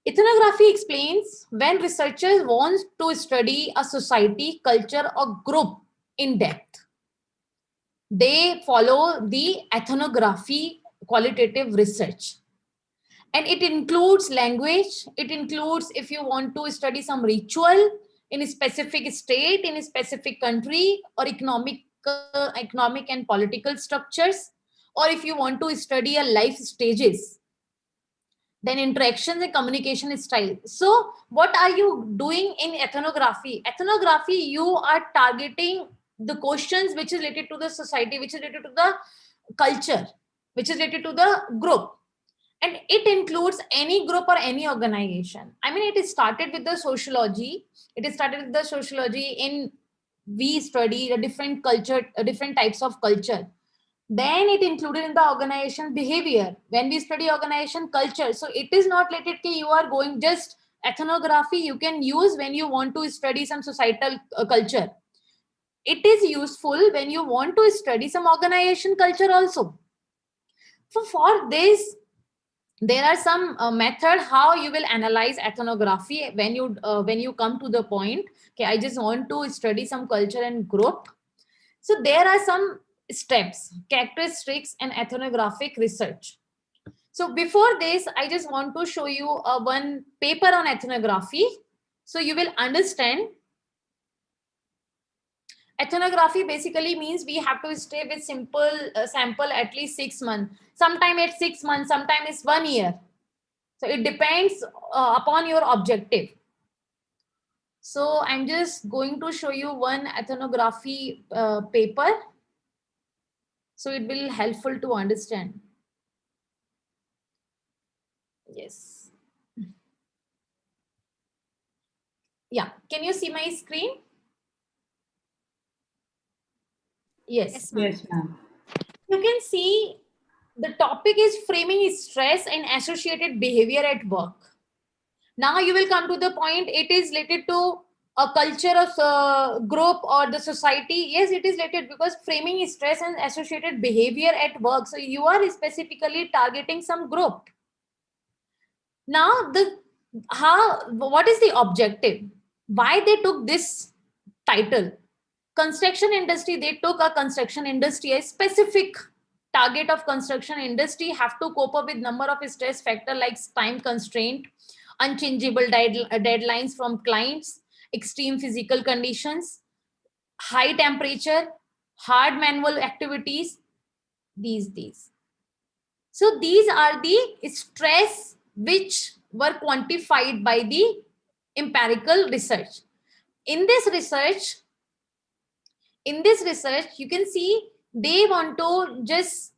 Ethnography explains when researchers want to study a society, culture, or group in depth. They follow the ethnography qualitative research. And it includes language. It includes if you want to study some ritual in a specific state, in a specific country, or economic and political structures, or if you want to study a life stages, then interactions and communication style. So what are you doing in ethnography? Ethnography, you are targeting the questions which is related to the society, which is related to the culture, which is related to the group. And it includes any group or any organization. I mean, it started with the sociology. It started with the sociology in we study a different culture, different types of culture. Then it included in the organization behavior. When we study organization culture, so it is not related to you are going just ethnography you can use when you want to study some societal culture. It is useful when you want to study some organization culture also. So for this, there are some method how you will analyze ethnography when you come to the point, okay, I just want to study some culture and group. So there are some steps, characteristics, and ethnographic research. So before this, I just want to show you one paper on ethnography. So you will understand. Ethnography basically means we have to stay with simple sample at least 6 months. Sometime it's 6 months, sometime it's 1 year. So it depends upon your objective. So I'm just going to show you one ethnography paper. So it will helpful to understand. Yes. Yeah. Can you see my screen? Yes. Yes, ma'am. You can see the topic is framing stress and associated behavior at work. Now you will come to the point. It is related to a culture of group or the society. Yes, it is related because framing stress and associated behavior at work. So you are specifically targeting some group. Now what is the objective? Why they took this title? Construction industry, they took a construction industry, a specific target of construction industry have to cope up with number of stress factor like time constraint, unchangeable deadlines from clients, extreme physical conditions, high temperature, hard manual activities, these. So these are the stress which were quantified by the empirical research. In this research, you can see they want to just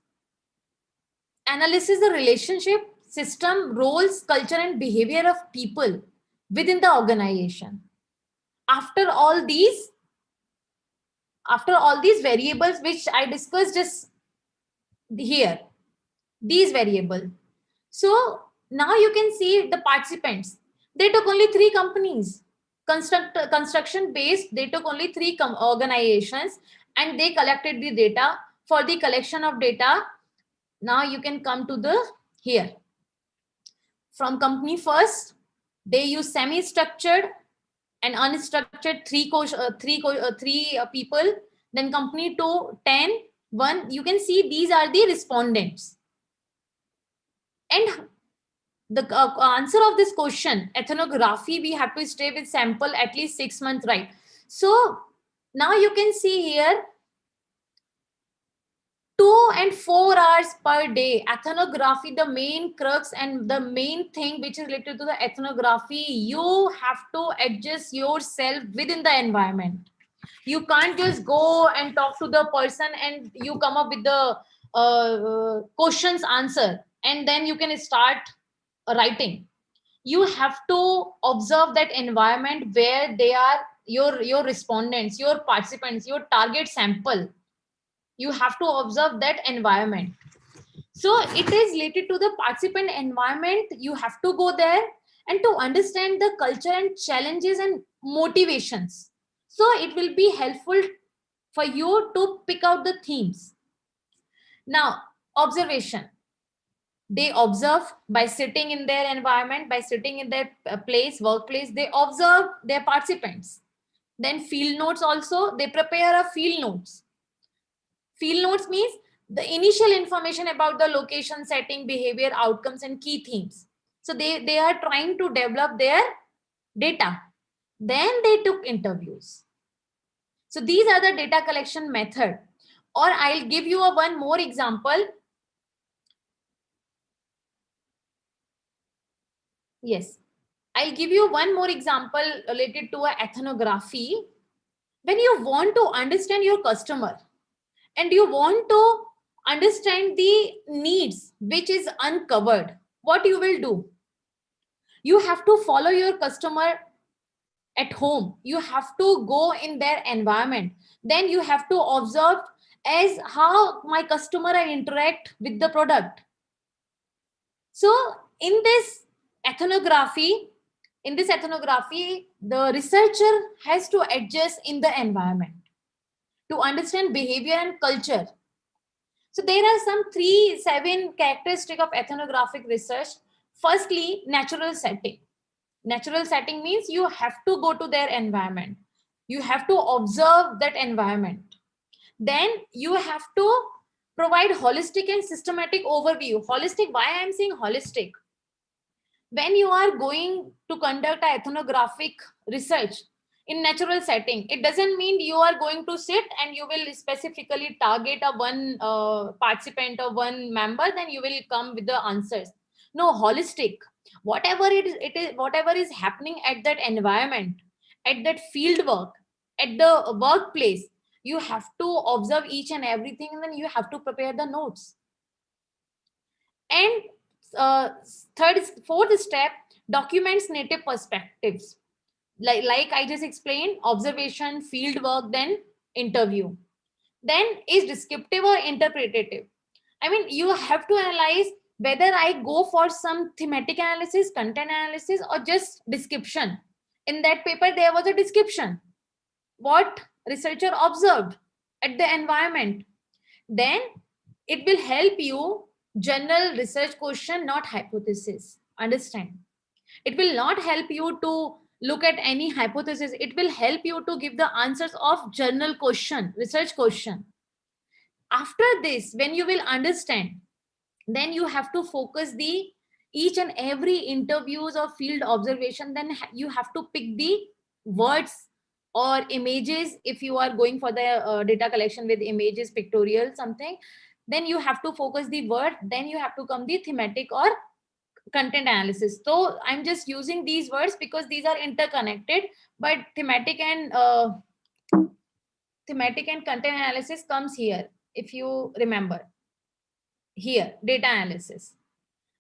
analyze the relationship, system, roles, culture, and behavior of people within the organization. after all these variables which I discussed just here, these variables. So now you can see the participants. They took only 3 companies. Construction based, they took only 3 organizations, and they collected the data. For the collection of data, now you can come to the here. From company first, they use semi-structured and unstructured 3 people. Then company 2, 10, 1. You can see these are the respondents. And the answer of this question, ethnography, we have to stay with sample at least 6 months, right? So now you can see here 2 and 4 hours per day. Ethnography, the main crux and the main thing which is related to the ethnography, you have to adjust yourself within the environment. You can't just go and talk to the person and you come up with the questions answer and then you can start writing. You have to observe that environment where they are, your respondents, your participants, your target sample. You have to observe that environment. So it is related to the participant environment. You have to go there and to understand the culture and challenges and motivations. So it will be helpful for you to pick out the themes. Now, observation. They observe by sitting in their environment, by sitting in their place, workplace, they observe their participants. Then field notes also, they prepare a field notes. Field notes means the initial information about the location, setting, behavior, outcomes, and key themes. So they are trying to develop their data. Then they took interviews. So these are the data collection method. Or I'll give you one more example. Yes, I'll give you one more example related to ethnography. When you want to understand your customer and you want to understand the needs which is uncovered, what you will do? You have to follow your customer at home. You have to go in their environment. Then you have to observe as how my customer interact with the product. So in this ethnography, the researcher has to adjust in the environment to understand behavior and culture. So there are some 7 characteristics of ethnographic research. Firstly, natural setting. Natural setting means you have to go to their environment. You have to observe that environment. Then you have to provide holistic and systematic overview. Holistic, why I am saying holistic? When you are going to conduct an ethnographic research in natural setting, it doesn't mean you are going to sit and you will specifically target a one participant or one member, then you will come with the answers. No, holistic. Whatever whatever is happening at that environment, at that field work, at the workplace, you have to observe each and everything, and then you have to prepare the notes. And fourth step, documents native perspectives. Like I just explained, observation, field work, then interview. Then is descriptive or interpretative. I mean, you have to analyze whether I go for some thematic analysis, content analysis, or just description. In that paper, there was a description. What researcher observed at the environment. Then it will help you general research question, not hypothesis. Understand? It will not help you to look at any hypothesis. It will help you to give the answers of journal question, research question. After this, when you will understand, then you have to focus the each and every interviews or field observation. Then you have to pick the words or images. If you are going for the data collection with images, pictorial, something, then you have to focus the word. Then you have to come the thematic or content analysis. So I'm just using these words because these are interconnected, but thematic and content analysis comes here. If you remember here, data analysis.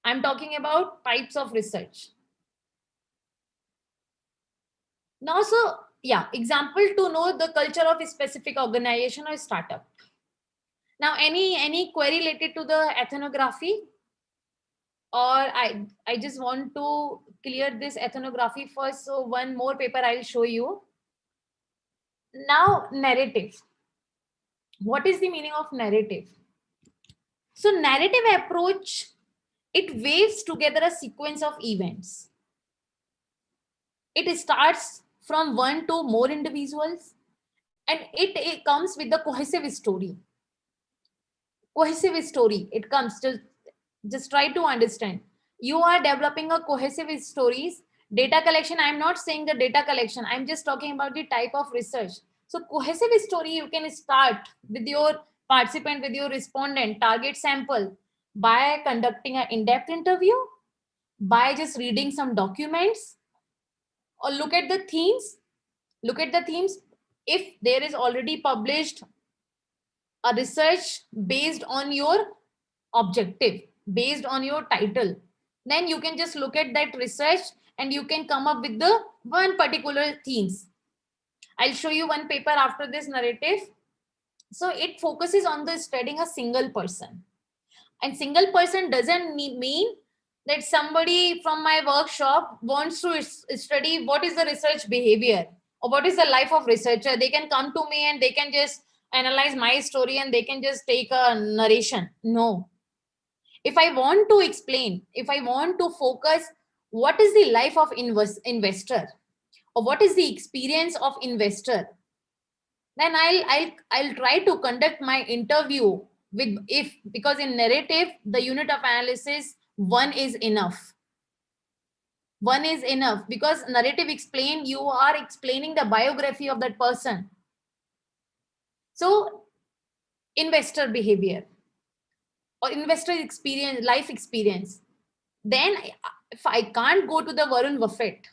I'm talking about types of research. Now, so yeah, example to know the culture of a specific organization or startup. Now, any query related to the ethnography, or I just want to clear this ethnography first. So one more paper I'll show you. Now, narrative. What is the meaning of narrative? So narrative approach, it waves together a sequence of events. It starts from one to more individuals, and it comes with the cohesive story. Cohesive story, it comes to, just try to understand. You are developing a cohesive stories. Data collection, I'm not saying the data collection, I'm just talking about the type of research. So cohesive story, you can start with your participant, with your respondent, target sample, by conducting an in-depth interview, by just reading some documents, or look at the themes. Look at the themes. If there is already published a research based on your objective, based on your title, then you can just look at that research and you can come up with the one particular themes. I'll show you one paper after this narrative. So it focuses on the studying a single person, and single person doesn't mean that somebody from my workshop wants to study what is the research behavior or what is the life of researcher. They can come to me and they can just analyze my story and they can just take a narration. No. If I want to explain, if I want to focus what is the life of investor or what is the experience of investor, then I'll try to conduct my interview with, if, because in narrative, the unit of analysis, one is enough. One is enough, because narrative explain, you are explaining the biography of that person. So investor behavior or investor experience, life experience. Then if I can't go to the Warren Buffett,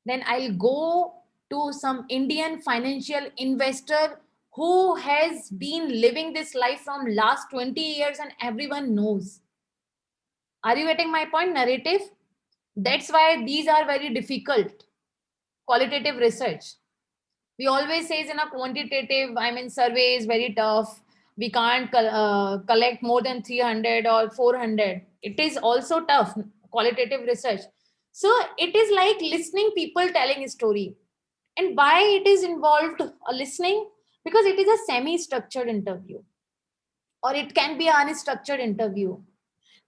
then I'll go to some Indian financial investor who has been living this life from last 20 years and everyone knows. Are you getting my point? Narrative. That's why these are very difficult. Qualitative research. We always say in a quantitative, I mean, survey is very tough. We can't collect more than 300 or 400. It is also tough, qualitative research. So it is like listening people telling a story. And why it is involved listening? Because it is a semi-structured interview, or it can be an unstructured interview.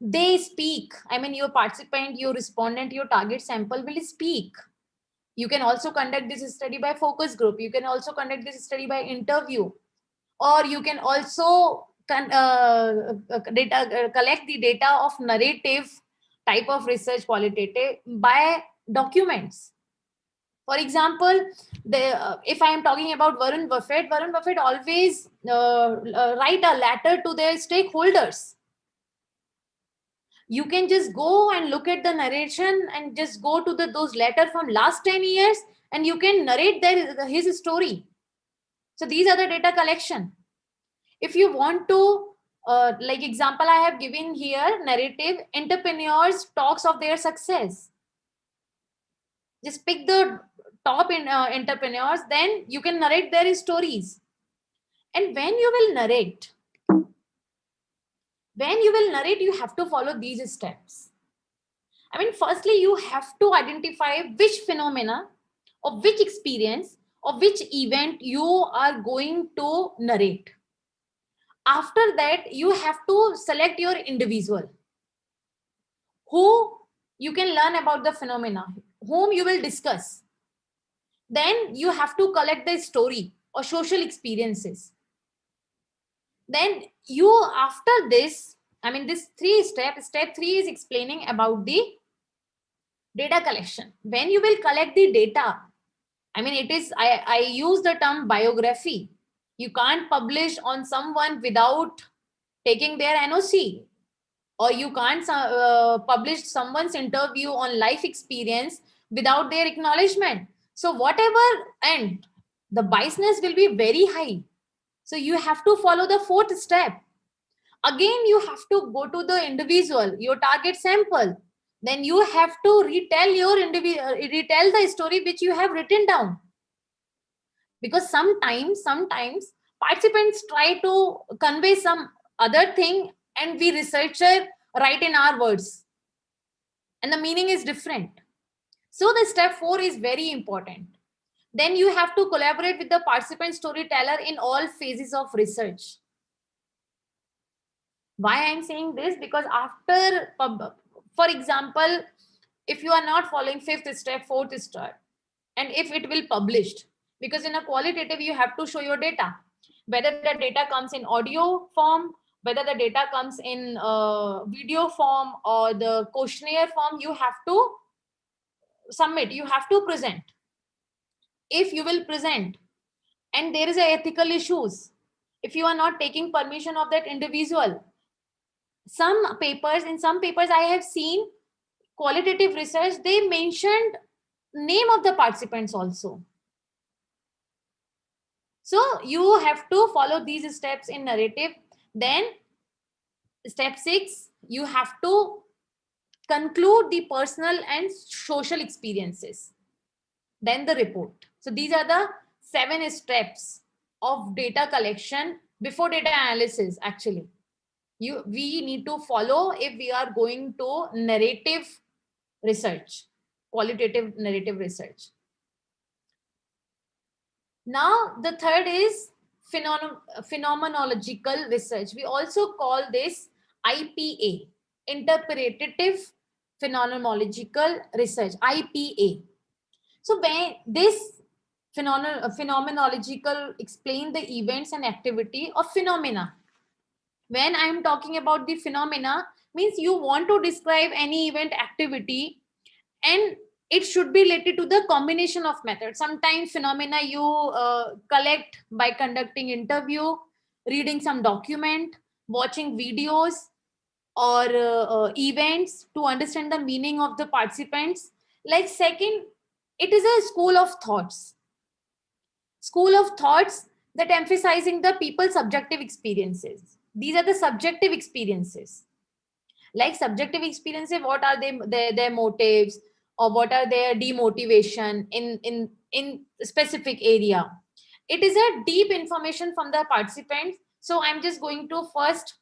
They speak. I mean, your participant, your respondent, your target sample will speak. You can also conduct this study by focus group. You can also conduct this study by interview, or you can also collect the data of narrative type of research, qualitative, by documents. For example, if I am talking about Warren Buffett always write a letter to their stakeholders. You can just go and look at the narration and just go to those letters from last 10 years and you can narrate his story. So these are the data collection. If you want to, like example I have given here, narrative, entrepreneurs talks of their success. Just pick the top entrepreneurs, then you can narrate their stories. And when you will narrate, you have to follow these steps. I mean, firstly, you have to identify which phenomena or which experience or which event you are going to narrate. After that, you have to select your individual who you can learn about the phenomena, whom you will discuss. Then you have to collect the story or social experiences. Then you, after this, I mean, this step 3 is explaining about the data collection. When you will collect the data, I mean, it is, I use the term biography. You can't publish on someone without taking their NOC, or you can't publish someone's interview on life experience without their acknowledgement. So whatever, and the biasness will be very high. So you have to follow the 4th step. Again, you have to go to the individual, your target sample. Then you have to retell the story which you have written down. Because sometimes participants try to convey some other thing and we researcher write in our words and the meaning is different. So the step 4 is very important. Then you have to collaborate with the participant storyteller in all phases of research. Why I'm saying this? Because after, for example, if you are not following 5th step, 4th step, and if it will published, because in a qualitative, you have to show your data, whether the data comes in audio form, whether the data comes in video form or the questionnaire form, you have to submit, you have to present. If you will present and there is a ethical issues, if you are not taking permission of that individual, in some papers I have seen qualitative research, they mentioned name of the participants also. So you have to follow these steps in narrative. Then step 6, you have to conclude the personal and social experiences. Then the report. So these are the 7 steps of data collection before data analysis. Actually, we need to follow if we are going to narrative research, qualitative narrative research. Now the third is phenomenological research. We also call this IPA, interpretative phenomenological research, IPA. So when this phenomenological explain the events and activity of phenomena. When I am talking about the phenomena, means you want to describe any event activity and it should be related to the combination of methods. Sometimes phenomena you collect by conducting interview, reading some document, watching videos or events to understand the meaning of the participants. Like second, it is a school of thoughts that emphasizing the people's subjective experiences. These are the subjective experiences. Like subjective experiences, what are their motives or what are their demotivation in specific area. It is a deep information from the participants. So I'm just going to first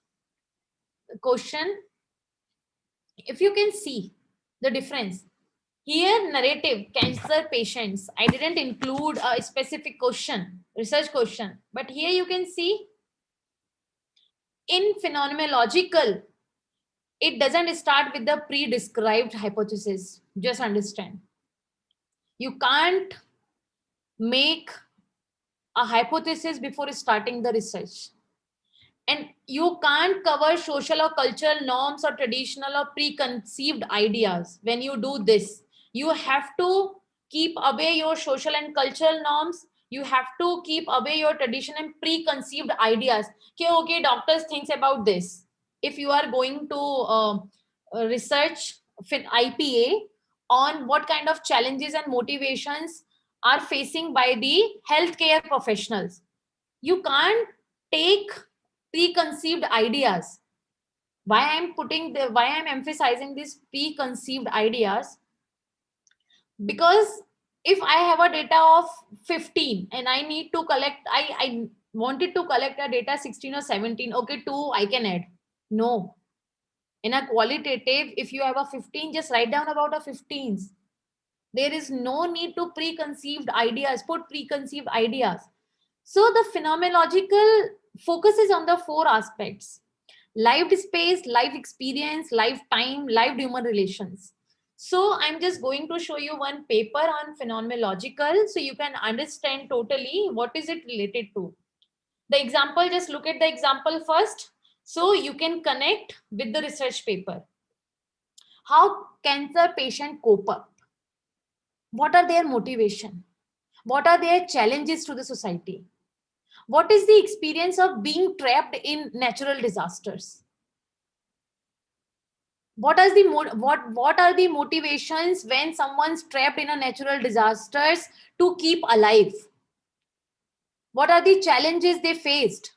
question. If you can see the difference. Here, narrative, cancer patients, I didn't include a specific question, research question, but here you can see in phenomenological, it doesn't start with the pre-described hypothesis. Just understand. You can't make a hypothesis before starting the research. And you can't cover social or cultural norms or traditional or preconceived ideas when you do this. You have to keep away your social and cultural norms. You have to keep away your tradition and preconceived ideas. Okay, doctors thinks about this. If you are going to research IPA on what kind of challenges and motivations are facing by the healthcare professionals, you can't take preconceived ideas. Why I'm emphasizing these preconceived ideas? Because if I have a data of 15 and I need to collect, I wanted to collect a data 16 or 17, okay, 2 I can add. No. In a qualitative, if you have a 15, just write down about a 15s. There is no need to preconceived ideas, put preconceived ideas. So the phenomenological focuses on the 4 aspects: lived space, life experience, lifetime, lived human relations. So I'm just going to show you one paper on phenomenological so you can understand totally what is it related to. The example, just look at the example first so you can connect with the research paper. How cancer patient cope up? What are their motivation? What are their challenges to the society? What is the experience of being trapped in natural disasters? What are the motivations when someone's trapped in a natural disasters to keep alive? What are the challenges they faced?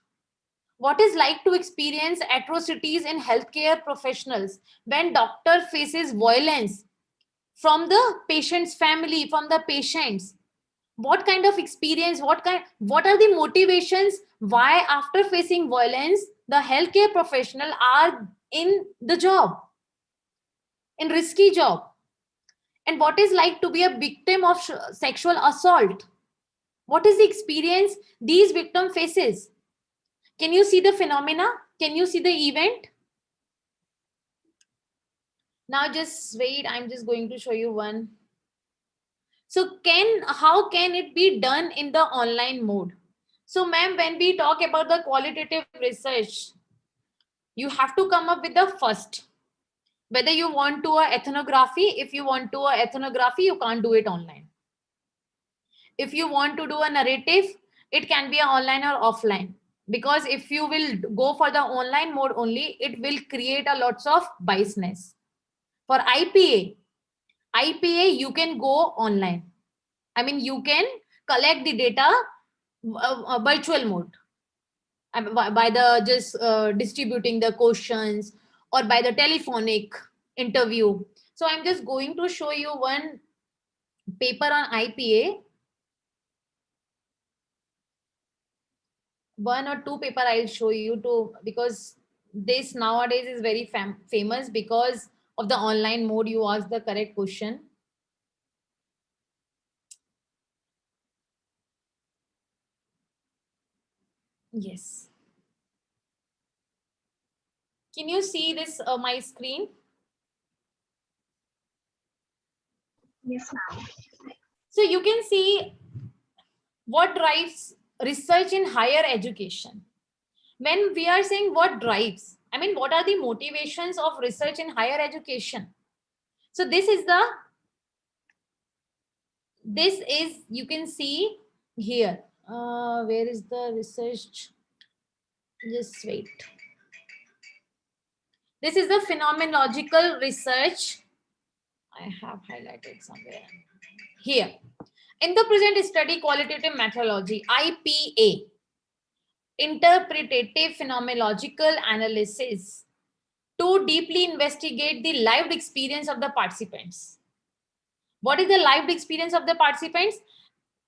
What is like to experience atrocities in healthcare professionals when doctor faces violence from the patient's family, from the patients? What kind of experience, what are the motivations why after facing violence the healthcare professional are in the job, in risky job, and what is like to be a victim of sexual assault. What is the experience these victim faces? Can you see the phenomena? Can you see the event? Now just wait, I'm just going to show you one. So how can it be done in the online mode? So ma'am, when we talk about the qualitative research, you have to come up with the first. Whether you want to a ethnography, if you want to a ethnography, you can't do it online. If you want to do a narrative, it can be online or offline. Because if you will go for the online mode only, it will create a lots of biasness. For IPA, you can go online. I mean, you can collect the data virtual mode. By the just distributing the questions or by the telephonic interview. So I'm just going to show you one paper on IPA. One or two paper I'll show you too, because this nowadays is very famous because of the online mode. You ask the correct question. Yes. Can you see this, my screen? Yes, ma'am. So you can see what drives research in higher education. When we are saying what drives, I mean, what are the motivations of research in higher education? So this is, you can see here. Where is the research? Just wait. This is the phenomenological research. I have highlighted somewhere here. In the present study, qualitative methodology, IPA, interpretative phenomenological analysis, to deeply investigate the lived experience of the participants. What is the lived experience of the participants?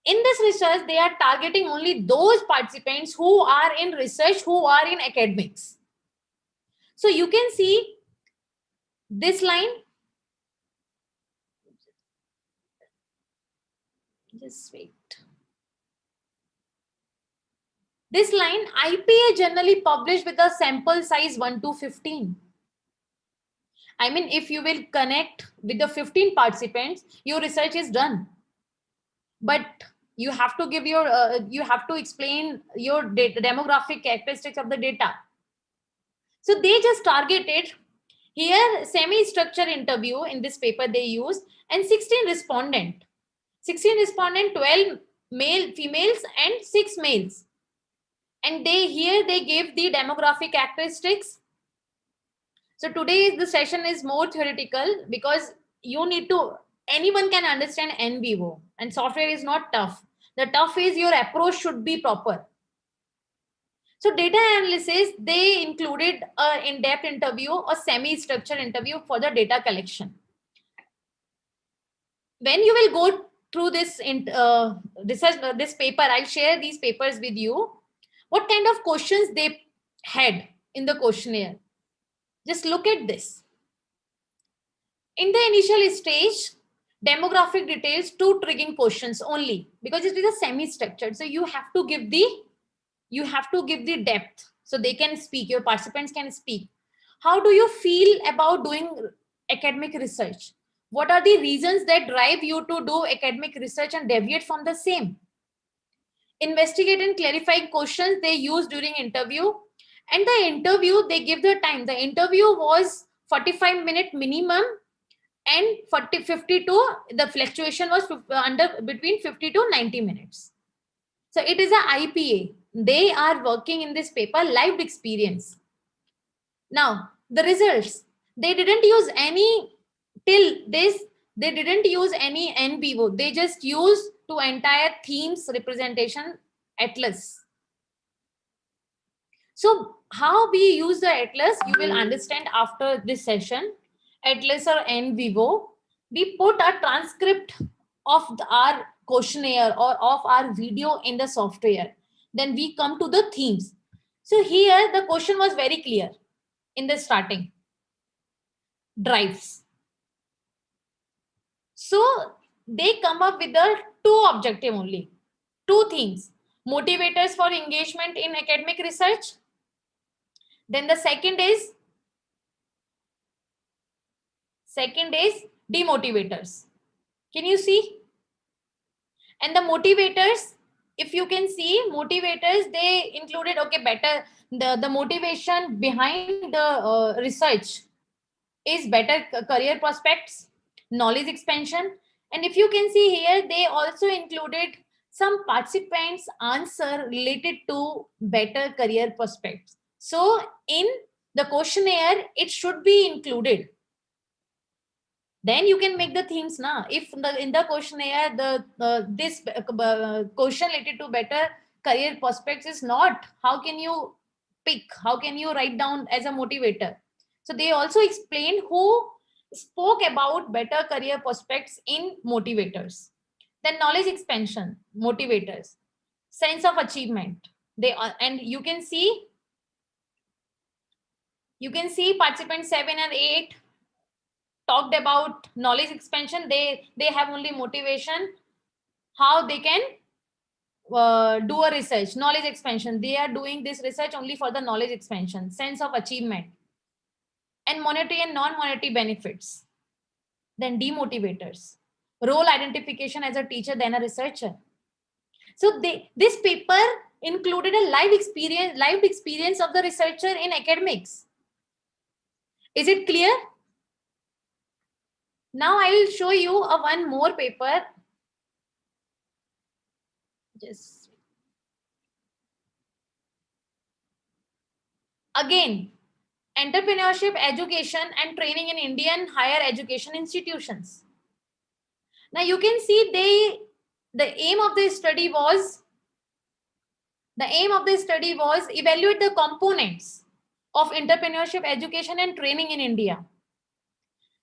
In this research, they are targeting only those participants who are in research, who are in academics. So you can see this line. Just wait. This line, IPA generally published with a sample size 1 to 15. I mean, if you will connect with the 15 participants, your research is done. But you have to give your, you have to explain your demographic characteristics of the data. So they just targeted here semi-structured interview in this paper they used, and 16 respondent, 12 male, females and 6 males. And they gave the demographic characteristics. So today the session is more theoretical because you need to, anyone can understand en vivo, and software is not tough. The tough is your approach should be proper. So data analysis, they included an in-depth interview or semi-structured interview for the data collection. When you will go through this this paper, I'll share these papers with you. What kind of questions they had in the questionnaire? Just look at this. In the initial stage, demographic details, 2 triggering questions only, because it is a semi-structured. So you have to give the depth so they can speak, your participants can speak. How do you feel about doing academic research? What are the reasons that drive you to do academic research and deviate from the same? Investigate and clarify questions they use during interview. And the interview, they give the time. The interview was 45-minute minimum and 52, the fluctuation was between 50 to 90 minutes. So it is a IPA. They are working in this paper, lived experience. Now, the results, they didn't use any, till this, they didn't use any en vivo. They just used to entire themes representation atlas. So how we use the atlas, you will understand after this session. Atlas or en vivo, we put a transcript of our questionnaire or of our video in the software, then we come to the themes. So here the question was very clear in the starting. Drives. So they come up with the two objective only, two things: motivators for engagement in academic research. Then the second is demotivators. Can you see? And the motivators, if you can see, motivators, they included, okay, better, the motivation behind the research is better career prospects, knowledge expansion. And if you can see here, they also included some participants' answer related to better career prospects. So in the questionnaire, it should be included. Then you can make the themes now. If in the questionnaire, this question related to better career prospects is not, how can you pick? How can you write down as a motivator? So they also explained who spoke about better career prospects in motivators. Then knowledge expansion, motivators, sense of achievement. They are, and you can see participants 7 and 8 talked about knowledge expansion. They have only motivation, how they can do a research, knowledge expansion. They are doing this research only for the knowledge expansion, sense of achievement, and monetary and non-monetary benefits. Then demotivators, role identification as a teacher, then a researcher. So this paper included a lived experience of the researcher in academics. Is it clear? Now I will show you one more paper. Just again, entrepreneurship education and training in Indian higher education institutions. Now you can see the aim of the study was evaluate the components of entrepreneurship education and training in India.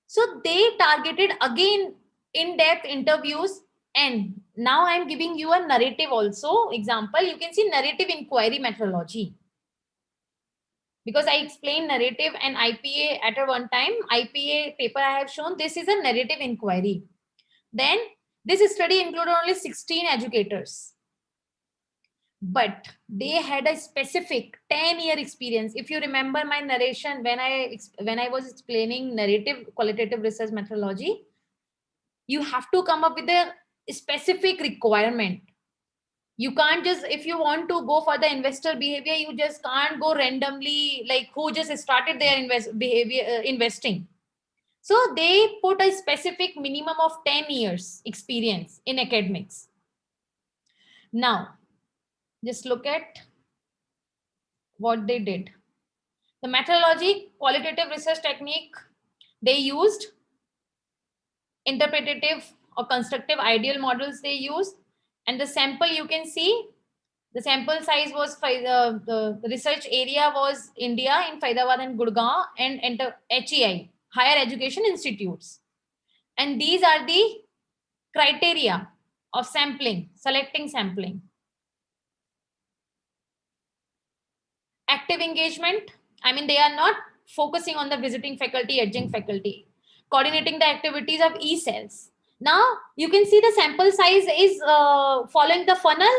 So they targeted again in-depth interviews, and now I'm giving you a narrative also example. You can see narrative inquiry methodology, because I explained narrative and IPA at a one time. IPA paper I have shown, this is a narrative inquiry. Then this study included only 16 educators, but they had a specific 10-year experience. If you remember my narration when I was explaining narrative qualitative research methodology, you have to come up with a specific requirement. You can't just, if you want to go for the investor behavior, you just can't go randomly, like who just started their investing. So they put a specific minimum of 10 years experience in academics. Now, just look at what they did. The methodology, qualitative research technique, they used interpretative or constructive ideal models they used. And the sample, you can see, the sample size was, the research area was India in Faridabad and Gurgaon, and HEI, higher education institutes. And these are the criteria of sampling, selecting sampling. Active engagement, I mean, they are not focusing on the visiting faculty, adjunct faculty. Coordinating the activities of E-cells. Now, you can see the sample size is following the funnel.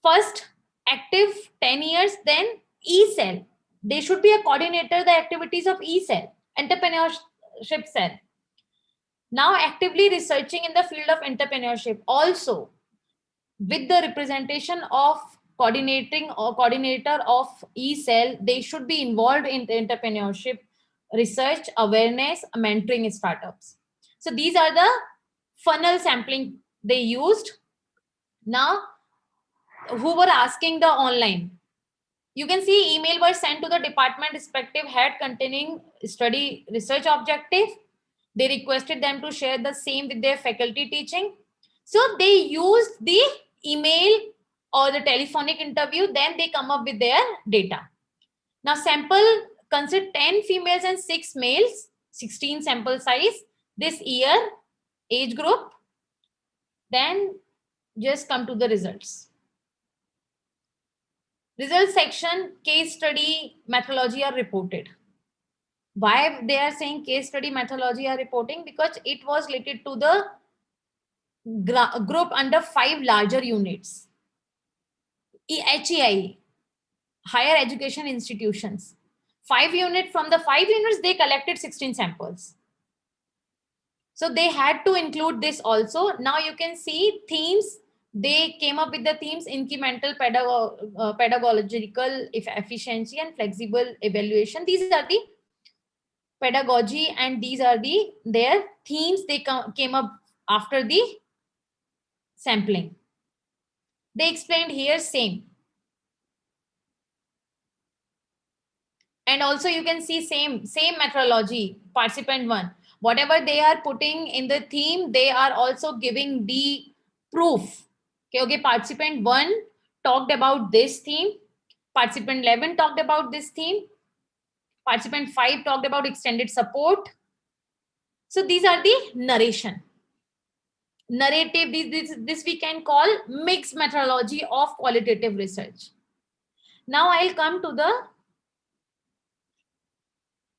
First, active 10 years, then E-cell. They should be a coordinator, the activities of E-cell, entrepreneurship cell. Now, actively researching in the field of entrepreneurship. Also, with the representation of coordinating or coordinator of E-cell, they should be involved in the entrepreneurship, research, awareness, mentoring startups. So these are the funnel sampling they used. Now, who were asking the online? You can see email was sent to the department respective head containing study research objective. They requested them to share the same with their faculty teaching. So they used the email or the telephonic interview, then they come up with their data. Now sample consider 10 females and 6 males, 16 sample size, this year, age group. Then just come to the results. Results section, case study methodology are reported. Why they are saying case study methodology are reporting? Because it was related to the group under 5 larger units. HEI, higher education institutions. 5 units, from the 5 units, they collected 16 samples. So they had to include this also. Now you can see themes. They came up with the themes: incremental pedagogical efficiency and flexible evaluation. These are the pedagogy and these are their themes. They came up after the sampling. They explained here same. And also you can see same methodology, participant 1. Whatever they are putting in the theme, they are also giving the proof. Okay, participant 1 talked about this theme. Participant 11 talked about this theme. Participant 5 talked about extended support. So these are the narration. Narrative, this we can call mixed methodology of qualitative research. Now I'll come to the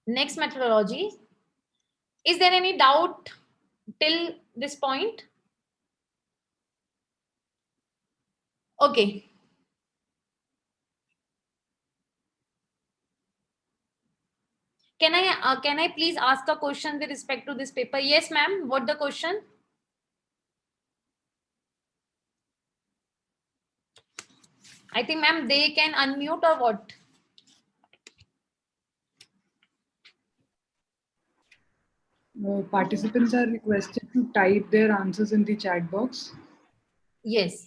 next methodology. Is there any doubt till this point? Okay. Can I please ask a question with respect to this paper? Yes, ma'am. What the question? I think, ma'am, they can unmute or what? Participants are requested to type their answers in the chat box. Yes.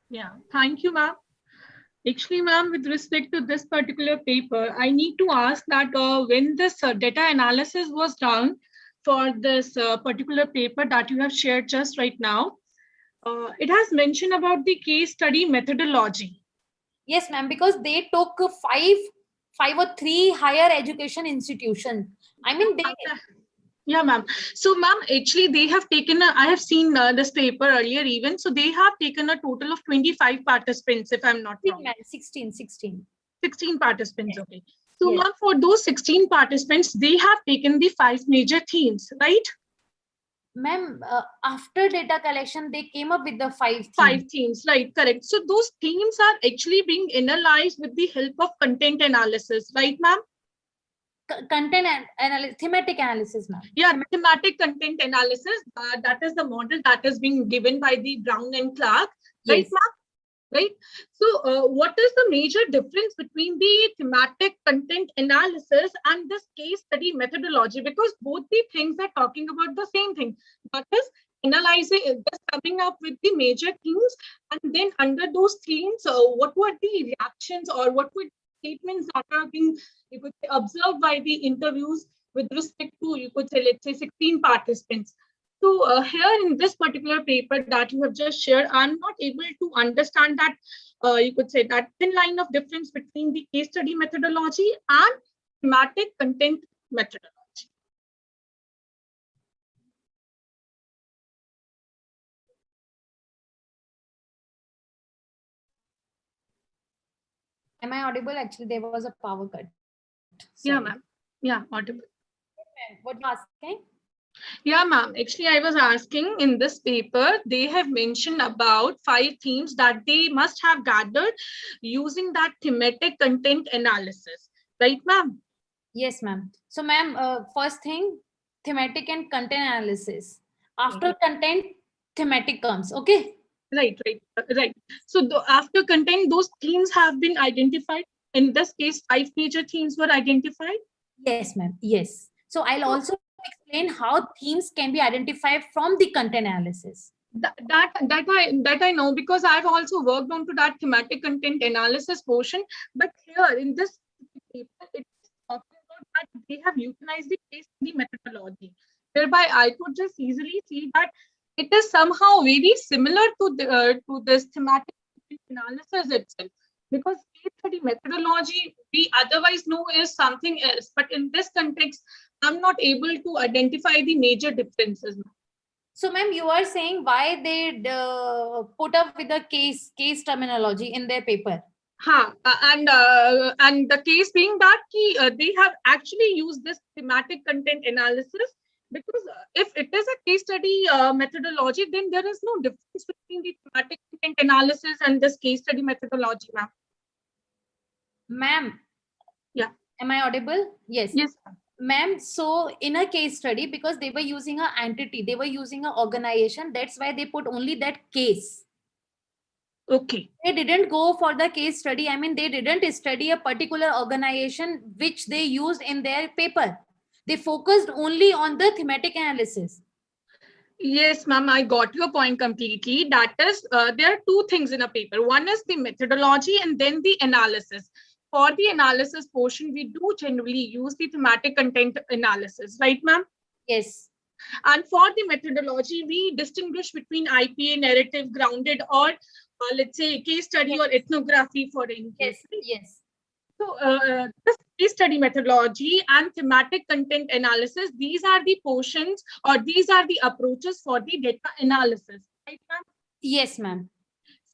Yeah, thank you, ma'am. Actually, ma'am, with respect to this particular paper, I need to ask that when this data analysis was done for this particular paper that you have shared just right now, it has mentioned about the case study methodology. Yes, ma'am, because they took five or 3 higher education institutions. I mean, they... Yeah, ma'am. So, ma'am, actually, they have taken, I have seen this paper earlier even. So, they have taken a total of 25 participants, if I'm not wrong. 16 participants, yes. Okay. So, Yes. ma'am, for those 16 participants, they have taken the 5 major themes, right? Ma'am, after data collection, they came up with the 5 themes. 5 themes, right, correct. So, those themes are actually being analyzed with the help of content analysis, right, ma'am? Content analysis, thematic analysis, ma'am. Yeah, thematic content analysis. That is the model that is being given by the Brown and Clark, right, Yes. ma'am? Right. So, what is the major difference between the thematic content analysis and this case study methodology? Because both the things are talking about the same thing. That is analyzing, just coming up with the major themes, and then under those themes, what were the reactions or what were statements that are being, you could say, observed by the interviews with respect to, you could say, let's say 16 participants. So here in this particular paper that you have just shared, I'm not able to understand that, you could say, that thin line of difference between the case study methodology and thematic content methodology. Am I audible? Actually, there was a power cut. Yeah, Sorry. ma'am. Yeah, audible. What are you asking? Yeah, ma'am. Actually, I was asking in this paper, they have mentioned about 5 themes that they must have gathered using that thematic content analysis. Right, ma'am? Yes, ma'am. So, ma'am, first thing, thematic and content analysis. After content, thematic comes. Okay. Right. So after content, those themes have been identified. In this case, 5 major themes were identified. Yes, ma'am. Yes. So I'll also explain how themes can be identified from the content analysis. That I know, because I've also worked on to that thematic content analysis portion. But here in this paper, it's talking about that they have utilized the case study methodology, whereby I could just easily see that it is somehow very similar to this thematic analysis itself. Because case study methodology we otherwise know is something else, but in this context, I'm not able to identify the major differences. So, ma'am, you are saying why they put up with the case terminology in their paper. And the case being that they have actually used this thematic content analysis, because if it is a case study methodology, then there is no difference between the thematic content analysis and this case study methodology, ma'am. Ma'am, yeah, am I audible? Yes. Yes, ma'am. So in a case study, because they were using an entity, they were using an organization, that's why they put only that case. Okay. They didn't go for the case study. I mean, they didn't study a particular organization which they used in their paper. They focused only on the thematic analysis. Yes, ma'am, I got your point completely. That is, there are two things in a paper. One is the methodology and then the analysis. For the analysis portion, we do generally use the thematic content analysis, right, ma'am? Yes. And for the methodology, we distinguish between IPA, narrative, grounded, or let's say case study or ethnography for any case. Yes. So this case study methodology and thematic content analysis, these are the portions or these are the approaches for the data analysis, right, ma'am? Yes, ma'am.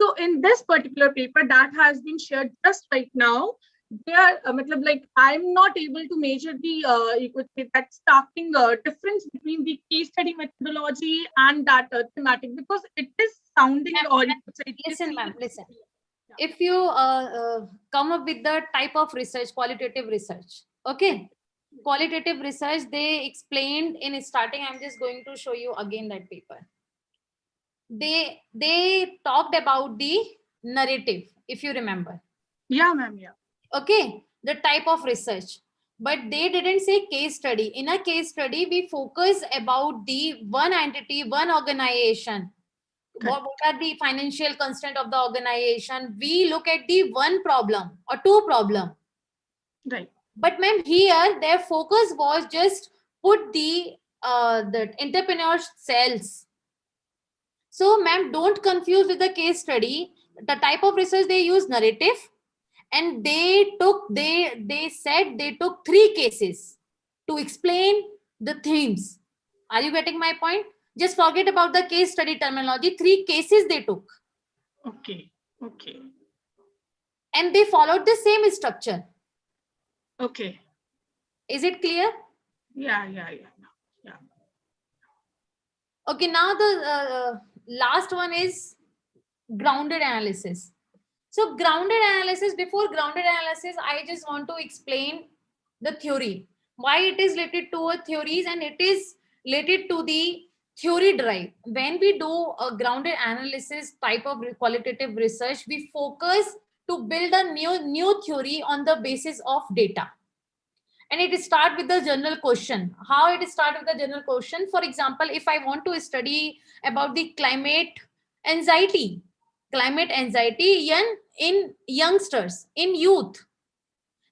So in this particular paper that has been shared just right now, there, like I'm not able to measure the you could say that starting difference between the case study methodology and that thematic, because it is sounding or you could say. Listen, ma'am, listen. If you come up with the type of research, qualitative research, okay? Qualitative research, they explained in starting. I'm just going to show you again that paper. They talked about the narrative, if you remember. Yeah, ma'am. Yeah. Okay, the type of research, but they didn't say case study. In a case study, we focus about the one entity, one organization. What are the financial constraints of the organization? We look at the one problem or two problem. Right. But ma'am, here their focus was just put the entrepreneur's cells. So ma'am, don't confuse with the case study. The type of research they use narrative, and they said they took 3 cases to explain the themes. Are you getting my point? Just forget about the case study terminology. 3 cases they took. Okay. Okay. And they followed the same structure. Okay. Is it clear? Yeah. Okay, now the last one is grounded analysis. So grounded analysis, before grounded analysis, I just want to explain the theory. Why it is related to a theories, and it is related to the theory drive. When we do a grounded analysis type of qualitative research, we focus to build a new theory on the basis of data. And it start with the general question. How it start with the general question? For example, if I want to study about the climate anxiety in youngsters, in youth.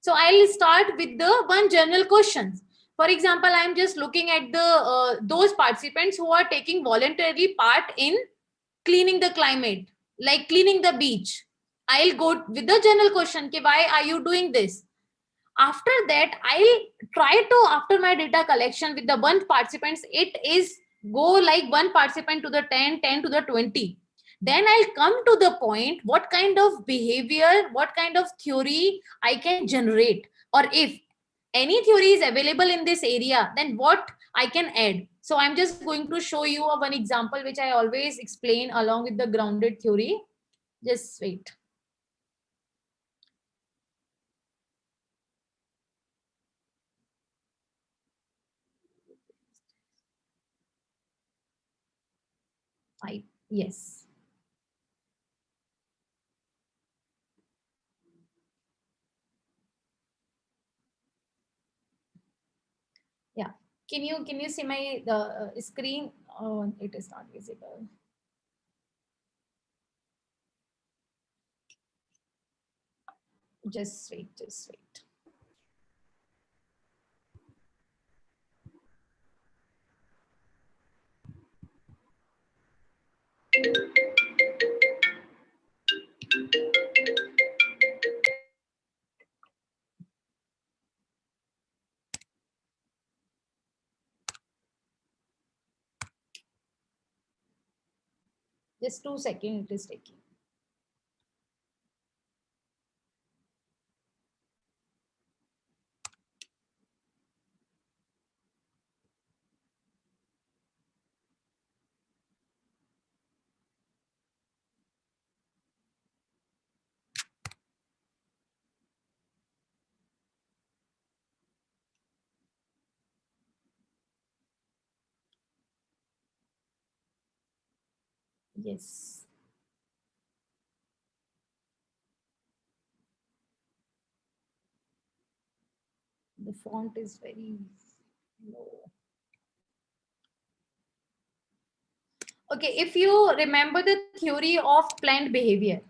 So I'll start with the one general question. For example, I'm just looking at the those participants who are taking voluntarily part in cleaning the climate, like cleaning the beach. I'll go with the general question, okay, why are you doing this? After that, I'll try to, after my data collection with the 1 participants, it is go like 1 participant to the 10 to the 20. Then I'll come to the point, what kind of behavior, what kind of theory I can generate, or if any theory is available in this area, then what I can add. So I'm just going to show you one example, which I always explain along with the grounded theory. Just wait. Yes. Yeah. Can you see my screen? Oh, it is not visible. Just wait. Just 2 seconds it is taking. Yes. The font is very low. Okay, if you remember the theory of planned behavior.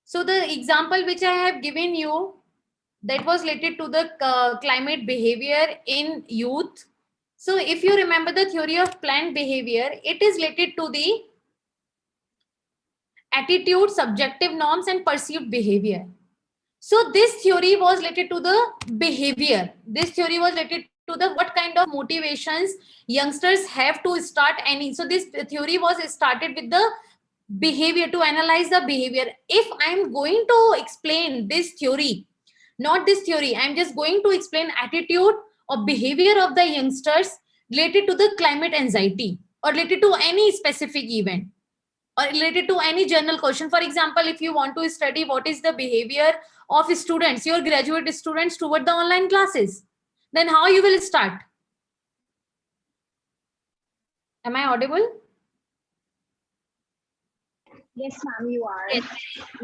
So the example which I have given you, that was related to the climate behavior in youth. So if you remember the theory of planned behavior, it is related to the attitude, subjective norms, and perceived behavior. So this theory was related to the behavior. This theory was related to the what kind of motivations youngsters have to start any. So this theory was started with the behavior, to analyze the behavior. If I'm going to explain this theory, not this theory, I'm just going to explain attitude or behavior of the youngsters related to the climate anxiety or related to any specific event, or related to any general question. For example, if you want to study what is the behavior of students, your graduate students toward the online classes, then how you will start? Am I audible? Yes, ma'am, you are. Yes.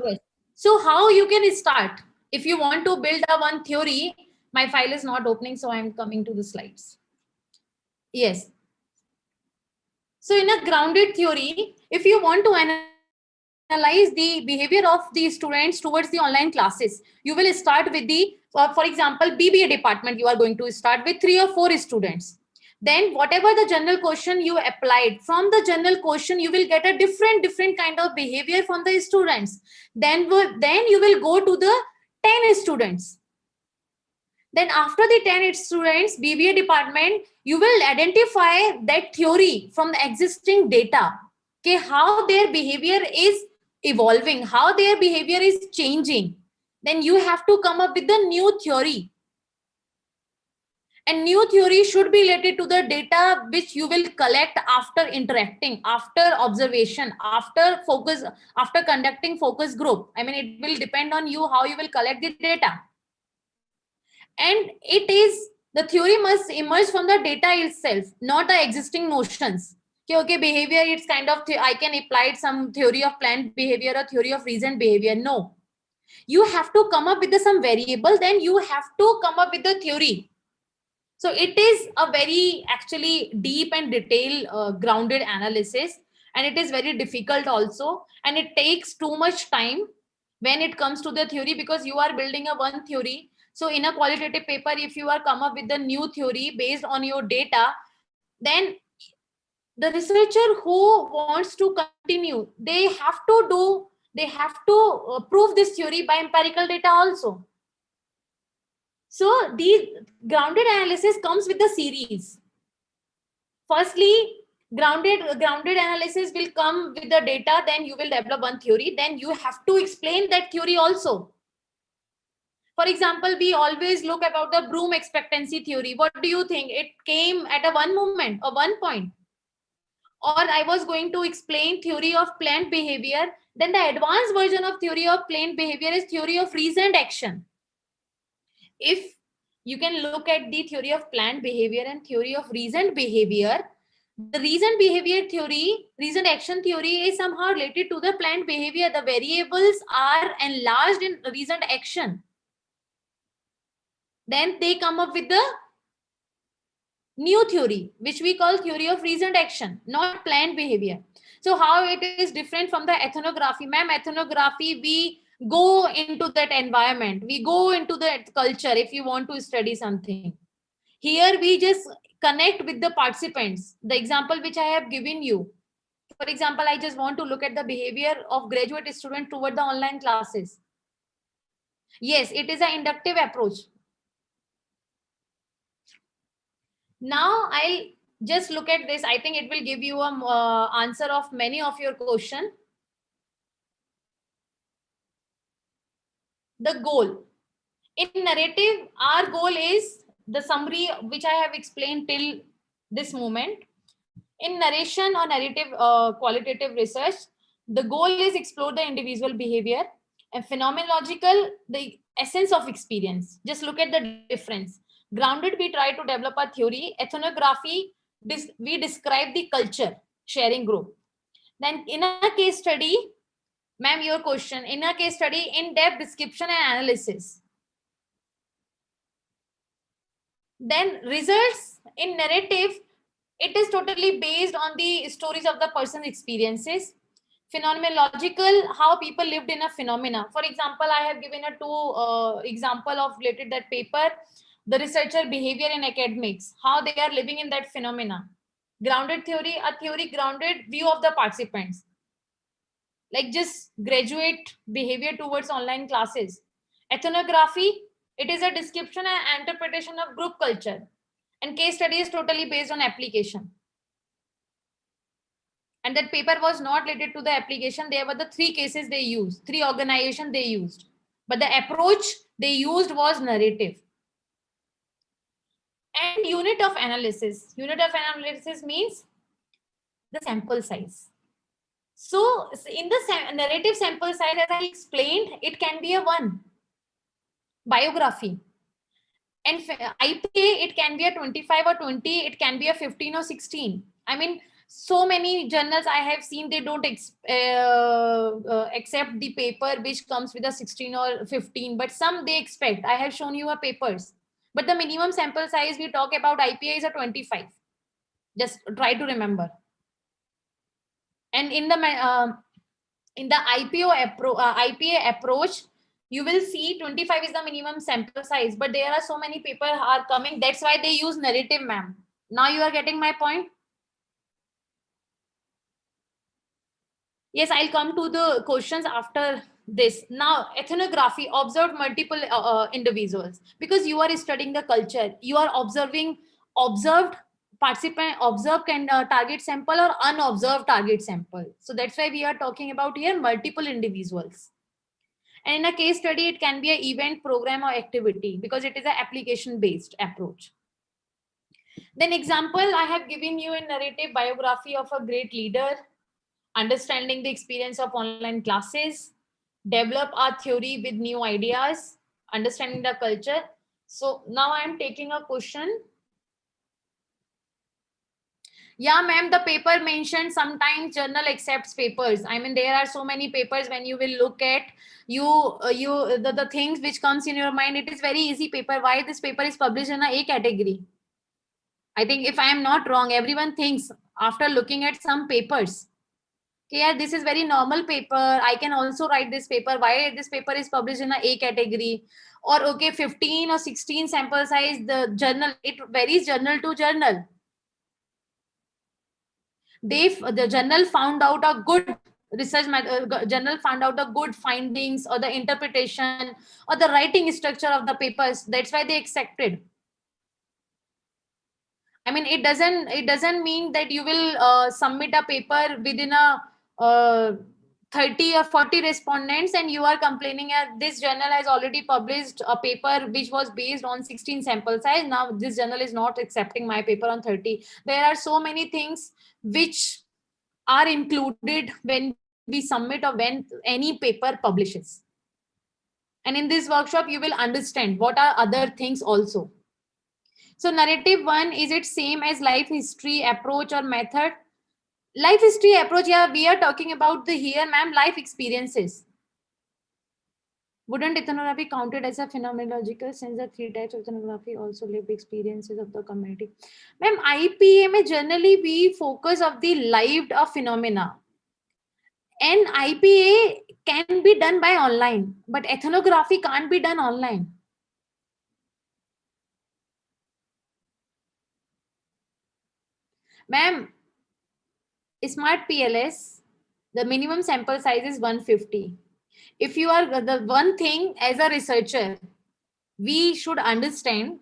Yes. So how you can start? If you want to build a one theory, my file is not opening, so I'm coming to the slides. Yes. So in a grounded theory, if you want to analyze the behavior of the students towards the online classes, you will start with the, for example, BBA department, you are going to start with 3 or 4 students. Then whatever the general question you applied, from the general question, you will get a different kind of behavior from the students. Then you will go to the 10 students. Then after the 10 students, BBA department, you will identify that theory from the existing data. Okay, how their behavior is evolving, how their behavior is changing. Then you have to come up with the new theory. And new theory should be related to the data which you will collect after interacting, after observation, after focus, after conducting focus group. I mean, it will depend on you how you will collect the data. And the theory must emerge from the data itself, not the existing notions. Okay, behavior, it's kind of, I can apply some theory of planned behavior or theory of reasoned behavior. No. You have to come up with some variable, then you have to come up with the theory. So it is a very actually deep and detailed grounded analysis, and it is very difficult also, and it takes too much time when it comes to the theory, because you are building a one theory. So in a qualitative paper, if you are come up with the new theory based on your data, then the researcher who wants to continue, they have to prove this theory by empirical data also. So the grounded analysis comes with the series. Firstly, grounded analysis will come with the data, then you will develop one theory, then you have to explain that theory also. For example, we always look about the Broom expectancy theory. What do you think? It came at a one moment or one point. Or I was going to explain theory of planned behavior. Then the advanced version of theory of planned behavior is theory of reasoned action. If you can look at the theory of planned behavior and theory of reasoned behavior, the reasoned behavior theory, reasoned action theory is somehow related to the planned behavior. The variables are enlarged in reasoned action. Then they come up with the new theory, which we call theory of reasoned action, not planned behavior. So how it is different from the ethnography? Ma'am, ethnography, we go into that environment, we go into that culture if you want to study something. Here we just connect with the participants. The example which I have given you, for example, I just want to look at the behavior of graduate student toward the online classes. Yes, it is an inductive approach. Now I'll Just look at this. I think it will give you a answer of many of your question. The goal. In narrative, our goal is the summary which I have explained till this moment. In narration or narrative qualitative research, the goal is explore the individual behavior, and phenomenological, the essence of experience. Just look at the difference. Grounded, we try to develop a theory. Ethnography, we describe the culture sharing group. Then in a case study, ma'am, your question, in a case study, in-depth description and analysis. Then results in narrative, it is totally based on the stories of the person's experiences. Phenomenological, how people lived in a phenomena. For example, I have given a two example of related that paper, the researcher behavior in academics, how they are living in that phenomena. Grounded theory, a theory grounded view of the participants, like just graduate behavior towards online classes. Ethnography, it is a description and interpretation of group culture, and case study is totally based on application. And that paper was not related to the application. There were the three cases they used, three organizations they used, but the approach they used was narrative. And unit of analysis. Unit of analysis means the sample size. So in the narrative sample size, as I explained, it can be a 1 biography. And IPA, it can be a 25 or 20, it can be a 15 or 16. I mean, so many journals I have seen, they don't accept the paper which comes with a 16 or 15, but some they expect. I have shown you a papers. But the minimum sample size we talk about IPA is a 25. Just try to remember. And in the IPA approach, you will see 25 is the minimum sample size, but there are so many people are coming. That's why they use narrative, ma'am. Now you are getting my point. Yes, I'll come to the questions after this. Now, ethnography, observed multiple individuals, because you are studying the culture. You are observing observed participant, observed can target sample or unobserved target sample. So that's why we are talking about here multiple individuals. And in a case study, it can be an event, program, or activity, because it is an application-based approach. Then example, I have given you in narrative biography of a great leader, understanding the experience of online classes, develop our theory with new ideas, understanding the culture. So now I'm taking a question. Yeah, ma'am, the paper mentioned sometimes journal accepts papers. I mean, there are so many papers when you will look at the things which comes in your mind. It is very easy paper. Why this paper is published in a category? I think if I am not wrong, everyone thinks after looking at some papers, okay, yeah, this is very normal paper. I can also write this paper. Why this paper is published in a category? Or okay, 15 or 16 sample size, the journal, it varies journal to journal. The journal found out a good research journal found out the good findings or the interpretation or the writing structure of the papers. That's why they accepted. I mean, it doesn't mean that you will submit a paper within a 30 or 40 respondents and you are complaining that this journal has already published a paper which was based on 16 sample size. Now this journal is not accepting my paper on 30. There are so many things which are included when we submit or when any paper publishes. And in this workshop, you will understand what are other things also. So narrative 1, is it same as life history approach or method? Life history approach, yeah, we are talking about the here, ma'am, life experiences. Wouldn't ethnography counted as a phenomenological, since the 3 types of ethnography also lived experiences of the community? Ma'am, IPA mein generally we focus of the lived of phenomena. And IPA can be done by online, but ethnography can't be done online. Ma'am, Smart PLS, the minimum sample size is 150. If you are the one thing as a researcher, we should understand,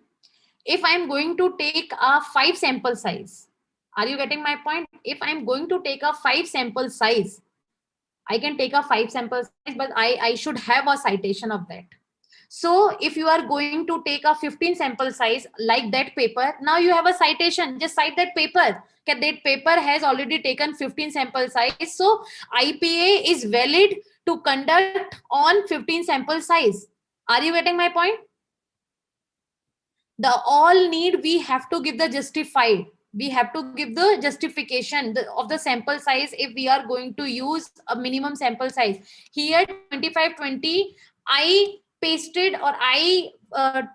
if I'm going to take a 5 sample size, Are you getting my point? If I'm going to take a 5 sample size, I can take a 5 sample size, but I should have a citation of that. So if you are going to take a 15 sample size like that paper, now you have a citation, just cite that paper. Okay, that paper has already taken 15 sample size. So IPA is valid to conduct on 15 sample size. Are you getting my point? The all need, we have to give the justified. We have to give the justification of the sample size if we are going to use a minimum sample size. Here 2520, I pasted or I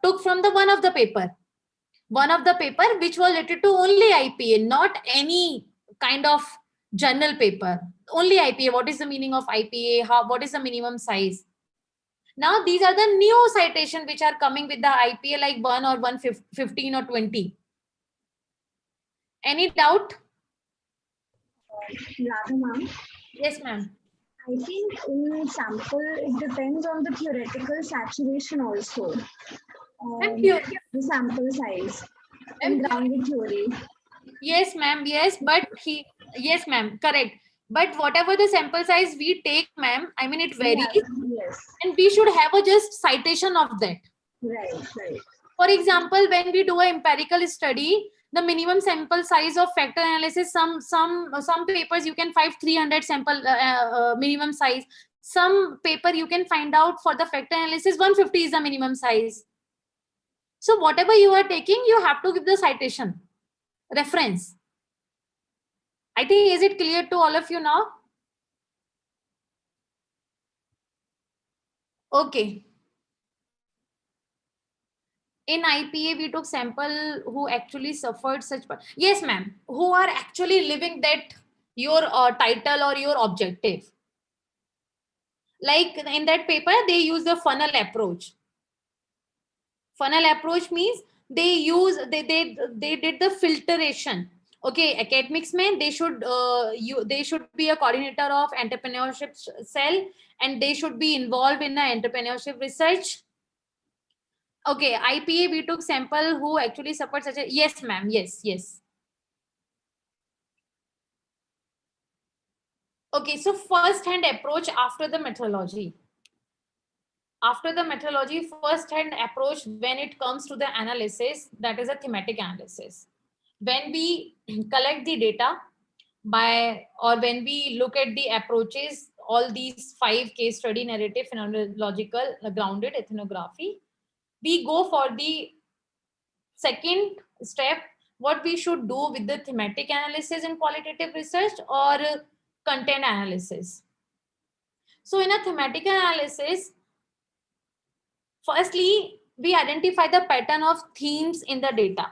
took from the one of the paper which was related to only IPA, not any kind of journal paper. Only IPA. What is the meaning of IPA? What is the minimum size? Now these are the new citation which are coming with the IPA, like 1 or 115 or 20. Any doubt? Radha ma'am. Yes, ma'am. I think in sample, it depends on the theoretical saturation also. The sample size in grounded theory. Yes, ma'am. Yes, but yes, ma'am. Correct. But whatever the sample size we take, ma'am, I mean, it varies. Yes. And we should have a just citation of that. Right. For example, when we do an empirical study, the minimum sample size of factor analysis, some papers you can find 300 sample minimum size. Some paper you can find out for the factor analysis 150 is the minimum size. So whatever you are taking, you have to give the citation, reference. I think, is it clear to all of you now? Okay. In IPA, we took sample who actually suffered such. Yes, ma'am. Who are actually living that your title or your objective. Like in that paper, they use the funnel approach. Funnel approach means they did the filtration. Okay, academics men, they should be a coordinator of entrepreneurship cell, and they should be involved in the entrepreneurship research. Okay, IPA, we took sample who actually suffered such a, yes, ma'am, yes. Okay, so first-hand approach after the methodology. After the methodology, first-hand approach when it comes to the analysis, that is a thematic analysis. When we collect the data when we look at the approaches, all these 5 case study, narrative, phenomenological, grounded, ethnography, we go for the second step, what we should do with the thematic analysis in qualitative research or content analysis. So in a thematic analysis, firstly, we identify the pattern of themes in the data.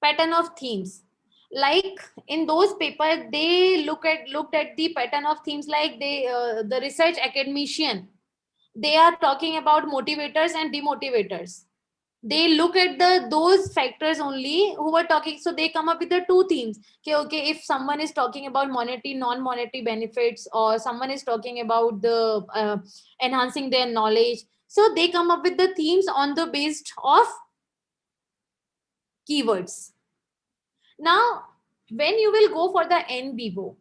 Pattern of themes. Like in those papers, they looked at the pattern of themes, like the research academician, they are talking about motivators and demotivators. They look at those factors only who were talking. So they come up with the 2 themes. Okay, if someone is talking about monetary, non-monetary benefits, or someone is talking about the enhancing their knowledge. So they come up with the themes on the based of keywords. Now, when you will go for the en vivo,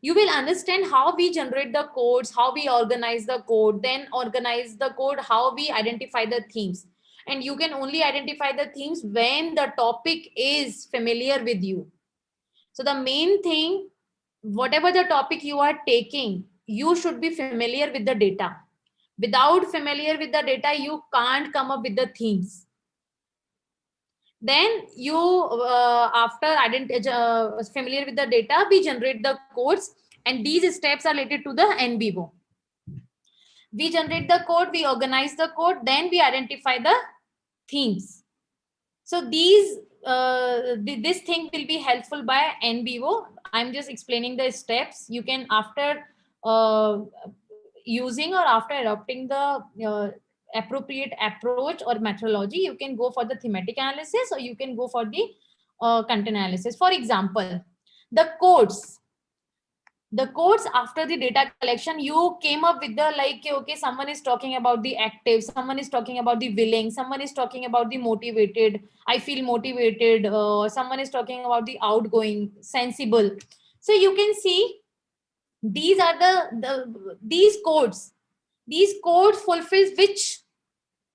you will understand how we generate the codes, how we organize the code, then organize the code, how we identify the themes. And you can only identify the themes when the topic is familiar with you. So the main thing, whatever the topic you are taking, you should be familiar with the data. Without familiar with the data, you can't come up with the themes. Then you, after familiar with the data, we generate the codes, and these steps are related to the en vivo. We generate the code, we organize the code, then we identify the themes. So these, this thing will be helpful by en vivo. I'm just explaining the steps. You can, after using or after adopting the appropriate approach or methodology, you can go for the thematic analysis, or you can go for the content analysis. For example, the codes. The codes after the data collection, you came up with the like, okay, someone is talking about the active, someone is talking about the willing, someone is talking about the motivated, I feel motivated, someone is talking about the outgoing, sensible. So you can see these are these codes fulfills which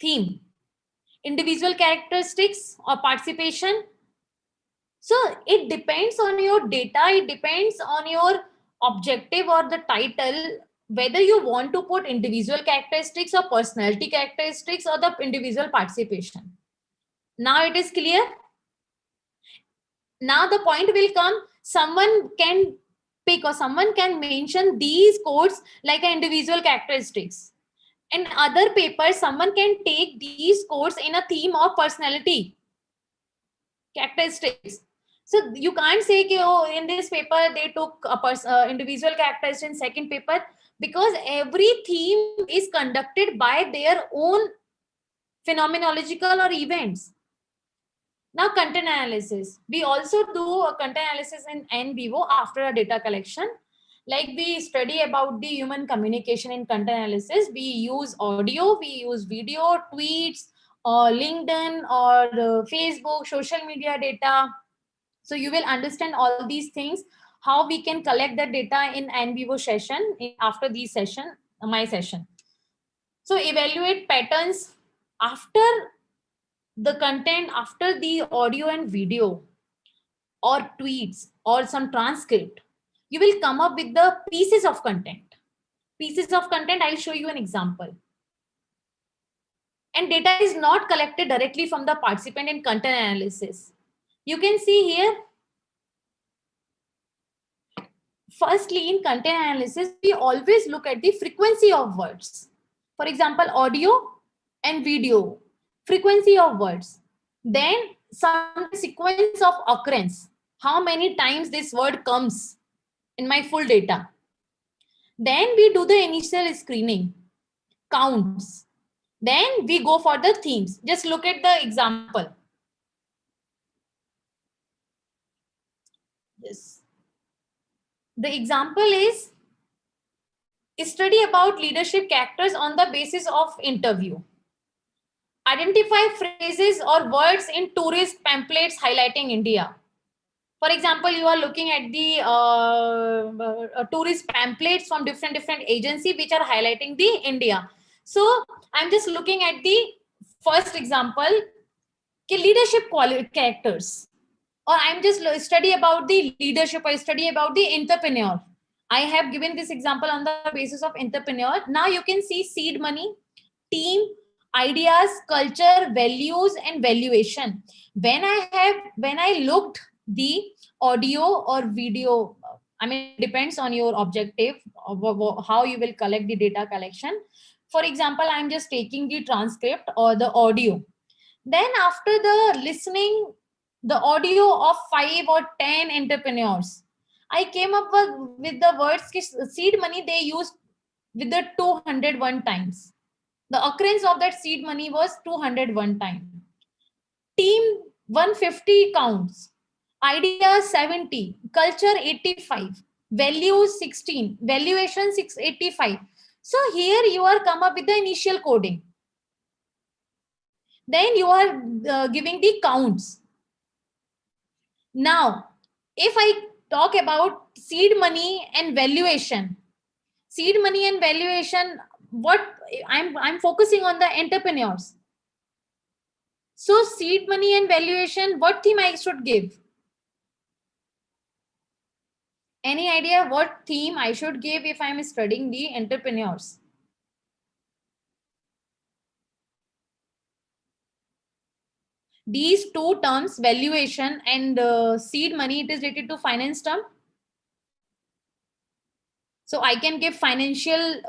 theme? Individual characteristics or participation. So it depends on your data, it depends on your objective or the title, whether you want to put individual characteristics or personality characteristics or the individual participation. Now it is clear. Now the point will come, someone can pick or someone can mention these codes like an individual characteristics. In other papers, someone can take these codes in a theme of personality characteristics. So you can't say, oh, in this paper they took a individual characteristic in second paper, because every theme is conducted by their own phenomenological or events. Now content analysis. We also do a content analysis in vivo after a data collection. Like we study about the human communication in content analysis. We use audio, we use video, tweets, or LinkedIn or Facebook, social media data. So you will understand all these things, how we can collect the data in vivo session after these session, my session. So evaluate patterns after the content, after the audio and video or tweets or some transcript. You will come up with the pieces of content. Pieces of content, I'll show you an example. And data is not collected directly from the participant in content analysis. You can see here, firstly, in content analysis, we always look at the frequency of words. For example, audio and video, frequency of words. Then some sequence of occurrence, how many times this word comes in my full data. Then we do the initial screening, counts. Then we go for the themes. Just look at the example. Yes. The example is a study about leadership characters on the basis of interview. Identify phrases or words in tourist pamphlets highlighting India. For example, you are looking at the tourist pamphlets from different agencies which are highlighting the India. So I'm just looking at the first example, leadership characters. Or I'm just study about the leadership, I study about the entrepreneur. I have given this example on the basis of entrepreneur. Now you can see seed money, team, ideas, culture, values, and valuation. When I looked the audio or video, I mean, it depends on your objective, how you will collect the data collection. For example, I'm just taking the transcript or the audio. Then after the listening, the audio of 5 or 10 entrepreneurs, I came up with the words seed money they used with the 201 times. The occurrence of that seed money was 201 times. Team 150 counts, idea 70, culture 85, values 16, valuation 685. So here you are come up with the initial coding. Then you are giving the counts. Now, if I talk about seed money and valuation, what I'm focusing on the entrepreneurs. So seed money and valuation, what theme I should give? Any idea what theme I should give if I'm studying the entrepreneurs? These two terms, valuation and seed money, it is related to finance term. So I can give financial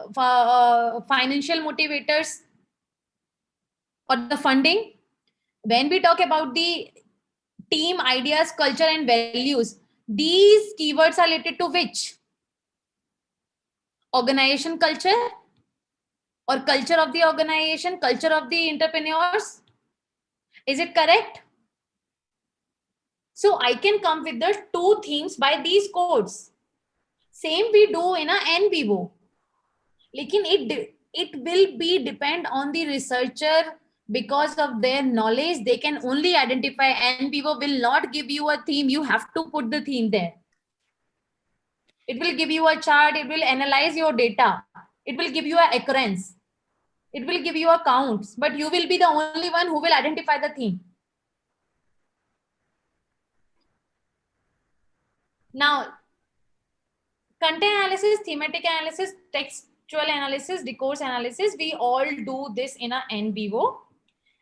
motivators or the funding. When we talk about the team, ideas, culture, and values, these keywords are related to which? Organization culture or culture of the organization, culture of the entrepreneurs. Is it correct? So I can come with the two themes by these codes. Same we do in a en vivo. Lekin it will be depend on the researcher. Because of their knowledge, they can only identify. En vivo will not give you a theme. You have to put the theme there. It will give you a chart. It will analyze your data. It will give you an occurrence. It will give you a counts, but you will be the only one who will identify the theme. Now, content analysis, thematic analysis, textual analysis, discourse analysis, we all do this in a en vivo.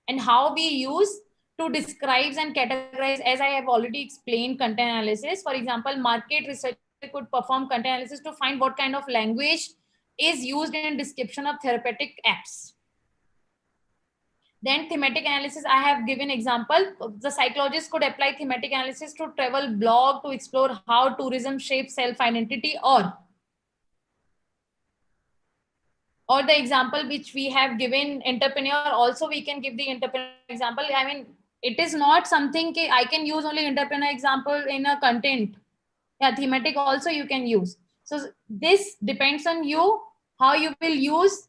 And how we use to describe and categorize, as I have already explained, content analysis. For example, market researcher could perform content analysis to find what kind of language is used in description of therapeutic apps. Then thematic analysis, I have given example. The psychologist could apply thematic analysis to travel blog to explore how tourism shapes self-identity, or the example which we have given, entrepreneur, also we can give the entrepreneur example. I mean, it is not something I can use only entrepreneur example in a content. Yeah, thematic also you can use. So this depends on you, how you will use.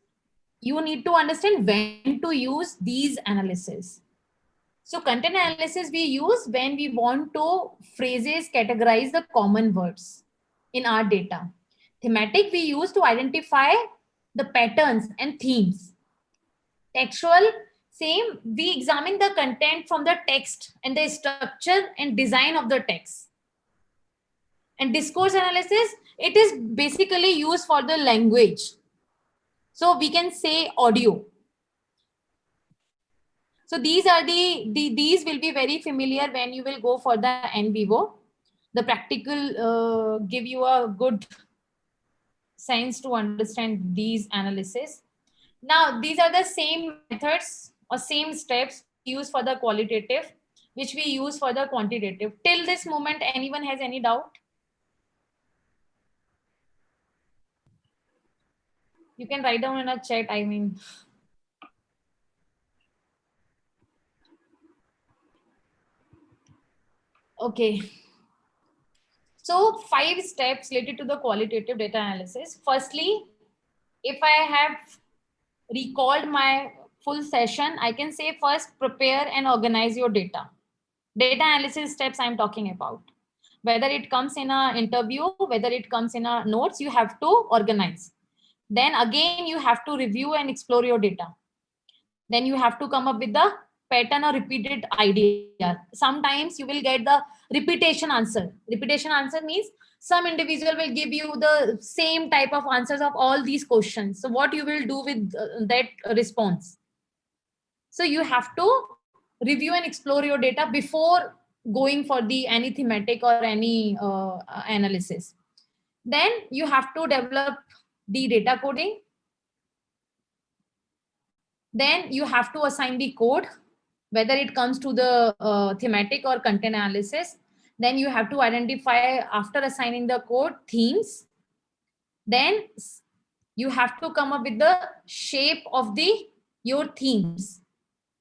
You need to understand when to use these analysis. So content analysis we use when we want to phrases categorize the common words in our data. Thematic we use to identify the patterns and themes. Textual, same, we examine the content from the text and the structure and design of the text. And discourse analysis, it is basically used for the language. So we can say audio. So these are these will be very familiar when you will go for the en vivo. The practical give you a good sense to understand these analysis. Now, these are the same methods or same steps used for the qualitative, which we use for the quantitative. Till this moment, anyone has any doubt? You can write down in a chat, I mean. Okay. So 5 steps related to the qualitative data analysis. Firstly, if I have recalled my full session, I can say first prepare and organize your data. Data analysis steps I'm talking about. Whether it comes in an interview, whether it comes in a notes, you have to organize. Then again, you have to review and explore your data. Then you have to come up with the pattern or repeated idea. Sometimes you will get the repetition answer. Repetition answer means some individual will give you the same type of answers of all these questions. So what you will do with that response? So you have to review and explore your data before going for any thematic or any analysis. Then you have to develop the data coding. Then you have to assign the code, whether it comes to the thematic or content analysis. Then you have to identify, after assigning the code, themes. Then you have to come up with the shape of your themes.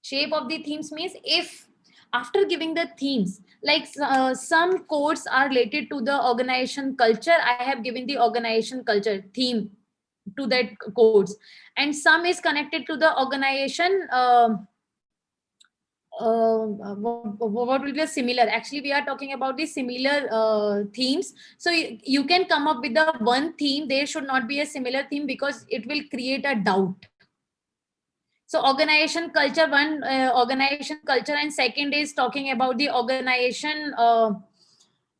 Shape of the themes means if after giving the themes, like some codes are related to the organization culture, I have given the organization culture theme to that codes, and some is connected to the organization what will be a similar. Actually, we are talking about the similar themes. So you can come up with the one theme. There should not be a similar theme because it will create a doubt. So organization culture, one organization culture, and second is talking about the organization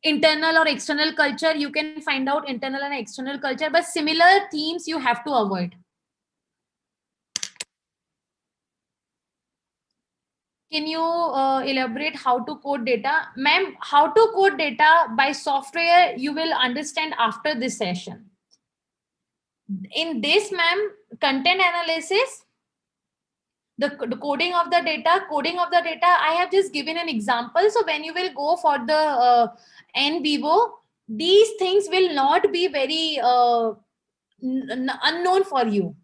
internal or external culture. You can find out internal and external culture, but similar themes you have to avoid. Can you elaborate how to code data? Ma'am, how to code data by software, you will understand after this session. In this, ma'am, content analysis, the coding of the data, I have just given an example. So when you will go for the en vivo, these things will not be very unknown for you.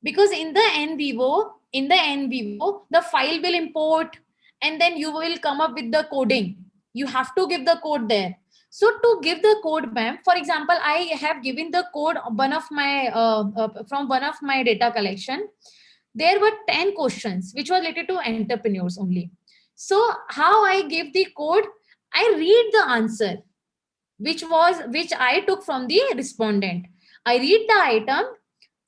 Because in the en vivo, the file will import and then you will come up with the coding. You have to give the code there. So to give the code, ma'am, for example, I have given the code one of my from one of my data collection. There were 10 questions which were related to entrepreneurs only. So how I give the code, I read the answer which I took from the respondent. I read the item,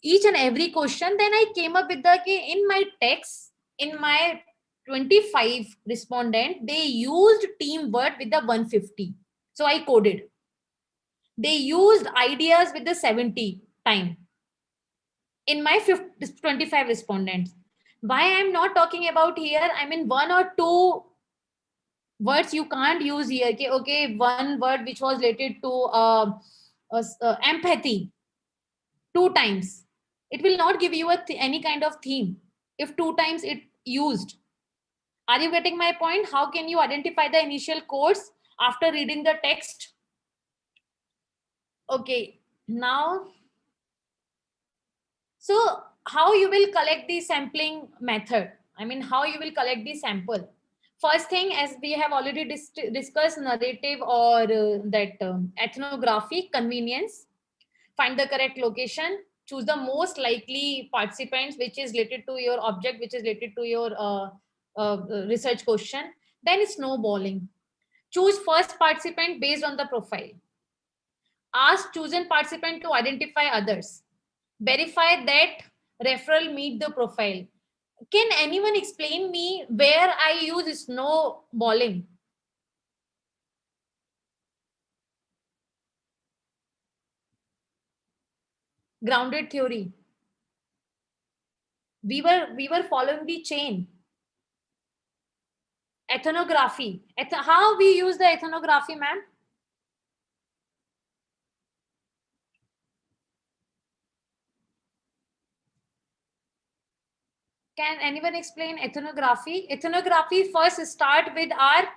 each and every question, then I came up with the in my text, in my 25 respondent, they used teamwork with the 150. So I coded. They used ideas with the 70 time in my 25 respondents. Why I'm not talking about here, I mean 1 or 2 words you can't use here. Okay, one word which was related to empathy 2 times. It will not give you any kind of theme if 2 times it used. Are you getting my point? How can you identify the initial codes after reading the text? Okay, now, so how you will collect the sampling method? I mean, how you will collect the sample? First thing, as we have already discussed, narrative or ethnography, convenience. Find the correct location. Choose the most likely participants, which is related to your object, which is related to your research question. Then snowballing. Choose first participant based on the profile. Ask chosen participant to identify others. Verify that referral meet the profile. Can anyone explain me where I use snowballing? Grounded theory. We were following the chain. Ethnography. How we use the ethnography, ma'am? Can anyone explain ethnography? Ethnography first start with our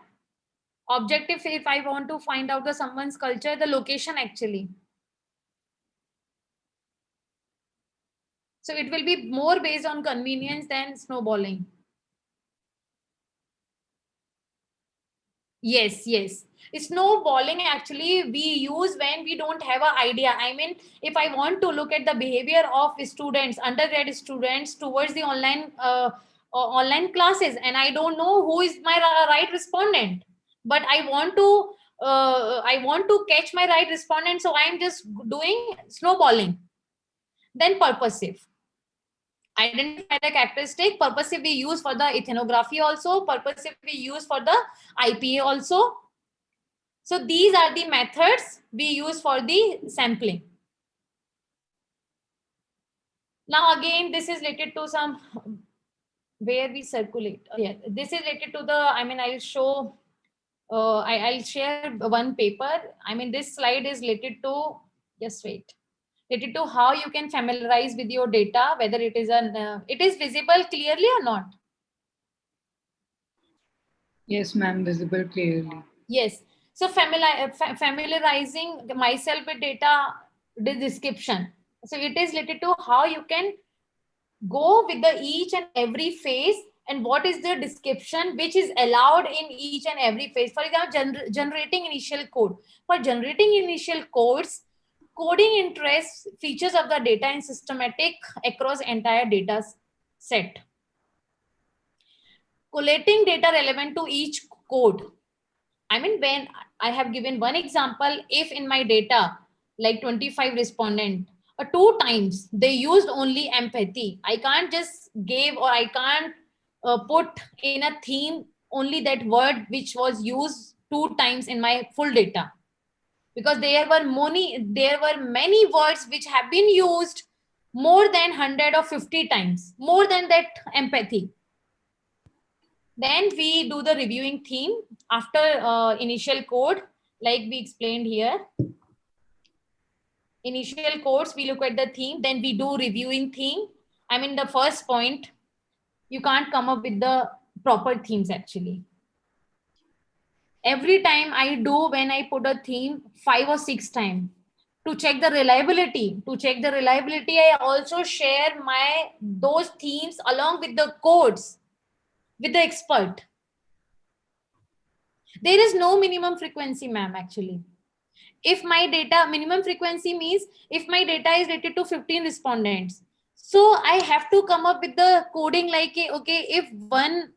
objective. If I want to find out someone's culture, the location actually. So it will be more based on convenience than snowballing. Yes. Snowballing actually we use when we don't have an idea. I mean, if I want to look at the behavior of students, undergrad students towards the online classes, and I don't know who is my right respondent, but I want to catch my right respondent, so I'm just doing snowballing. Then purposive. Identify the characteristic. Purposive we use for the ethnography also. Purposive we use for the IPA also. So these are the methods we use for the sampling. Now again, this is related to some where we circulate. Yeah, this is related to the, I mean, I'll show, I'll share one paper. I mean, this slide is related to, just wait. Related to how you can familiarize with your data, whether it is it is visible clearly or not. Yes, ma'am, visible clearly. Yes. So familiarizing myself with data, the description. So it is related to how you can go with the each and every phase and what is the description which is allowed in each and every phase. For example, generating initial code. For generating initial codes, coding interests features of the data and systematic across entire data set. Collating data relevant to each code. I mean, when I have given one example, if in my data, like 25 respondent, 2 times they used only empathy, I can't just give, or I can't put in a theme only that word which was used 2 times in my full data. Because there were many words which have been used more than 100 or 50 times, more than that empathy. Then we do the reviewing theme after initial code, like we explained here. Initial codes, we look at the theme, then we do reviewing theme. I mean, the first point, you can't come up with the proper themes actually. Every time I do, when I put a theme 5 or 6 times to check the reliability. To check the reliability, I also share those themes along with the codes with the expert. There is no minimum frequency, ma'am, actually. If my data, minimum frequency means if my data is related to 15 respondents, so I have to come up with the coding like, okay, if one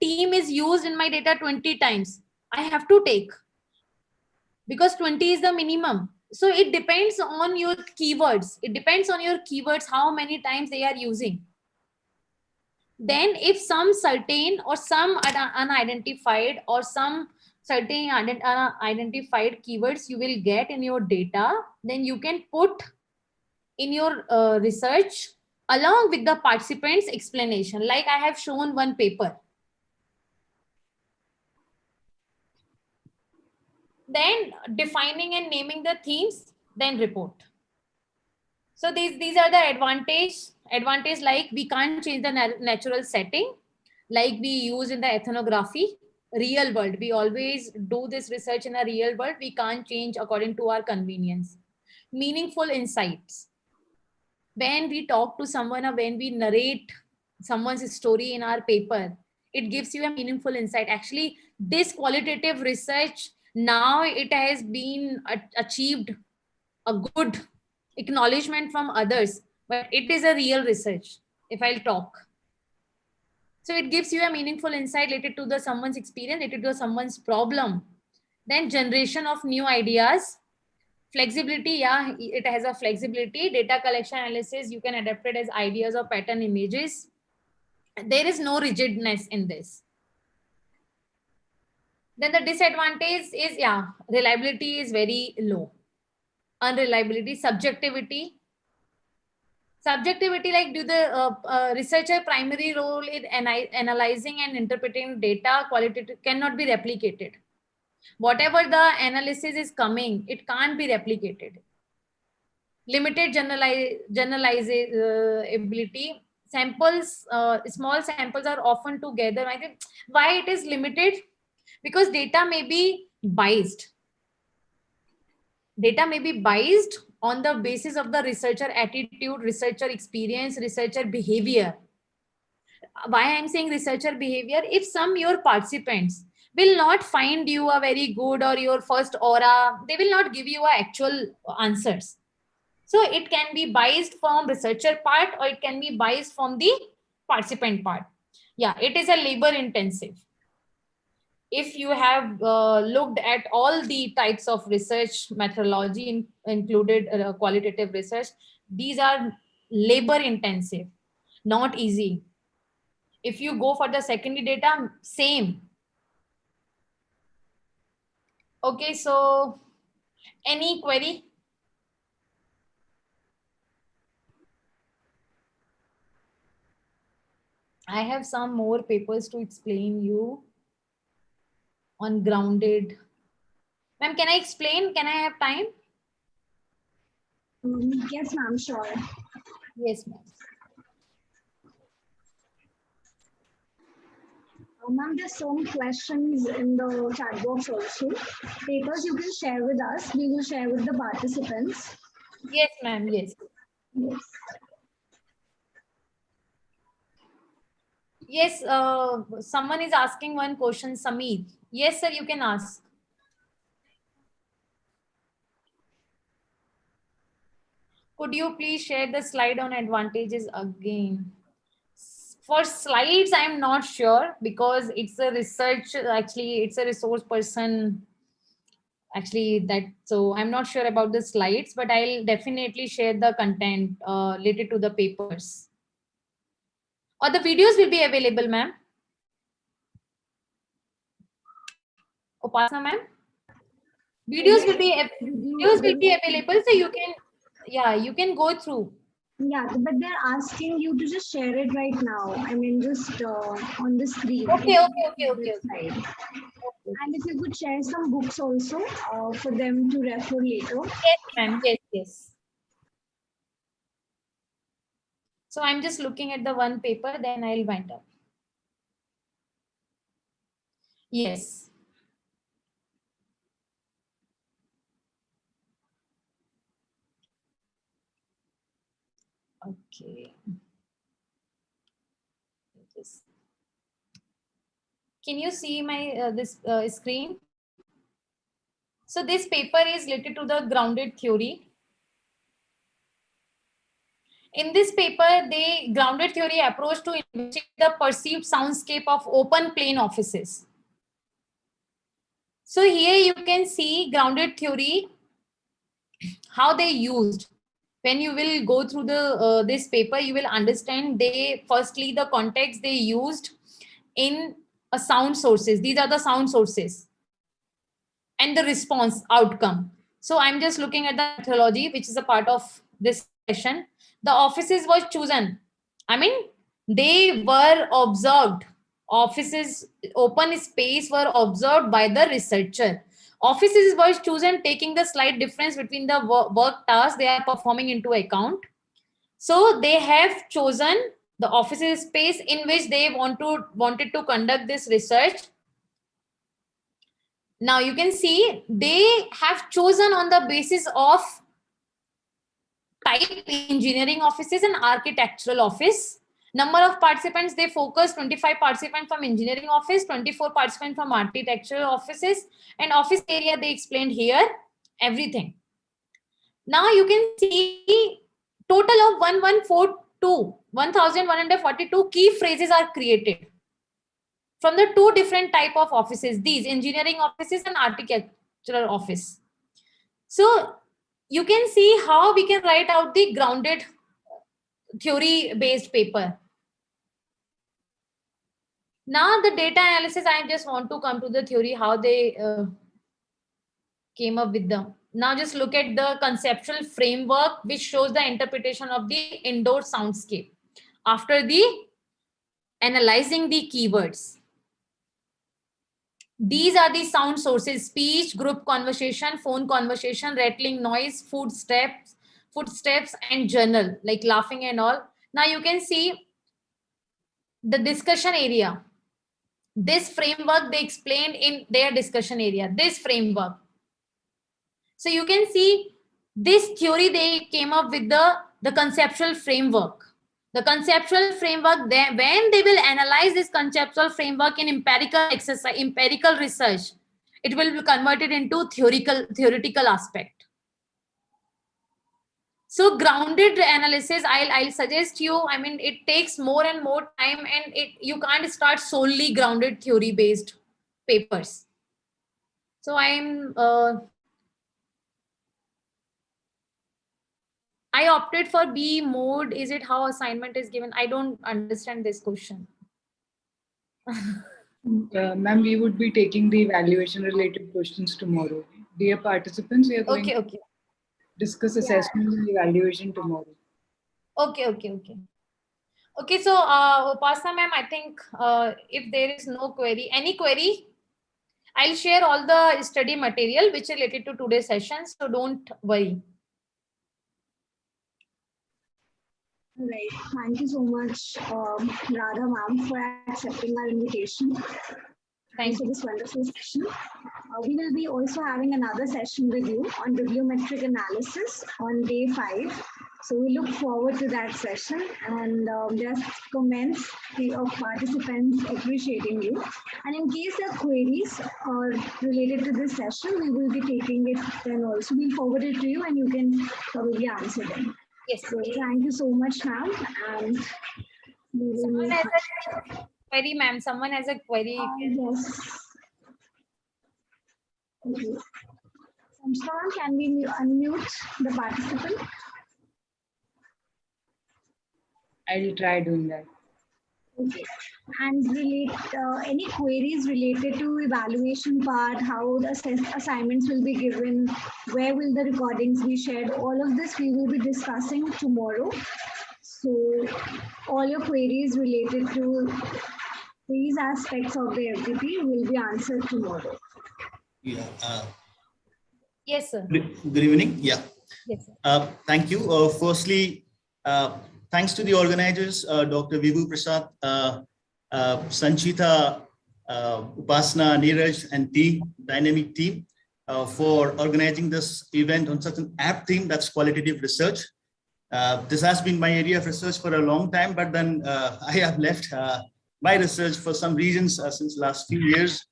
team is used in my data 20 times, I have to take, because 20 is the minimum. So it depends on your keywords. It depends on your keywords, how many times they are using. Then if some certain or some unidentified or some certain unidentified keywords you will get in your data, then you can put in your research along with the participants' explanation. Like I have shown one paper. Then defining and naming the themes, then report. So these are the advantage, like we can't change the natural setting like we use in the ethnography. Real world, we always do this research in a real world. We can't change according to our convenience. Meaningful insights. When we talk to someone or when we narrate someone's story in our paper, it gives you a meaningful insight. Actually, this qualitative research, now it has been achieved a good acknowledgement from others, but it is a real research if I'll talk. So it gives you a meaningful insight related to the someone's experience, related to someone's problem. Then generation of new ideas. Flexibility, yeah, it has a flexibility. Data collection analysis, you can adapt it as ideas or pattern images. There is no rigidness in this. Then the disadvantage is, yeah, reliability is very low. Unreliability, subjectivity. Subjectivity, like do the researcher primary role in analyzing and interpreting data qualitative cannot be replicated. Whatever the analysis is coming, it can't be replicated. Limited generalizability. Samples, small samples are often together. I think why it is limited? Because data may be biased. Data may be biased on the basis of the researcher attitude, researcher experience, researcher behavior. Why I'm saying researcher behavior? If some your participants will not find you a very good or your first aura, they will not give you actual answers. So it can be biased from researcher part or it can be biased from the participant part. Yeah, it is a labor intensive. If you have looked at all the types of research methodology included qualitative research, these are labor intensive, not easy. If you go for the secondary data, same. Okay, so any query? I have some more papers to explain you on grounded. Ma'am, can I explain? Can I have time? Yes, ma'am, sure. Yes, ma'am. Ma'am, there's some questions in the chat box also. Papers you can share with us. We will share with the participants. Yes, ma'am. Yes. Yes. Yes, someone is asking one question, Sameer. Yes, sir, you can ask. Could you please share the slide on advantages again? For slides, I'm not sure because it's a research, actually, it's a resource person. Actually, that, so I'm not sure about the slides, but I'll definitely share the content related to the papers. Or the videos will be available, ma'am. Upasana, ma'am. Videos will be available, so you can, yeah, you can go through. Yeah, but they're asking you to just share it right now. I mean, just on the screen. Okay. And if you could share some books also for them to refer later. Yes, ma'am. Yes. So I'm just looking at the one paper, then I'll wind up. Yes. Okay. Can you see my this screen? So this paper is related to the grounded theory. In this paper, the grounded theory approach to investigate the perceived soundscape of open plane offices. So here you can see grounded theory, how they used. When you will go through the this paper, you will understand firstly the context they used in a sound sources. These are the sound sources and the response outcome. So I'm just looking at the methodology, which is a part of this session. The offices were chosen. I mean, they were observed. Offices, open space were observed by the researcher. Offices were chosen taking the slight difference between the work tasks they are performing into account. So they have chosen the offices space in which they wanted to conduct this research. Now you can see they have chosen on the basis of type engineering offices and architectural office. Number of participants, they focused 25 participants from engineering office, 24 participants from architectural offices, and office area they explained here, everything. Now you can see total of 1142 key phrases are created from the two different type of offices, these engineering offices and architectural office. So you can see how we can write out the grounded theory based paper. Now the data analysis, I just want to come to the theory, how they came up with them. Now just look at the conceptual framework, which shows the interpretation of the indoor soundscape after the analyzing the keywords. These are the sound sources: speech, group conversation, phone conversation, rattling noise, footsteps, and journal, like laughing and all. Now you can see the discussion area. This framework they explained in their discussion area, this framework. So you can see this theory, they came up with the conceptual framework. The conceptual framework, when they will analyze this conceptual framework in empirical exercise, empirical research, it will be converted into theoretical aspect. So grounded analysis, I'll suggest you, I mean, it takes more and more time, and you can't start solely grounded theory based papers. So I opted for B mode. Is it how assignment is given? I don't understand this question. Ma'am, we would be taking the evaluation related questions tomorrow. Dear participants, we are going to discuss assessment and evaluation tomorrow. Okay. Okay, so Upasana ma'am, I think if there is no query, any query, I'll share all the study material which is related to today's session, so don't worry. Right. Thank you so much, Radha ma'am, for accepting our invitation. Thank you for this wonderful session. We will be also having another session with you on bibliometric analysis on day 5. So we look forward to that session, and there's comments of participants appreciating you. And in case there are queries related to this session, we will be taking it then also. We'll forward it to you and you can probably answer them. Yes. So thank you so much, ma'am. And someone has a query, ma'am. Someone has a query. Yes. Okay. Samshan, can we unmute the participant? I'll try doing that. Okay. And any queries related to evaluation part, how the assignments will be given, where will the recordings be shared, all of this we will be discussing tomorrow. So all your queries related to these aspects of the FDP will be answered tomorrow. Yeah. Yes, sir. Good evening. Yeah. Yes, sir. Thank you. Firstly, thanks to the organizers, Dr. Vibhu Prasad, Sanchita, Upasana, Neeraj, and dynamic team for organizing this event on such an apt theme, that's qualitative research. This has been my area of research for a long time, but then I have left my research for some reasons since last few years.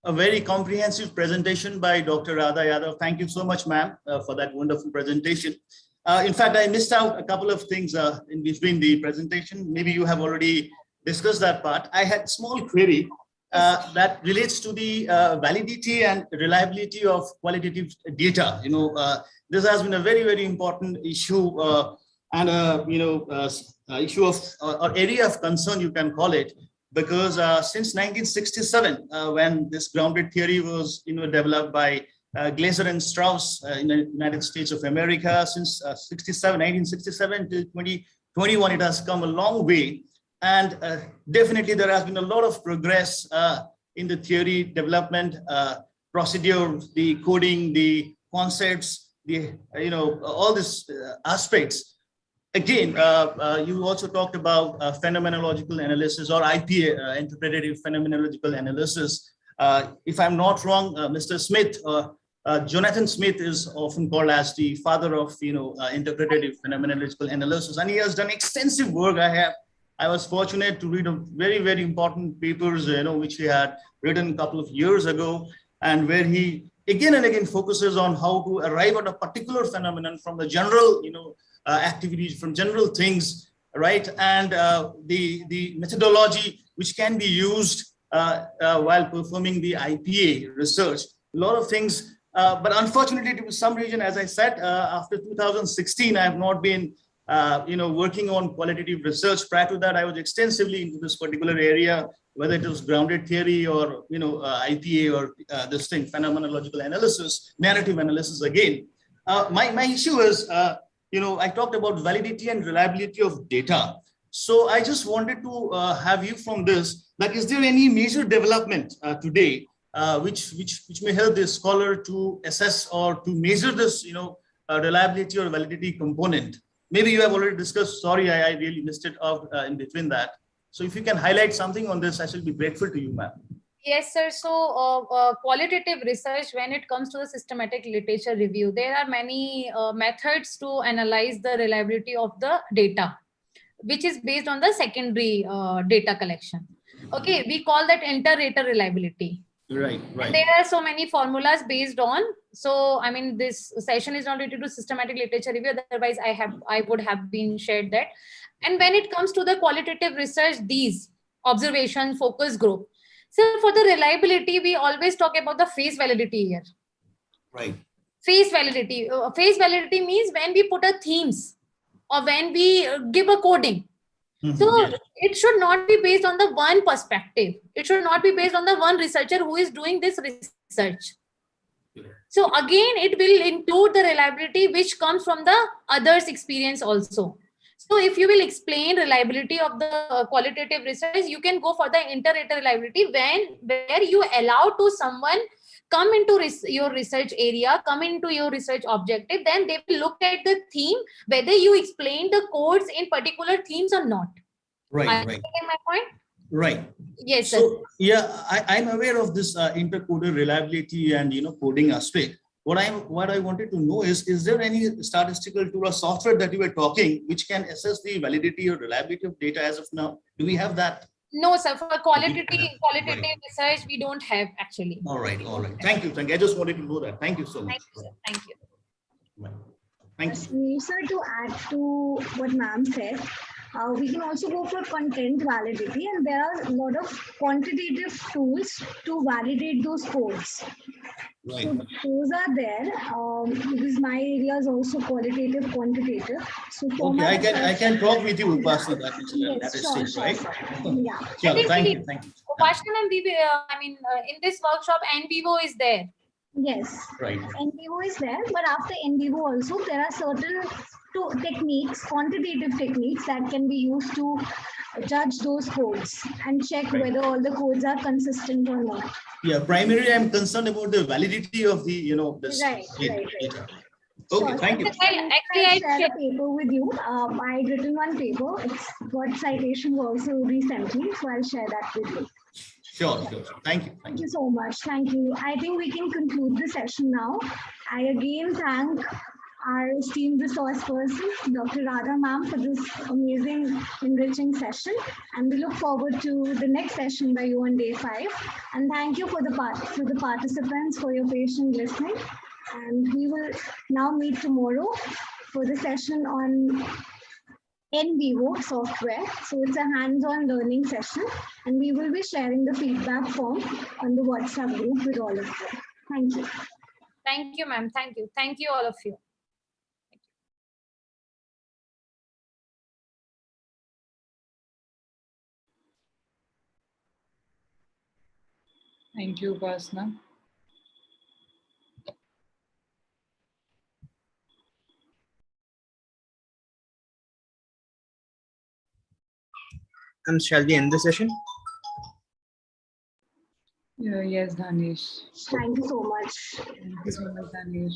a very comprehensive presentation by Dr. Radha Yadav. Thank you so much, ma'am, for that wonderful presentation. In fact, I missed out a couple of things in between the presentation. Maybe you have already discussed that part. I had a small query that relates to the validity and reliability of qualitative data. This has been a very, very important issue and issue of or area of concern, you can call it, because since 1967, when this grounded theory was developed by Glaser and Strauss in the United States of America, since 1967 to 2021, it has come a long way. And definitely there has been a lot of progress in the theory development, procedure, the coding, the concepts, all these aspects. Again, you also talked about phenomenological analysis or IPA, interpretative phenomenological analysis. If I'm not wrong, Mr. Smith, Jonathan Smith is often called as the father of interpretative phenomenological analysis, and he has done extensive work. I was fortunate to read a very, very important papers, which he had written a couple of years ago, and where he again and again focuses on how to arrive at a particular phenomenon from the general, activities, from general things, right? And the methodology which can be used while performing the IPA research, a lot of things. But unfortunately, to some reason, as I said, after 2016, I have not been working on qualitative research. Prior to that, I was extensively into this particular area, whether it was grounded theory or IPA or this thing, phenomenological analysis, narrative analysis again. My issue is, I talked about validity and reliability of data. So I just wanted to have you from this, that is there any major development today which may help the scholar to assess or to measure this, reliability or validity component? Maybe you have already discussed. Sorry, I really missed it out in between that. So if you can highlight something on this, I shall be grateful to you, ma'am. Yes, sir. So qualitative research, when it comes to the systematic literature review, there are many methods to analyze the reliability of the data, which is based on the secondary data collection. Okay, we call that inter-rater reliability. Right. And there are so many formulas based on. So, I mean, this session is not related to systematic literature review. Otherwise, I would have been shared that. And when it comes to the qualitative research, these observation focus group. So for the reliability, we always talk about the face validity here. Right. Face validity. Face validity means when we put a themes or when we give a coding. So it should not be based on the one perspective. It should not be based on the one researcher who is doing this research. So again, it will include the reliability which comes from the others' experience also. So if you will explain reliability of the qualitative research, you can go for the inter-rater reliability where you allow to someone come into your research area, come into your research objective, then they will look at the theme, whether you explain the codes in particular themes or not. Right. Are you getting my point? Right. Yes, sir. So, yeah, I'm aware of this intercoder reliability and coding aspect. What I wanted to know is there any statistical tool or software that you were talking which can assess the validity or reliability of data as of now? Do we have that? No, sir. For qualitative research, we don't have actually. All right. Thank you. I just wanted to know that. Thank you so much. Thank you. Right. Thank you. Sir, to add to what ma'am said, we can also go for content validity, and there are a lot of quantitative tools to validate those codes. Right. So those are there because my area is also qualitative, quantitative. So okay, I can talk with you, Upasana, that is stage, right? Yeah. Sure, thank you. Upasana and in this workshop, NVivo is there. Yes. Right. NVivo is there, but after NVivo also there are certain techniques, quantitative techniques that can be used to judge those codes and check whether all the codes are consistent or not. Yeah, primarily I'm concerned about the validity of the, this data. Okay, sure. thank you. Actually, I shared a paper with you. I'd written one paper. It's got citations also recently, so I'll share that with you. Sure. Thank you. Thank you so much. Thank you. I think we can conclude the session now. I again thank our esteemed resource person, Dr. Radha ma'am, for this amazing, enriching session. And we look forward to the next session by you on day 5. And thank you for the participants for your patient listening. And we will now meet tomorrow for the session on NVivo software. So it's a hands-on learning session, and we will be sharing the feedback form on the WhatsApp group with all of you. Thank you. Thank you, ma'am. Thank you. Thank you, all of you. Thank you, Upasana. Shall we end the session? Yes, Danish. Thank you so much. Thank you so much, Danish.